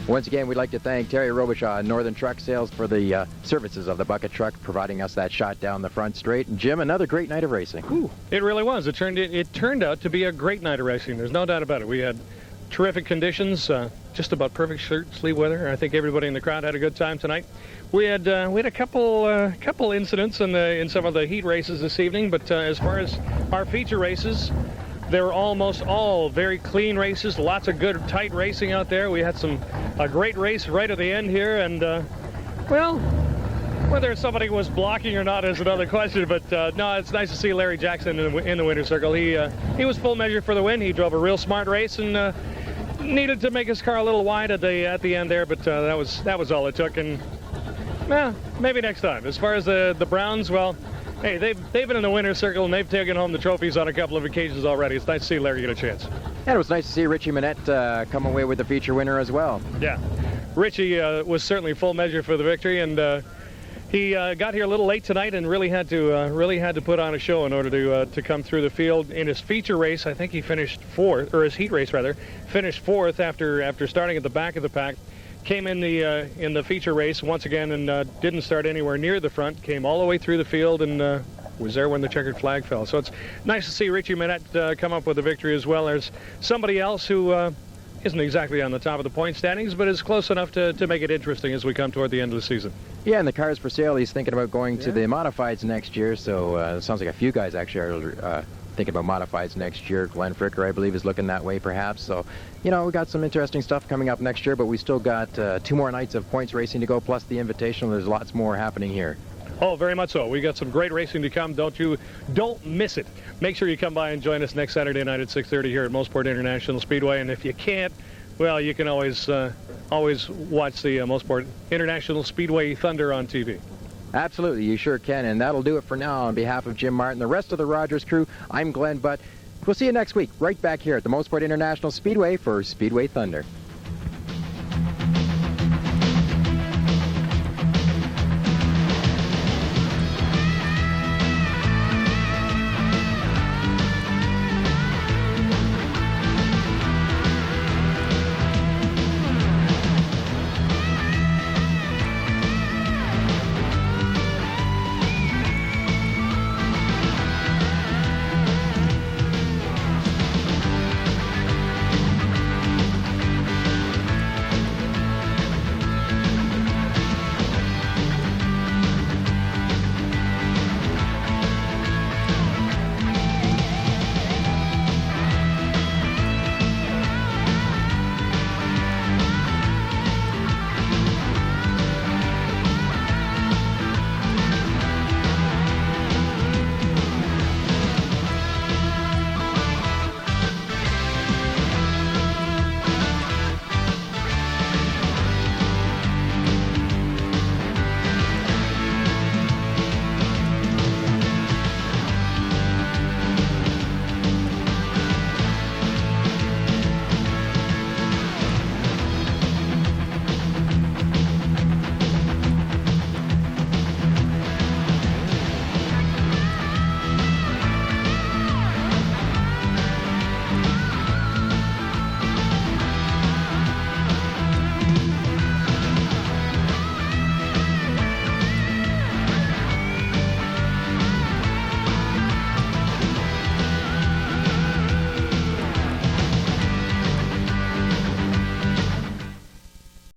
Once again, we'd like to thank Terry Robichaud and Northern Truck Sales for the services of the bucket truck, providing us that shot down the front straight. And Jim, another great night of racing. Ooh, it really was. It turned out to be a great night of racing. There's no doubt about it. We had terrific conditions, just about perfect shirt sleeve weather. I think everybody in the crowd had a good time tonight. We had a couple incidents in some of the heat races this evening, but as far as our feature races, they were almost all very clean races, lots of good, tight racing out there. We had a great race right at the end here, and, well, whether somebody was blocking or not is another question, but no, it's nice to see Larry Jackson in the winner's circle. He was full measure for the win. He drove a real smart race and needed to make his car a little wide at the end there, but that was all it took, and, well, maybe next time. As far as the Browns, well, Hey, they've been in the winner's circle, and they've taken home the trophies on a couple of occasions already. It's nice to see Larry get a chance. And it was nice to see Richie Manette come away with the feature winner as well. Yeah. Richie was certainly full measure for the victory, and he got here a little late tonight and really had to put on a show in order to come through the field. In his feature race, I think he finished fourth, or his heat race rather, finished fourth after starting at the back of the pack. Came in the feature race once again and didn't start anywhere near the front. Came all the way through the field and was there when the checkered flag fell. So it's nice to see Richie Manette come up with a victory as well. There's somebody else who isn't exactly on the top of the point standings, but is close enough to make it interesting as we come toward the end of the season. Yeah, and the car's for sale. He's thinking about going to the modifieds next year, so it sounds like a few guys actually are thinking about modifieds next year. Glenn Fricker, I believe, is looking that way perhaps. So, we got some interesting stuff coming up next year, but we still got 2 more nights of points racing to go, plus the Invitational. There's lots more happening here. Oh, very much so. We got some great racing to come. Don't miss it. Make sure you come by and join us next Saturday night at 6:30 here at Mosport International Speedway. And if you can't, well, you can always watch the Mosport International Speedway Thunder on TV. Absolutely, you sure can. And that'll do it for now. On behalf of Jim Martin, the rest of the Rogers crew, I'm Glenn Butt. We'll see you next week, right back here at the Mosport International Speedway for Speedway Thunder.